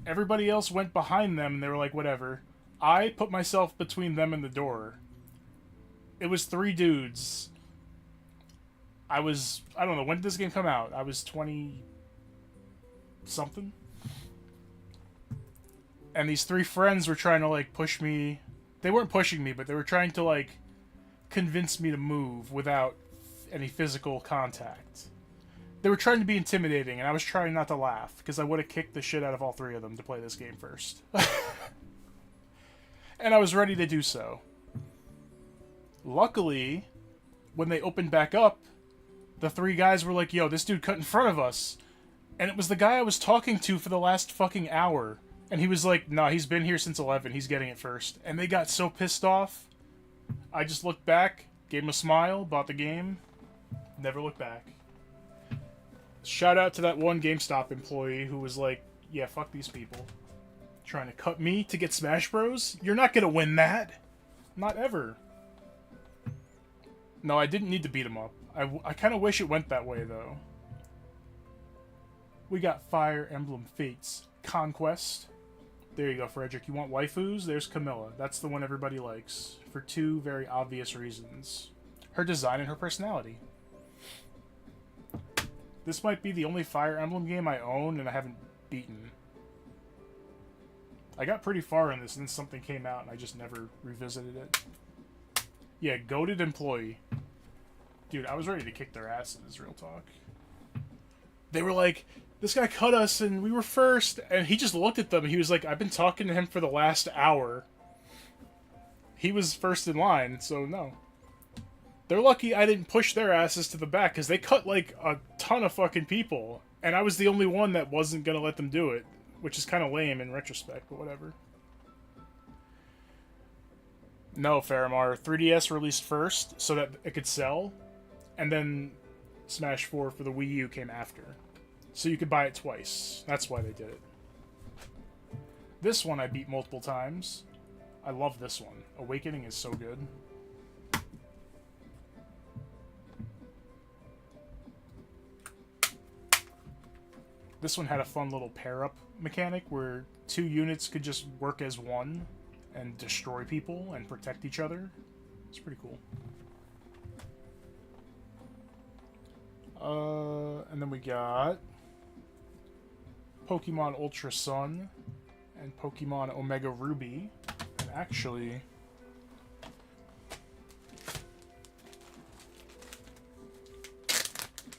Everybody else went behind them and they were like, whatever. I put myself between them and the door. It was 3 dudes. I don't know, when did this game come out? I was 20 something. And these 3 friends were trying to, like, push me. They weren't pushing me, but they were trying to, like, convince me to move without any physical contact. They were trying to be intimidating, and I was trying not to laugh, because I would have kicked the shit out of all 3 of them to play this game first. And I was ready to do so. Luckily, when they opened back up, the 3 guys were like, yo, this dude cut in front of us. And it was the guy I was talking to for the last fucking hour. And he was like, nah, he's been here since 11, he's getting it first. And they got so pissed off. I just looked back, gave him a smile, bought the game, never looked back. Shout out to that one GameStop employee who was like, yeah, fuck these people. Trying to cut me to get Smash Bros? You're not gonna win that. Not ever. No, I didn't need to beat him up. I kind of wish it went that way, though. We got Fire Emblem Fates Conquest. There you go, Frederick. You want waifus? There's Camilla. That's the one everybody likes. For 2 very obvious reasons. Her design and her personality. This might be the only Fire Emblem game I own and I haven't beaten. I got pretty far in this and then something came out and I just never revisited it. Yeah, goated employee. Dude, I was ready to kick their asses, real talk. They were like, this guy cut us and we were first. And he just looked at them and he was like, I've been talking to him for the last hour. He was first in line, so no. They're lucky I didn't push their asses to the back because they cut like a ton of fucking people. And I was the only one that wasn't going to let them do it. Which is kind of lame in retrospect, but whatever. No, Faramar. 3DS released first so that it could sell. And then Smash 4 for the Wii U came after. So you could buy it twice. That's why they did it. This one I beat multiple times. I love this one. Awakening is so good. This one had a fun little pair-up mechanic where 2 units could just work as one and destroy people and protect each other. It's pretty cool. And then we got Pokemon Ultra Sun and Pokemon Omega Ruby. And actually,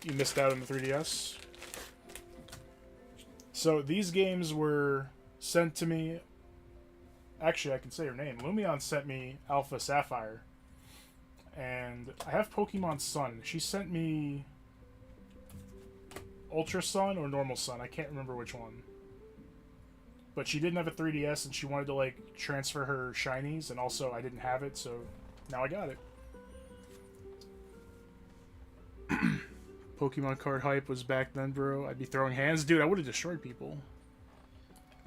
you missed out on the 3DS. So these games were sent to me. Actually, I can say her name. Lumion sent me Alpha Sapphire. And I have Pokemon Sun. She sent me Ultra Sun or Normal Sun. I can't remember which one. But she didn't have a 3DS and she wanted to like transfer her shinies, and also I didn't have it, so now I got it. Pokemon card hype was back then, bro. I'd be throwing hands. Dude, I would have destroyed people.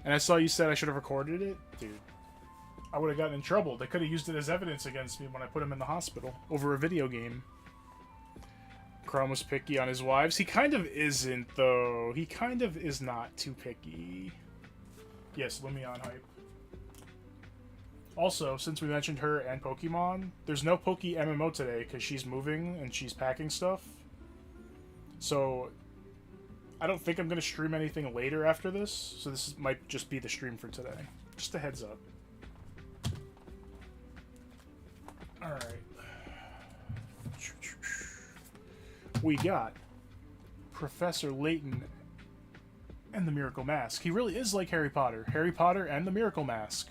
And I saw you said I should have recorded it. Dude, I would have gotten in trouble. They could have used it as evidence against me when I put him in the hospital over a video game. Chrome was picky on his wives. He kind of isn't, though. He kind of is not too picky. Yes, Lumion hype. Also, since we mentioned her and Pokemon, there's no Poke MMO today because she's moving and she's packing stuff. So, I don't think I'm going to stream anything later after this, so this might just be the stream for today. Just a heads up. Alright. We got Professor Layton and the Miracle Mask. He really is like Harry Potter. Harry Potter and the Miracle Mask.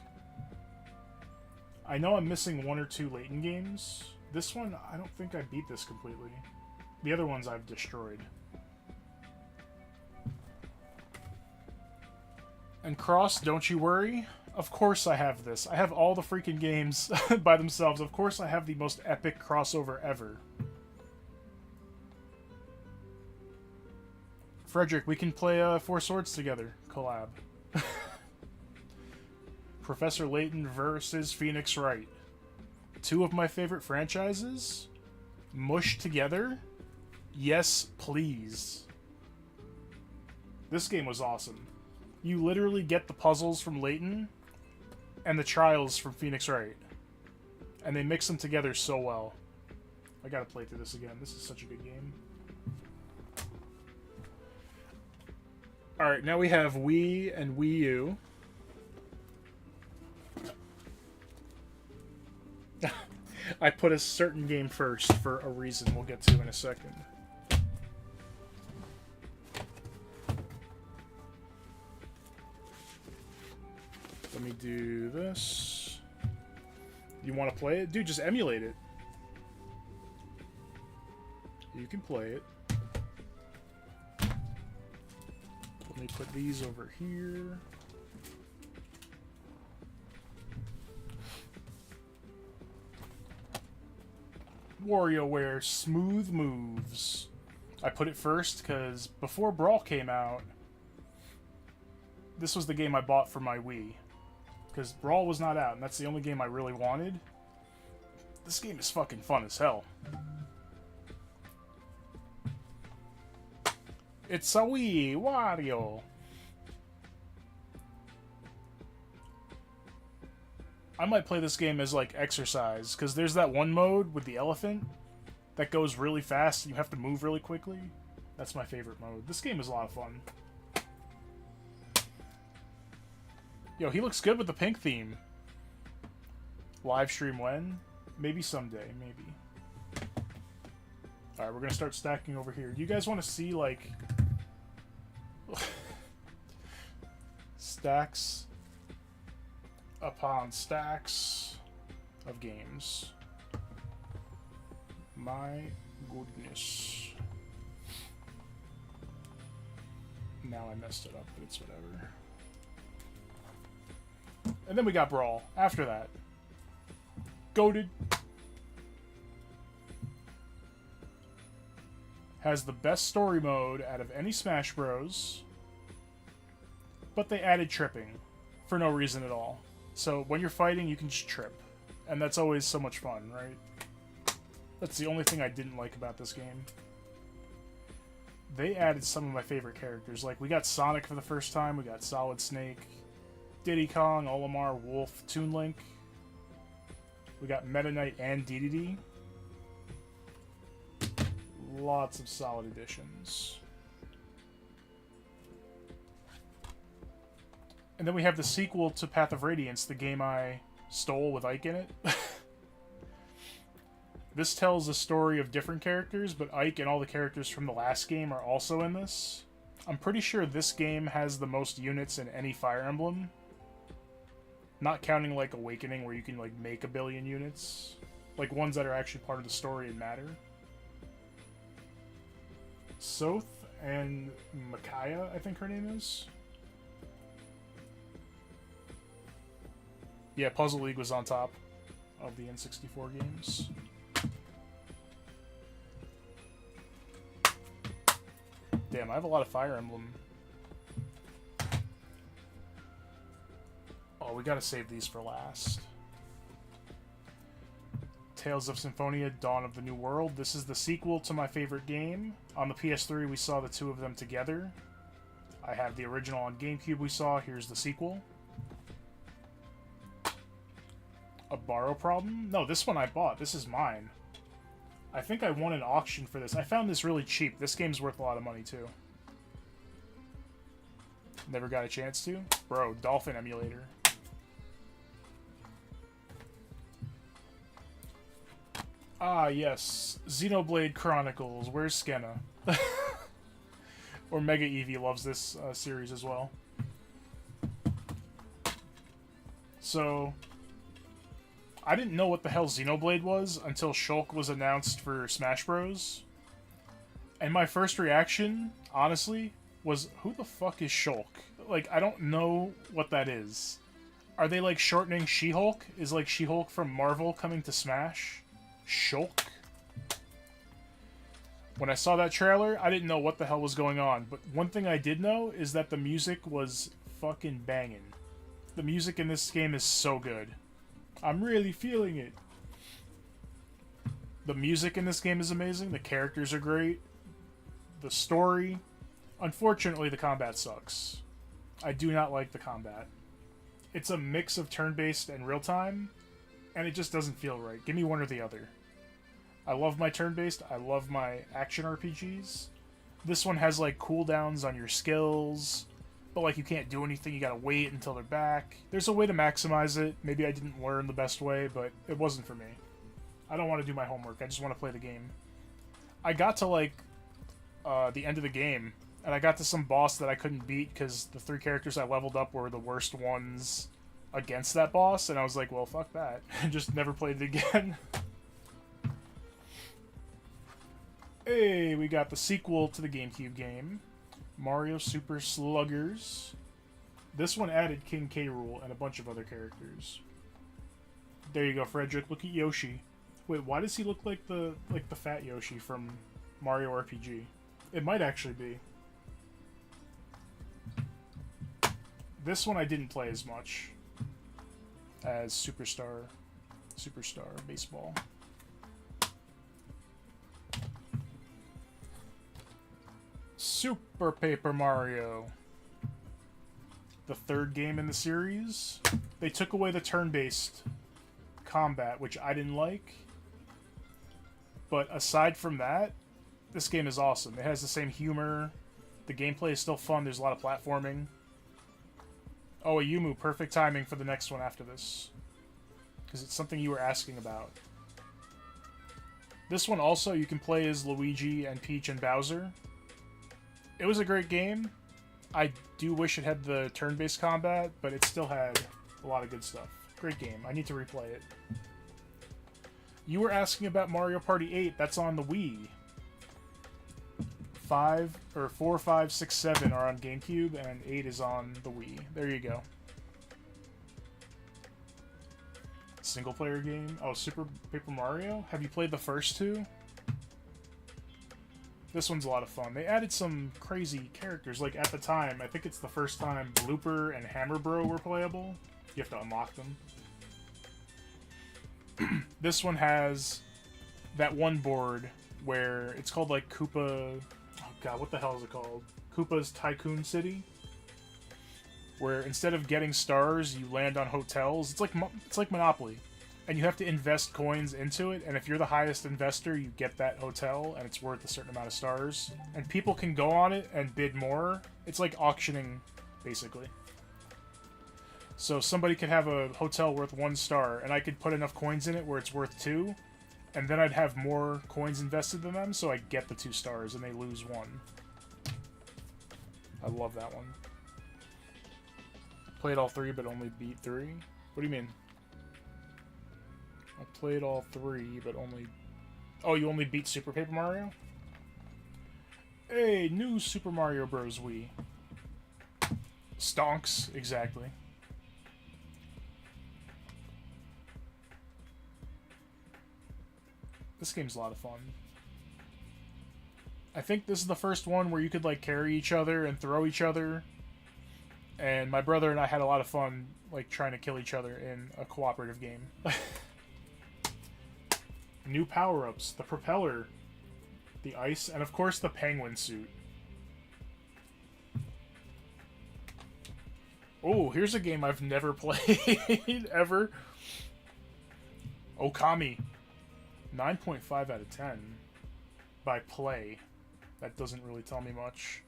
I know I'm missing 1 or 2 Layton games. This one, I don't think I beat this completely. The other ones I've destroyed. And Cross, don't you worry. Of course I have this. I have all the freaking games by themselves. Of course I have the most epic crossover ever. Frederick, we can play 4 Swords together. Collab. Professor Layton versus Phoenix Wright. 2 of my favorite franchises? Mushed together? Yes, please. This game was awesome. You literally get the puzzles from Layton, and the Trials from Phoenix Wright. And they mix them together so well. I gotta play through this again. This is such a good game. Alright, now we have Wii and Wii U. I put a certain game first for a reason we'll get to in a second. Let me do this. You want to play it? Dude, just emulate it. You can play it. Let me put these over here. WarioWare Smooth Moves. I put it first because before Brawl came out, this was the game I bought for my Wii. Because Brawl was not out, and that's the only game I really wanted. This game is fucking fun as hell. It's a Wii Wario. I might play this game as, like, exercise, because there's that one mode with the elephant that goes really fast, and you have to move really quickly. That's my favorite mode. This game is a lot of fun. Yo, he looks good with the pink theme. Live stream when? Maybe someday, maybe. Alright, we're gonna start stacking over here. Do you guys want to see, like... stacks upon stacks of games? My goodness. Now I messed it up, but it's whatever. And then we got Brawl. After that. Goated. Has the best story mode out of any Smash Bros. But they added tripping. For no reason at all. So when you're fighting, you can just trip. And that's always so much fun, right? That's the only thing I didn't like about this game. They added some of my favorite characters. Like, we got Sonic for the first time. We got Solid Snake. Diddy Kong, Olimar, Wolf, Toon Link. We got Meta Knight and DDD. Lots of solid additions. And then we have the sequel to Path of Radiance, the game I stole with Ike in it. This tells a story of different characters, but Ike and all the characters from the last game are also in this. I'm pretty sure this game has the most units in any Fire Emblem. Not counting, like, Awakening, where you can, like, make 1 billion units. Like, ones that are actually part of the story and matter. Soth and Micaiah, I think her name is. Yeah, Puzzle League was on top of the N64 games. Damn, I have a lot of Fire Emblem. Oh, we gotta save these for last. Tales of Symphonia, Dawn of the New World. This is the sequel to my favorite game. On the PS3, we saw the two of them together. I have the original on GameCube we saw. Here's the sequel. A borrow problem? No, this one I bought. This is mine. I think I won an auction for this. I found this really cheap. This game's worth a lot of money, too. Never got a chance to? Bro, Dolphin Emulator. Ah, yes. Xenoblade Chronicles. Where's Skenna? Or Mega Eevee loves this series as well. So, I didn't know what the hell Xenoblade was until Shulk was announced for Smash Bros. And my first reaction, honestly, was, who the fuck is Shulk? Like, I don't know what that is. Are they, like, shortening She-Hulk? Is, like, She-Hulk from Marvel coming to Smash? Shulk? When I saw that trailer, I didn't know what the hell was going on. But one thing I did know is that the music was fucking banging. The music in this game is so good. I'm really feeling it. The music in this game is amazing. The characters are great. The story. Unfortunately, the combat sucks. I do not like the combat. it's a mix of turn-based and real-time, and it just doesn't feel right. Give me one or the other. I love my turn-based. I love my action RPGs. This one has, like, cooldowns on your skills, but, like, you can't do anything. You gotta wait until they're back. There's a way to maximize it. Maybe I didn't learn the best way, but it wasn't for me. I don't want to do my homework. I just want to play the game. I got to, like, the end of the game, and I got to some boss that I couldn't beat because the 3 characters I leveled up were the worst ones against that boss, and I was like, well, fuck that. And just never played it again. Hey, we got the sequel to the GameCube game, Mario Super Sluggers. This one added King K. Rool and a bunch of other characters. There you go, Frederick. Look at Yoshi. Wait, why does he look like the fat Yoshi from Mario RPG? It might actually be. This one I didn't play as much as Superstar Baseball. Super Paper Mario. The 3rd game in the series. They took away the turn-based combat, which I didn't like. But aside from that, this game is awesome. It has the same humor. The gameplay is still fun. There's a lot of platforming. Oh, a Yumu. Perfect timing for the next one after this. Because it's something you were asking about. This one also, you can play as Luigi and Peach and Bowser. It was a great game. I do wish it had the turn-based combat, but it still had a lot of good stuff. Great game. I need to replay it. You were asking about Mario Party 8. That's on the Wii. 4, 5, 6, 7 are on GameCube, and 8 is on the Wii. There you go. Single-player game? Oh, Super Paper Mario? Have you played the first 2? This one's a lot of fun. They added some crazy characters. Like, at the time, I think it's the first time Blooper and Hammer Bro were playable. You have to unlock them. This one has that one board where it's called, like, Koopa... Oh, God, what the hell is it called? Koopa's Tycoon City? Where instead of getting stars, you land on hotels. It's like Monopoly. And you have to invest coins into it, and if you're the highest investor, you get that hotel, and it's worth a certain amount of stars. And people can go on it and bid more. It's like auctioning, basically. So somebody could have a hotel worth 1 star, and I could put enough coins in it where it's worth 2, and then I'd have more coins invested than them, so I get the 2 stars, and they lose 1. I love that one. Played all 3, but only beat 3? What do you mean? I played all 3, but only... Oh, you only beat Super Paper Mario? Hey, new Super Mario Bros. Wii. Stonks, exactly. This game's a lot of fun. I think this is the first one where you could, like, carry each other and throw each other. And my brother and I had a lot of fun, like, trying to kill each other in a cooperative game. New power-ups. The propeller. The ice. And, of course, the penguin suit. Oh, here's a game I've never played, ever. Okami. 9.5 out of 10. By play. That doesn't really tell me much.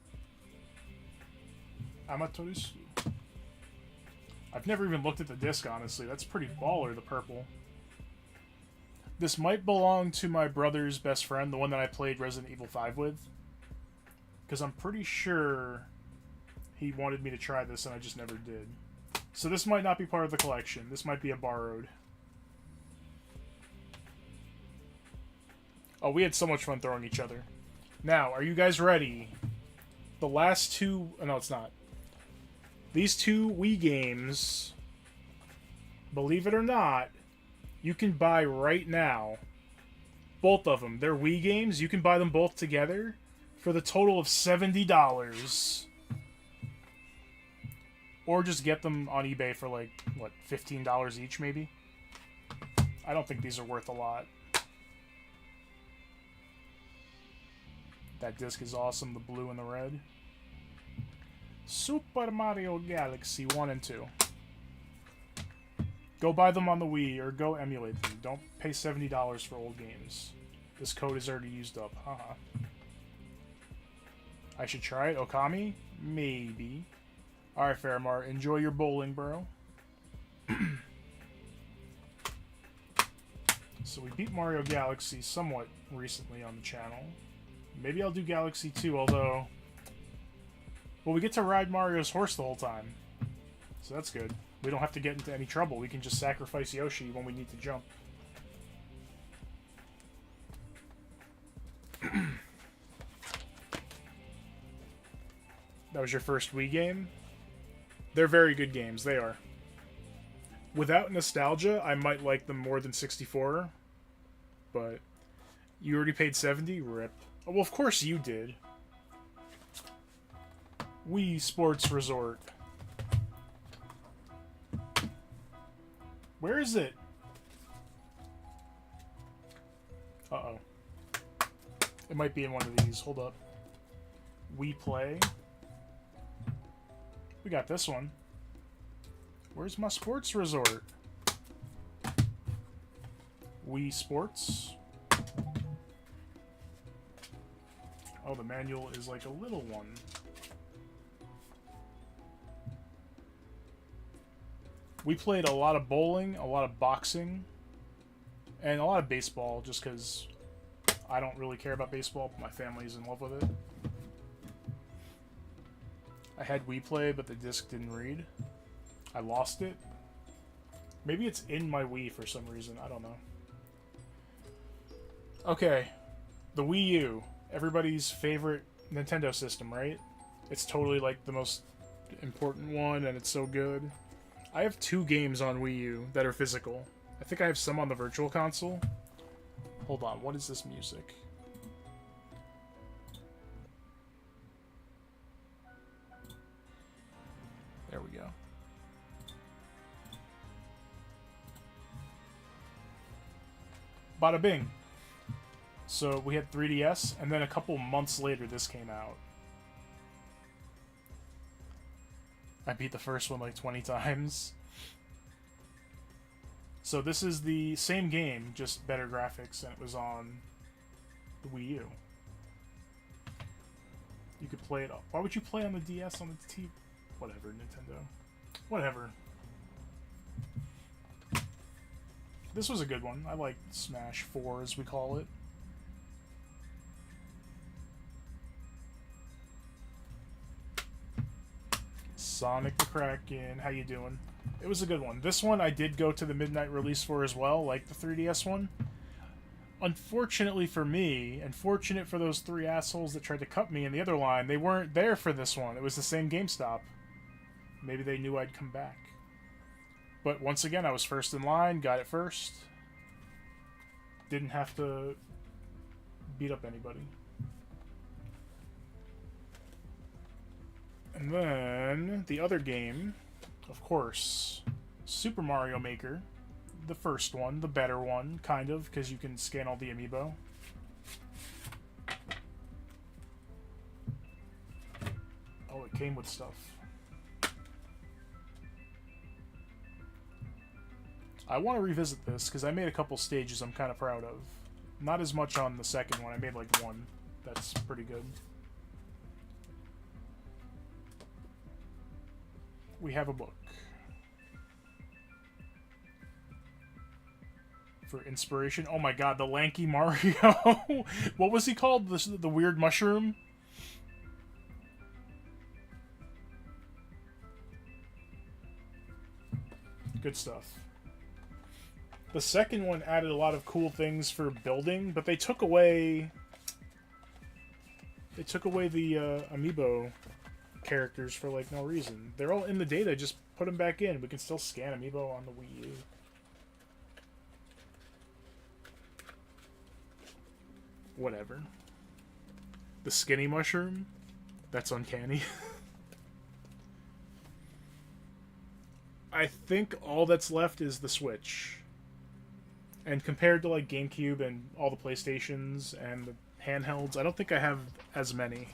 Amatorisu. I've never even looked at the disc, honestly. That's pretty baller, the purple. This might belong to my brother's best friend, the one that I played Resident Evil 5 with. Because I'm pretty sure he wanted me to try this, and I just never did. So this might not be part of the collection. This might be a borrowed. Oh, we had so much fun throwing each other. Now, are you guys ready? The last 2... No, it's not. These 2 Wii games, believe it or not, you can buy right now. Both of them. They're Wii games. You can buy them both together for the total of $70. Or just get them on eBay for, like, what, $15 each, maybe? I don't think these are worth a lot. That disc is awesome, the blue and the red. Super Mario Galaxy 1 and 2. Go buy them on the Wii or go emulate them. Don't pay $70 for old games. This code is already used up. Haha. I should try it. Okami? Maybe. Alright, Fairmar. Enjoy your bowling, bro. So we beat Mario Galaxy somewhat recently on the channel. Maybe I'll do Galaxy 2, although... Well, we get to ride Mario's horse the whole time. So that's good. We don't have to get into any trouble. We can just sacrifice Yoshi when we need to jump. That was your first Wii game? They're very good games. They are. Without nostalgia, I might like them more than 64. But you already paid 70? Rip. Oh, well, of course you did. Wii Sports Resort. Where is it? Uh-oh. It might be in one of these. Hold up. Wii Play. We got this one. Where's my sports resort? Wii Sports. Oh, the manual is like a little one. We played a lot of bowling, a lot of boxing, and a lot of baseball, just because I don't really care about baseball, but my family's in love with it. I had Wii Play, but the disc didn't read. I lost it. Maybe it's in my Wii for some reason. I don't know. Okay. The Wii U. Everybody's favorite Nintendo system, right? It's totally like the most important one, and it's so good. I have 2 games on Wii U that are physical. I think I have some on the Virtual Console. Hold on, what is this music? There we go. Bada bing. So we had 3DS, and then a couple months later this came out. I beat the first one like 20 times. So this is the same game, just better graphics, and it was on the Wii U. You could play it up. Why would you play on the DS on the TV? Whatever, Nintendo. Whatever. This was a good one. I like Smash 4, as we call it. Sonic the Kraken, how you doing? It was a good one. This one I did go to the midnight release for as well, like the 3DS one. Unfortunately for me, and fortunate for those 3 assholes that tried to cut me in the other line, they weren't there for this one. It was the same GameStop. Maybe they knew I'd come back. But once again, I was first in line, got it first. Didn't have to beat up anybody. And then, the other game, of course, Super Mario Maker. The first one, the better one, kind of, because you can scan all the amiibo. Oh, it came with stuff. I want to revisit this, because I made a couple stages I'm kind of proud of. Not as much on the second one, I made like 1. That's pretty good. We have a book. For inspiration. Oh my god, the lanky Mario. What was he called? The weird mushroom? Good stuff. The second one added a lot of cool things for building, but they took away... They took away the amiibo characters for like no reason. They're all in the data, just put them back in. We can still scan amiibo on the Wii U. Whatever. The skinny mushroom? That's uncanny. I think all that's left is the Switch. And compared to like GameCube and all the PlayStations and the handhelds, I don't think I have as many.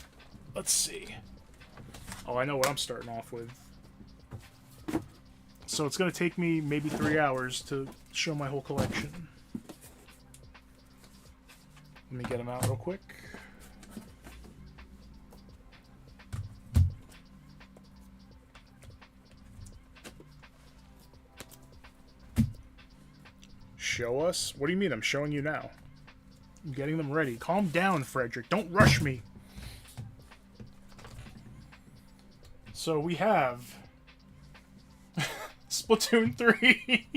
Let's see. Oh, I know what I'm starting off with. So it's going to take me maybe 3 hours to show my whole collection. Let me get them out real quick. Show us? What do you mean? I'm showing you now. I'm getting them ready. Calm down, Frederick. Don't rush me. So we have Splatoon 3.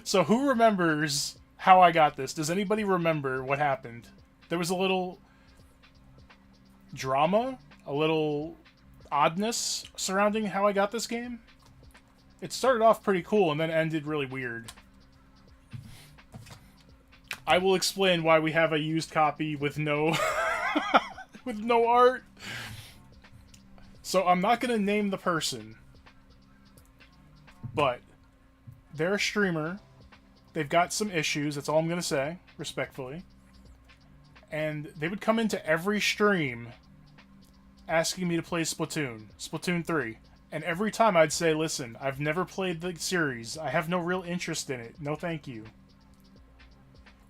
So who remembers how I got this? Does anybody remember what happened? There was a little drama, a little oddness surrounding how I got this game. It started off pretty cool and then ended really weird. I will explain why we have a used copy with no with no art. So I'm not going to name the person, but they're a streamer. They've got some issues, that's all I'm going to say, respectfully. And they would come into every stream asking me to play Splatoon 3. And every time I'd say, listen, I've never played the series. I have no real interest in it. No thank you.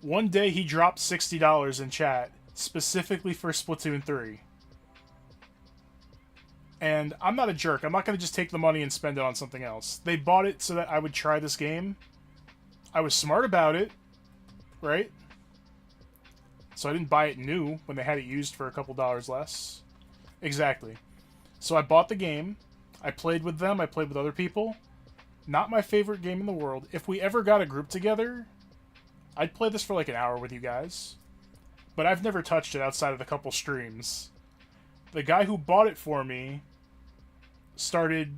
One day he dropped $60 in chat specifically for Splatoon 3. And I'm not a jerk. I'm not going to just take the money and spend it on something else. They bought it so that I would try this game. I was smart about it, right? So I didn't buy it new when they had it used for a couple dollars less. Exactly. So I bought the game. I played with them. I played with other people. Not my favorite game in the world. If we ever got a group together, I'd play this for like an hour with you guys. But I've never touched it outside of a couple streams. The guy who bought it for me started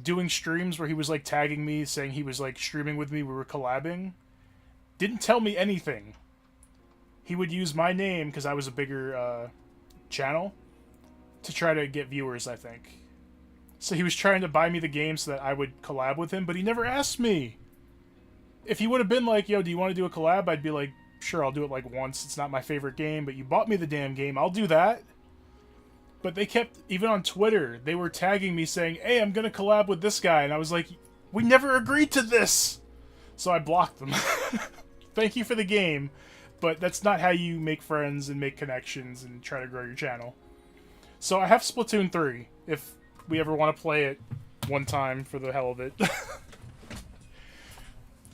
doing streams where he was like tagging me, saying he was like streaming with me, we were collabing. Didn't tell me anything. He would use my name, because I was a bigger channel, to try to get viewers, I think. So he was trying to buy me the game so that I would collab with him, but he never asked me. If he would have been like, yo, do you want to do a collab? I'd be like, sure, I'll do it like once. It's not my favorite game, but you bought me the damn game. I'll do that. But they kept, even on Twitter, they were tagging me saying, hey, I'm going to collab with this guy. And I was like, we never agreed to this. So I blocked them. Thank you for the game, but that's not how you make friends and make connections and try to grow your channel. So I have Splatoon 3, if we ever want to play it one time for the hell of it.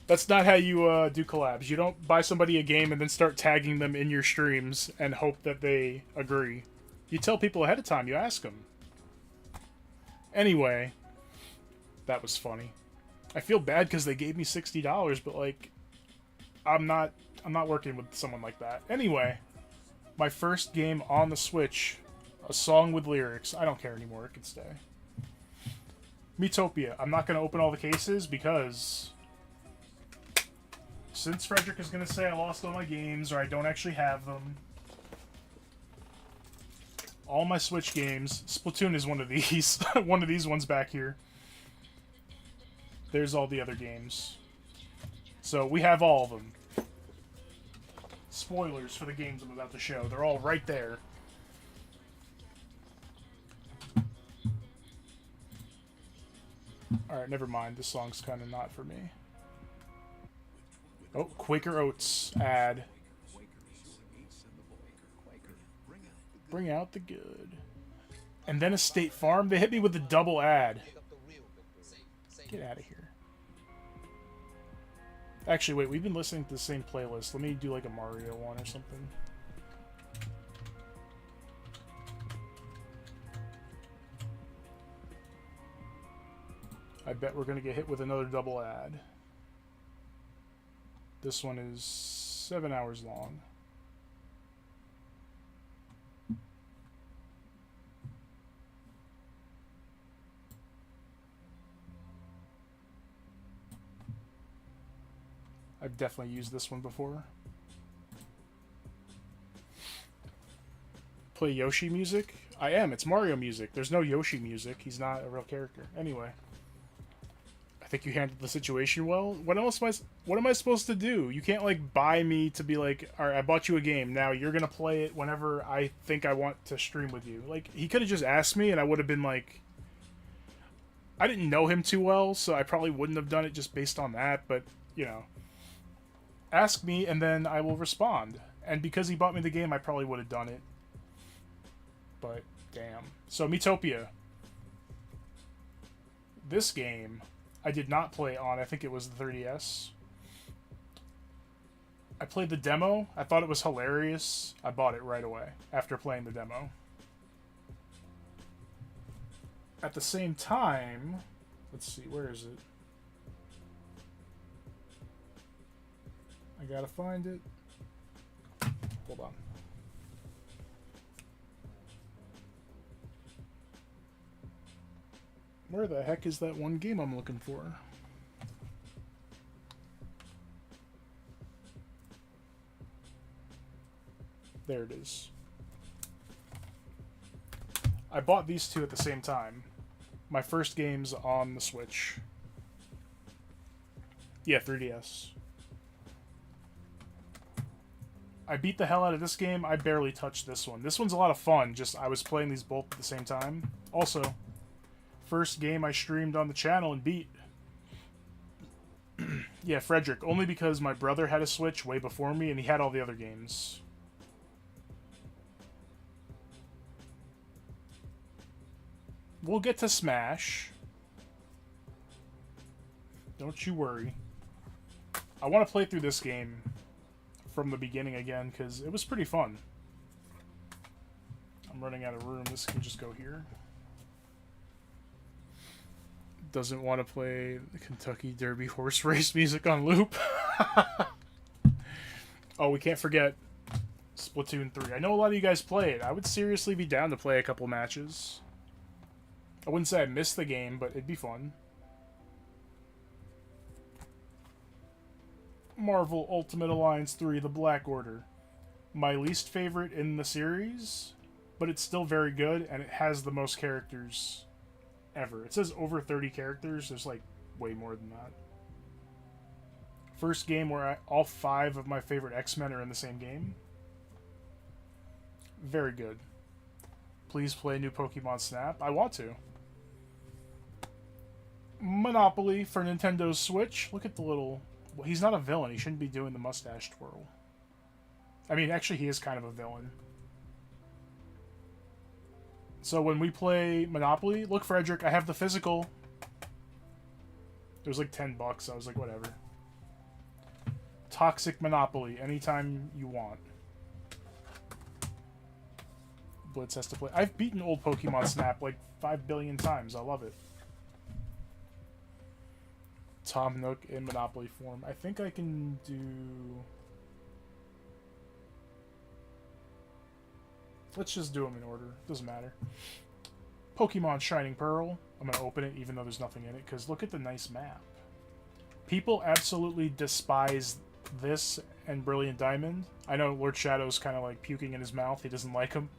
That's not how you do collabs. You don't buy somebody a game and then start tagging them in your streams and hope that they agree. You tell people ahead of time. You ask them. Anyway, that was funny. I feel bad because they gave me $60, but like, I'm not working with someone like that. Anyway, my first game on the Switch, a song with lyrics. I don't care anymore. It can stay. Metopia. I'm not going to open all the cases because since Frederick is going to say I lost all my games or I don't actually have them, all my Switch games, Splatoon is one of these, one of these ones back here. There's all the other games. So we have all of them. Spoilers for the games I'm about to show. They're all right there. Alright, never mind. This song's kind of not for me. Oh, Quaker Oats ad. Bring out the good. And then a State Farm. They hit me with the double ad. Get out of here. Actually, wait. We've been listening to the same playlist. Let me do like a Mario one or something. I bet we're going to get hit with another double ad. This one is 7 hours long. I've definitely used this one before. Play Yoshi music? I am. It's Mario music. There's no Yoshi music. He's not a real character. Anyway. I think you handled the situation well. What am I supposed to do? You can't, like, buy me to be like, alright, I bought you a game. Now you're gonna play it whenever I think I want to stream with you. Like, he could have just asked me and I would have been like, I didn't know him too well, so I probably wouldn't have done it just based on that, but, you know. Ask me, and then I will respond. And because he bought me the game, I probably would have done it. But, damn. So, Miitopia. This game, I did not play on, I think it was the 3DS. I played the demo. I thought it was hilarious. I bought it right away after playing the demo. At the same time, let's see, where is it? I gotta find it. Hold on. Where the heck is that one game I'm looking for? There it is. I bought these two at the same time. My first game's on the Switch. Yeah, 3DS. I beat the hell out of this game. I barely touched this one. This one's a lot of fun, just I was playing these both at the same time. Also, first game I streamed on the channel and beat. Yeah, Frederick. Only because my brother had a Switch way before me and he had all the other games. We'll get to Smash. Don't you worry. I want to play through this game from the beginning again, because it was pretty fun. I'm running out of room. This can just go here. Doesn't want to play the Kentucky Derby horse race music on loop. Oh, we can't forget Splatoon 3. I know a lot of you guys play it. I would seriously be down to play a couple matches. I wouldn't say I missed the game, but it'd be fun. Marvel Ultimate Alliance 3, The Black Order. My least favorite in the series, but it's still very good, and it has the most characters ever. It says over 30 characters. There's, like, way more than that. First game where all 5 of my favorite X-Men are in the same game. Very good. Please play new Pokemon Snap. I want to. Monopoly for Nintendo's Switch. Look at the little... Well, he's not a villain. He shouldn't be doing the mustache twirl. I mean, actually, he is kind of a villain. So when we play Monopoly... Look, Frederick, I have the physical. It was like $10. I was like, whatever. Toxic Monopoly. Anytime you want. Blitz has to play. I've beaten old Pokemon Snap like 5 billion times. I love it. Tom Nook in Monopoly form. I think I can do... Let's just do them in order. Doesn't matter. Pokemon Shining Pearl. I'm going to open it even though there's nothing in it, because look at the nice map. People absolutely despise this and Brilliant Diamond. I know Lord Shadow's kind of like puking in his mouth. He doesn't like them.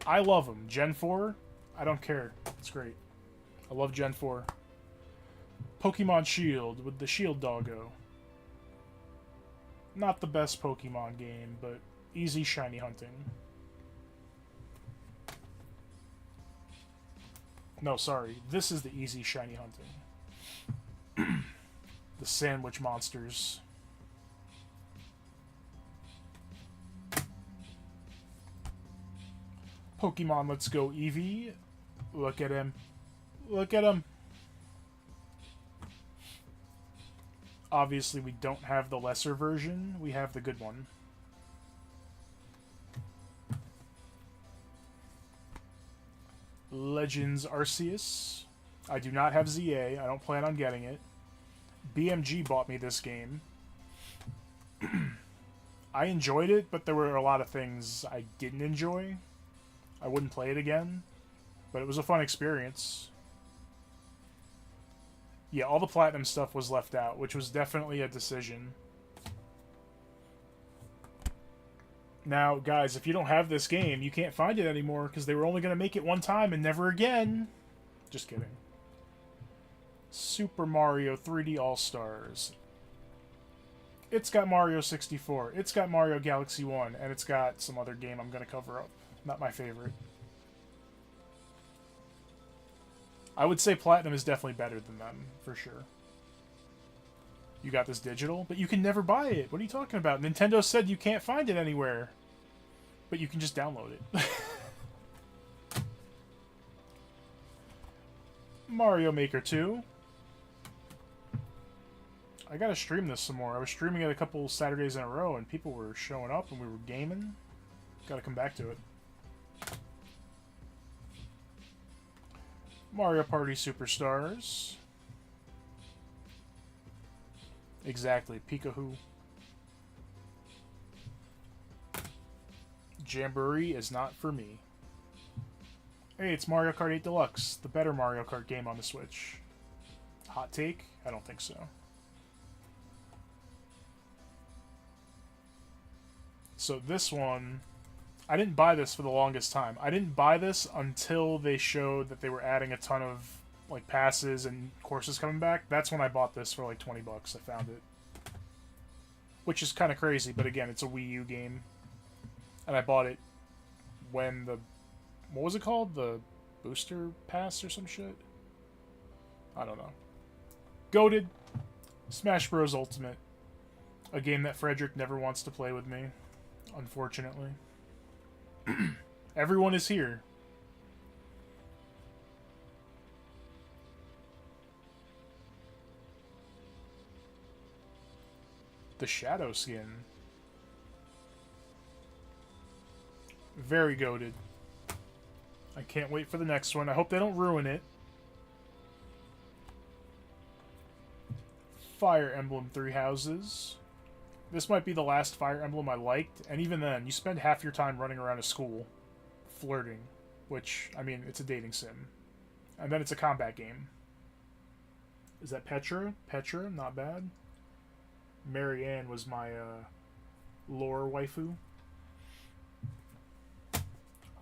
I love them. Gen 4, I don't care. It's great. I love Gen 4. Pokemon Shield with the Shield Doggo. Not the best Pokemon game, but easy shiny hunting. No, sorry. This is the easy shiny hunting. The Sandwich Monsters. Pokemon Let's Go Eevee. Look at him. Look at him. Obviously, we don't have the lesser version. We have the good one. Legends Arceus. I do not have ZA. I don't plan on getting it. BMG bought me this game. I enjoyed it, but there were a lot of things I didn't enjoy. I wouldn't play it again, but it was a fun experience. Yeah, all the Platinum stuff was left out, which was definitely a decision. Now, guys, if you don't have this game, you can't find it anymore, because they were only going to make it one time and never again. Just kidding. Super Mario 3D All-Stars. It's got Mario 64, it's got Mario Galaxy 1, and it's got some other game I'm going to cover up. Not my favorite. I would say Platinum is definitely better than them, for sure. You got this digital, but you can never buy it. What are you talking about? Nintendo said you can't find it anywhere. But you can just download it. Mario Maker 2. I gotta stream this some more. I was streaming it a couple Saturdays in a row, and people were showing up, and we were gaming. Gotta come back to it. Mario Party Superstars. Exactly, Pikachu. Jamboree is not for me. Hey, it's Mario Kart 8 Deluxe, the better Mario Kart game on the Switch. Hot take? I don't think so. So this one, I didn't buy this for the longest time. I didn't buy this until they showed that they were adding a ton of like passes and courses coming back. That's when I bought this for like 20 bucks. I found it. Which is kind of crazy, but again, it's a Wii U game. And I bought it when the... What was it called? The Booster Pass or some shit? I don't know. Goated. Smash Bros. Ultimate. A game that Frederick never wants to play with me. Unfortunately. Everyone is here. The Shadow skin. Very goated. I can't wait for the next one. I hope they don't ruin it. Fire Emblem Three Houses. This might be the last Fire Emblem I liked, and even then, you spend half your time running around a school, flirting, which, I mean, it's a dating sim. And then it's a combat game. Is that Petra? Petra, not bad. Marianne was my lore waifu.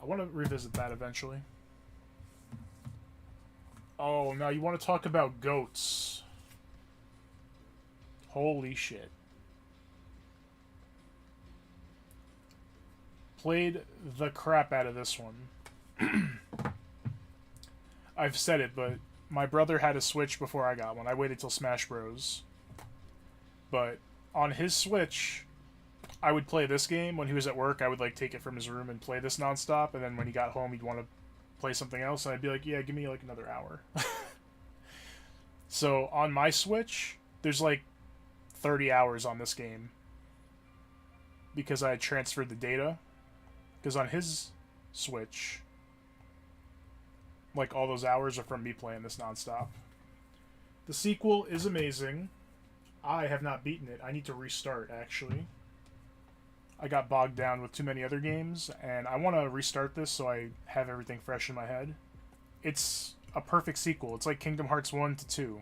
I want to revisit that eventually. Oh, now you want to talk about goats. Holy shit. Played the crap out of this one. I've said it, but my brother had a Switch before I got one. I waited till Smash Bros. But on his Switch, I would play this game. When he was at work, I would like take it from his room and play this nonstop. And then when he got home, he'd want to play something else. And I'd be like, yeah, give me like another hour. So on my Switch, there's like 30 hours on this game. Because I had transferred the data. Because on his Switch, like all those hours are from me playing this nonstop. The sequel is amazing. I have not beaten it. I need to restart, actually. I got bogged down with too many other games, and I want to restart this so I have everything fresh in my head. It's a perfect sequel. It's like Kingdom Hearts 1 to 2,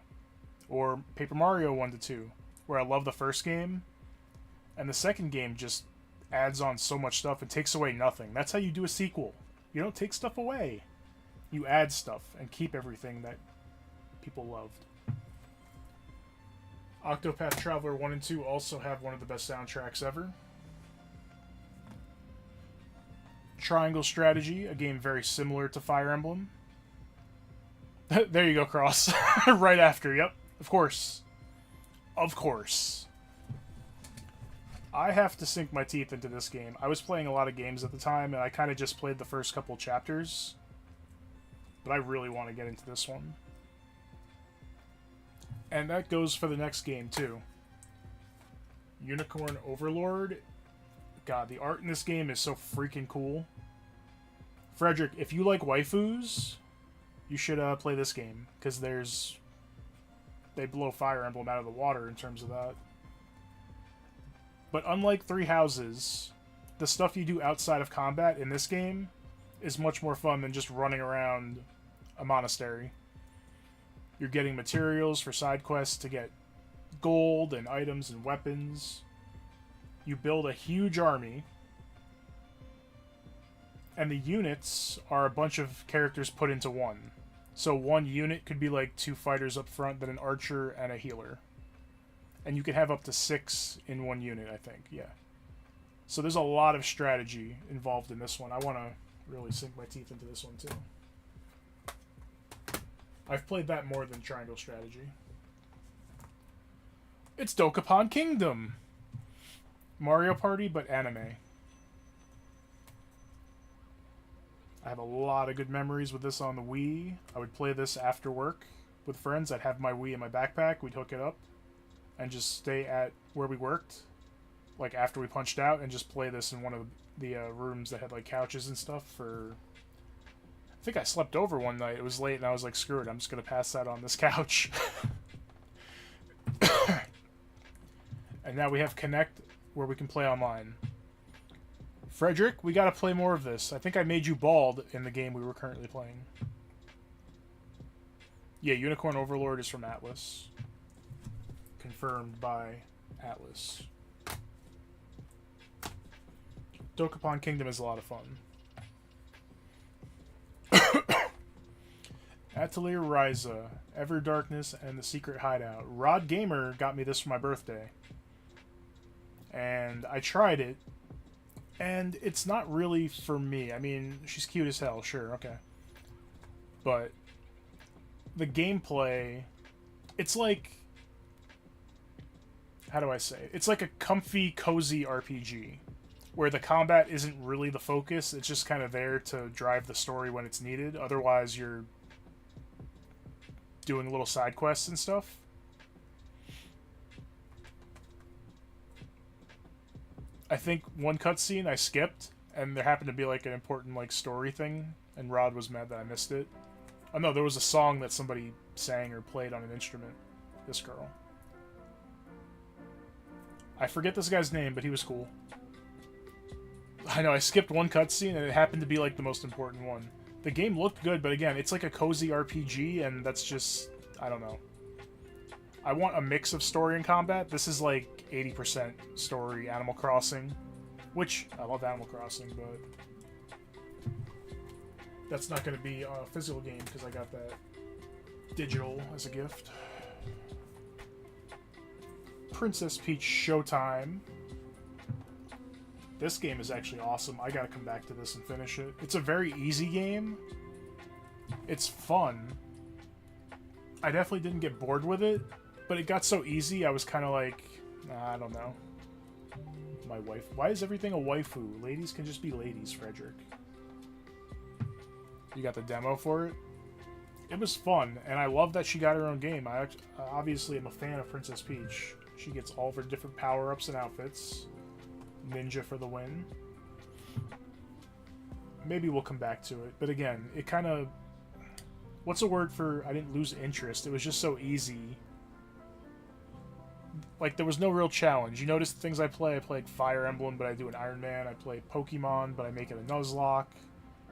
or Paper Mario 1 to 2, where I love the first game, and the second game just adds on so much stuff and takes away nothing. That's how you do a sequel. You don't take stuff away. You add stuff and keep everything that people loved. Octopath Traveler 1 and 2 also have one of the best soundtracks ever. Triangle Strategy, a game very similar to Fire Emblem. There you go, Cross. Right after, yep. Of course. Of course. I have to sink my teeth into this game. I was playing a lot of games at the time, and I kind of just played the first couple chapters. But I really want to get into this one. And that goes for the next game, too. Unicorn Overlord. God, the art in this game is so freaking cool. Frederick, if you like waifus, you should play this game. Because they blow Fire Emblem out of the water in terms of that. But unlike Three Houses, the stuff you do outside of combat in this game is much more fun than just running around a monastery. You're getting materials for side quests to get gold and items and weapons. You build a huge army. And the units are a bunch of characters put into one. So one unit could be like 2 fighters up front, then an archer and a healer. And you can have up to 6 in one unit, I think. Yeah. So there's a lot of strategy involved in this one. I want to really sink my teeth into this one, too. I've played that more than Triangle Strategy. It's Dokapon Kingdom! Mario Party, but anime. I have a lot of good memories with this on the Wii. I would play this after work with friends. I'd have my Wii in my backpack. We'd hook it up and just stay at where we worked, like after we punched out, and just play this in one of the rooms that had like couches and stuff for... I think I slept over one night. It was late and I was like, screw it, I'm just going to pass that on this couch. And now we have Connect where we can play online. Frederick, we gotta play more of this. I think I made you bald in the game we were currently playing. Yeah, Unicorn Overlord is from Atlas. Confirmed by Atlas. Dokapon Kingdom is a lot of fun. Atelier Ryza, Ever Darkness, and The Secret Hideout. Rod Gamer got me this for my birthday. And I tried it. And it's not really for me. I mean, she's cute as hell, sure, okay. But the gameplay, it's like... How do I say? It's like a comfy, cozy RPG. Where the combat isn't really the focus. It's just kind of there to drive the story when it's needed. Otherwise, you're doing little side quests and stuff. I think one cutscene I skipped, and there happened to be like an important like story thing, and Rod was mad that I missed it. Oh no, there was a song that somebody sang or played on an instrument. This girl. I forget this guy's name, but he was cool. I know, I skipped one cutscene, and it happened to be like the most important one. The game looked good, but again, it's like a cozy RPG, and that's just... I don't know. I want a mix of story and combat. This is like 80% story, Animal Crossing. Which, I love Animal Crossing, but... That's not going to be a physical game, because I got that digital as a gift. Princess Peach Showtime. This game is actually awesome. I gotta come back to this and finish it. It's a very easy game. It's fun. I definitely didn't get bored with it, but it got so easy I was kind of like, nah, I don't know. My wife. Why is everything a waifu? Ladies can just be ladies, Frederick. You got the demo for it? It was fun, and I love that she got her own game. I obviously am a fan of Princess Peach. She gets all of her different power-ups and outfits. Ninja for the win. Maybe we'll come back to it. But again, it kind of... What's a word for... I didn't lose interest. It was just so easy. Like, there was no real challenge. You notice the things I play. I played Fire Emblem, but I do an Iron Man. I play Pokemon, but I make it a Nuzlocke.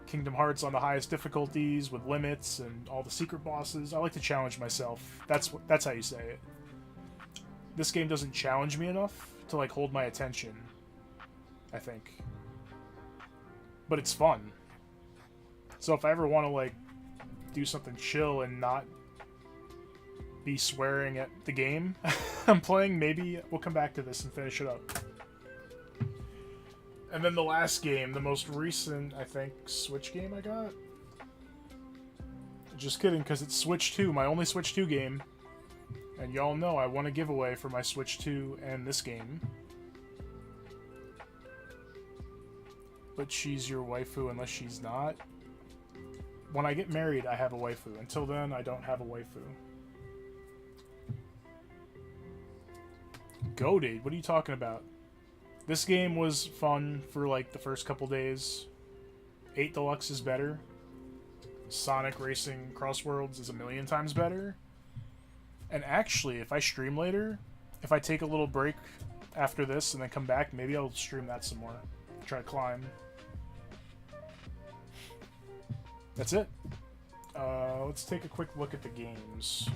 Kingdom Hearts on the highest difficulties with limits and all the secret bosses. I like to challenge myself. That's how you say it. This game doesn't challenge me enough to, like, hold my attention. I think. But it's fun. So if I ever want to, like, do something chill and not be swearing at the game I'm playing, maybe we'll come back to this and finish it up. And then the last game, the most recent, I think, Switch game I got? Just kidding, because it's Switch 2, my only Switch 2 game. And y'all know I won a giveaway for my Switch 2 and this game. But she's your waifu unless she's not. When I get married, I have a waifu. Until then, I don't have a waifu. Goated? What are you talking about? This game was fun for like the first couple days. 8 Deluxe is better. Sonic Racing Crossworlds is a million times better. And actually, if I stream later, if I take a little break after this and then come back, maybe I'll stream that some more. Try to climb. That's it. Let's take a quick look at the games.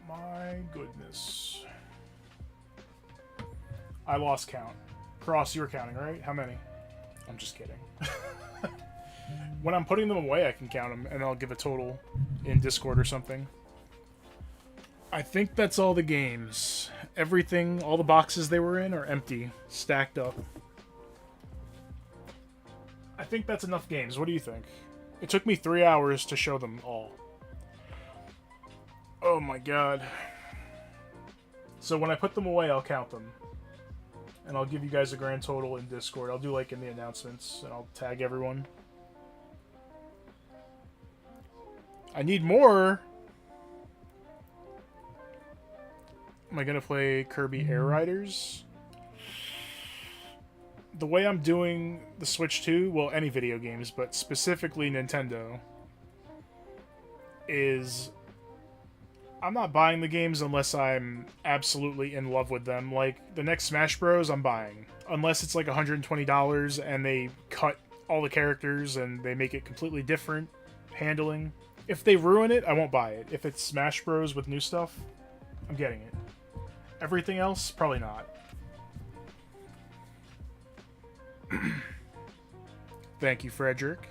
My goodness. I lost count. Cross, you're counting, right? How many? I'm just kidding. When I'm putting them away, I can count them, and I'll give a total in Discord or something. I think that's all the games. Everything, all the boxes they were in are empty, stacked up. I think that's enough games. What do you think? It took me 3 hours to show them all. Oh my god. So when I put them away, I'll count them. And I'll give you guys a grand total in Discord. I'll do like in the announcements, and I'll tag everyone. I need more! Am I gonna play Kirby Air Riders? The way I'm doing the Switch 2, well, any video games, but specifically Nintendo, is I'm not buying the games unless I'm absolutely in love with them. Like, the next Smash Bros. I'm buying. Unless it's like $120 and they cut all the characters and they make it completely different handling. If they ruin it, I won't buy it. If it's Smash Bros. With new stuff, I'm getting it. Everything else, probably not. Thank you, Frederick.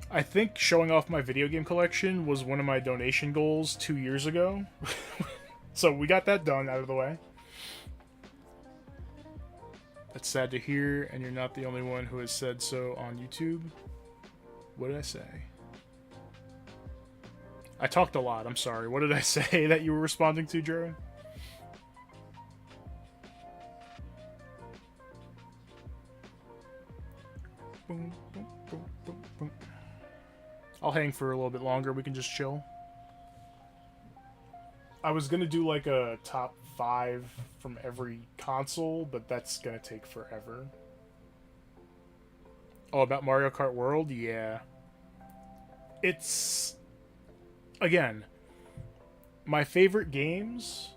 I think showing off my video game collection was one of my donation goals 2 years ago. So we got that done out of the way. That's sad to hear, and you're not the only one who has said so on YouTube. What did I say? I talked a lot, I'm sorry. What did I say that you were responding to, Joe? Boom, boom, boom, boom, boom. I'll hang for a little bit longer. We can just chill. I was going to do like a top 5 from every console, but that's going to take forever. Oh, about Mario Kart World? Yeah. It's... Again, my favorite games,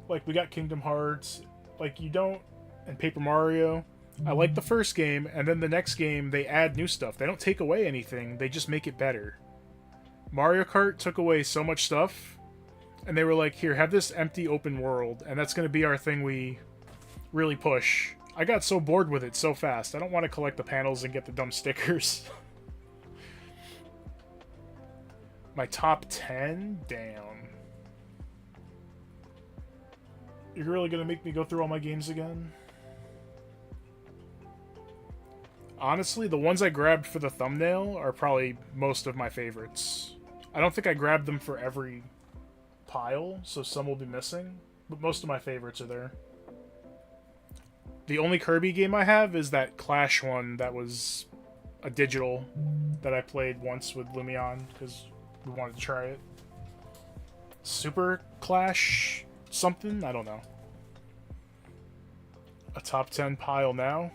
like we got Kingdom Hearts, like you don't, and Paper Mario. I like the first game, and then the next game, they add new stuff. They don't take away anything, they just make it better. Mario Kart took away so much stuff, and they were like, here, have this empty open world, and that's going to be our thing we really push. I got so bored with it so fast. I don't want to collect the panels and get the dumb stickers. My top 10? Damn. You're really going to make me go through all my games again? Honestly, the ones I grabbed for the thumbnail are probably most of my favorites. I don't think I grabbed them for every pile, so some will be missing, but most of my favorites are there. The only Kirby game I have is that Clash one that was a digital that I played once with Lumion, because we wanted to try it. Super Clash something? I don't know. A top 10 pile now?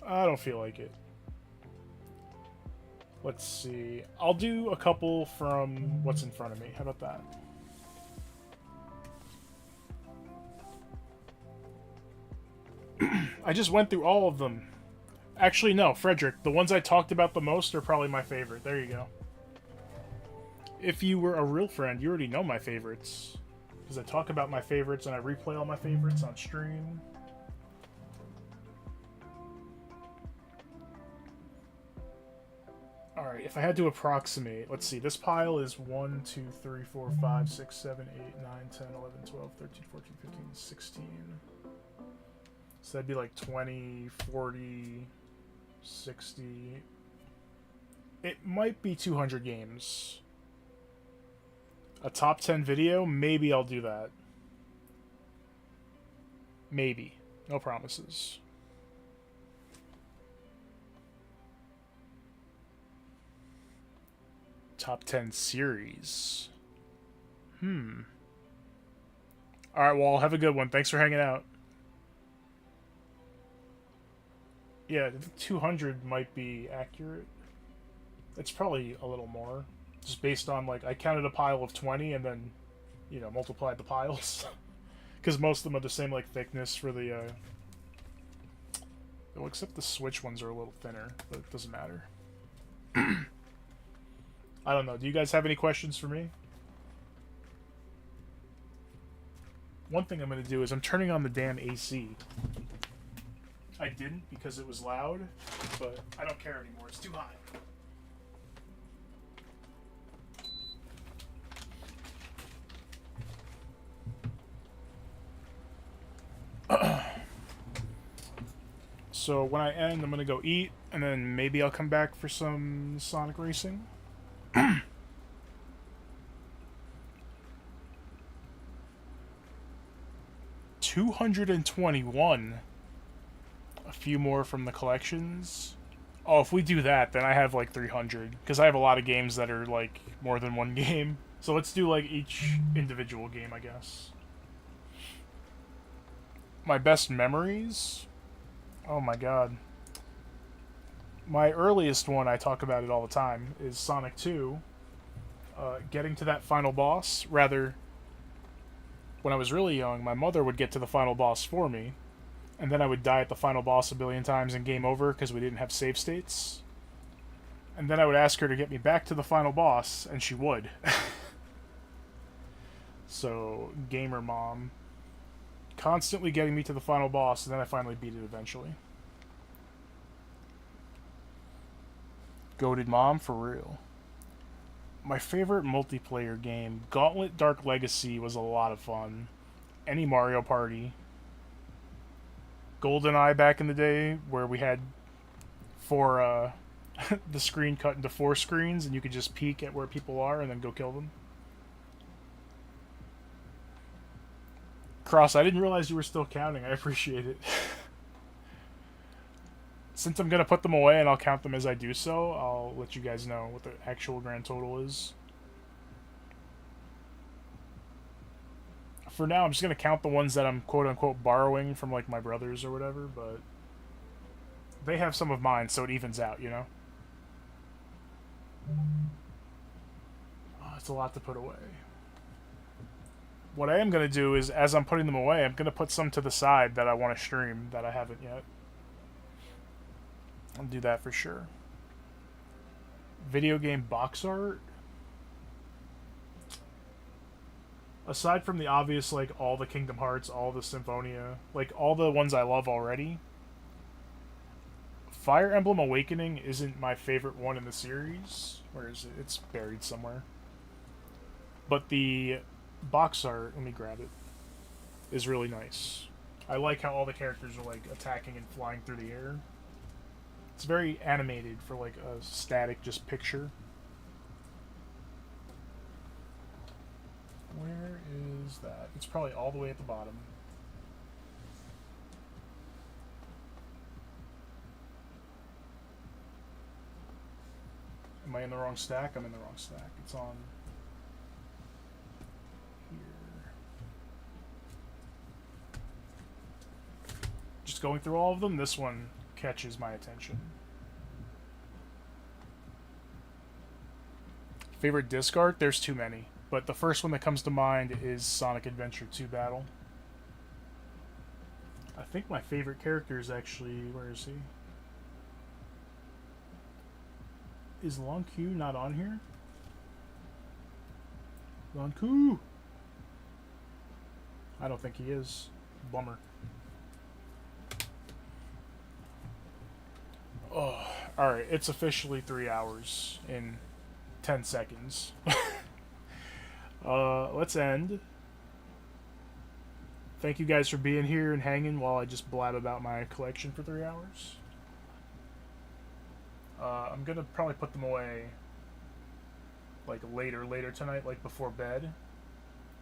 I don't feel like it. Let's see. I'll do a couple from what's in front of me. How about that? I just went through all of them. Actually, no, Frederick. The ones I talked about the most are probably my favorite. There you go. If you were a real friend, you already know my favorites. Because I talk about my favorites and I replay all my favorites on stream. Alright, if I had to approximate, let's see, this pile is 1, 2, 3, 4, 5, 6, 7, 8, 9, 10, 11, 12, 13, 14, 15, 16. So that'd be like 20, 40, 60. It might be 200 games. A top 10 video? Maybe I'll do that. Maybe. No promises. Top 10 series. Alright, well, have a good one. Thanks for hanging out. Yeah, 200 might be accurate. It's probably a little more. Just based on, like, I counted a pile of 20 and then, you know, multiplied the piles. Because most of them are the same, like, thickness for the, well, except the Switch ones are a little thinner, but it doesn't matter. I don't know. Do you guys have any questions for me? One thing I'm going to do is I'm turning on the damn AC. I didn't because it was loud, but I don't care anymore. It's too hot. So when I end, I'm gonna go eat, and then maybe I'll come back for some Sonic Racing. 221. A few more from the collections. Oh, if we do that, then I have like 300. Because I have a lot of games that are like more than one game. So let's do like each individual game, I guess. My best memories? Oh my god. My earliest one, I talk about it all the time, is Sonic 2. Getting to that final boss. Rather, when I was really young, my mother would get to the final boss for me. And then I would die at the final boss a billion times and game over because we didn't have save states. And then I would ask her to get me back to the final boss, and she would. So, gamer mom. Constantly getting me to the final boss, and then I finally beat it eventually. Goated mom, for real. My favorite multiplayer game, Gauntlet Dark Legacy, was a lot of fun. Any Mario Party. GoldenEye back in the day, where we had the screen cut into 4 screens, and you could just peek at where people are and then go kill them. Cross, I didn't realize you were still counting. I appreciate it. Since I'm going to put them away and I'll count them as I do so, I'll let you guys know what the actual grand total is. For now, I'm just going to count the ones that I'm quote-unquote borrowing from, like, my brothers or whatever, but they have some of mine, so it evens out, you know? Oh, it's a lot to put away. What I am going to do is, as I'm putting them away, I'm going to put some to the side that I want to stream that I haven't yet. I'll do that for sure. Video game box art? Aside from the obvious, like, all the Kingdom Hearts, all the Symphonia, like, all the ones I love already, Fire Emblem Awakening isn't my favorite one in the series. Where is it? It's buried somewhere. But the box art, let me grab it, is really nice. I like how all the characters are, like, attacking and flying through the air. It's very animated for, like, a static just picture. Where is that? It's probably all the way at the bottom. Am I in the wrong stack? I'm in the wrong stack. It's on here. Just going through all of them, this one catches my attention. Favorite disc art? There's too many. But the first one that comes to mind is Sonic Adventure 2 Battle. I think my favorite character is actually... Where is he? Is Long Q not on here? Long Q! I don't think he is. Bummer. Oh, alright. It's officially 3 hours in 10 seconds. Let's end. Thank you guys for being here and hanging while I just blab about my collection for 3 hours. I'm gonna probably put them away like later tonight, like before bed.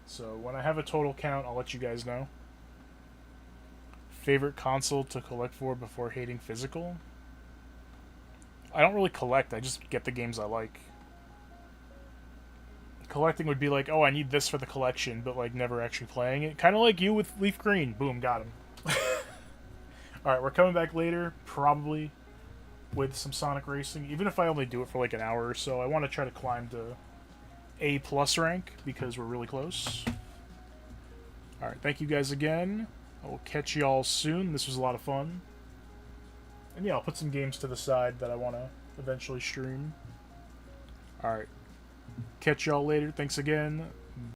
So when I have a total count, I'll let you guys know. Favorite console to collect for before hating physical? I don't really collect, I just get the games I like. Collecting would be like, oh, I need this for the collection, but like never actually playing it. Kind of like you with Leaf Green. Boom, got him. Alright, we're coming back later, probably with some Sonic Racing. Even if I only do it for like an hour or so, I want to try to climb to A+ rank because we're really close. Alright, thank you guys again. I will catch y'all soon. This was a lot of fun. And yeah, I'll put some games to the side that I want to eventually stream. Alright. Catch y'all later. Thanks again.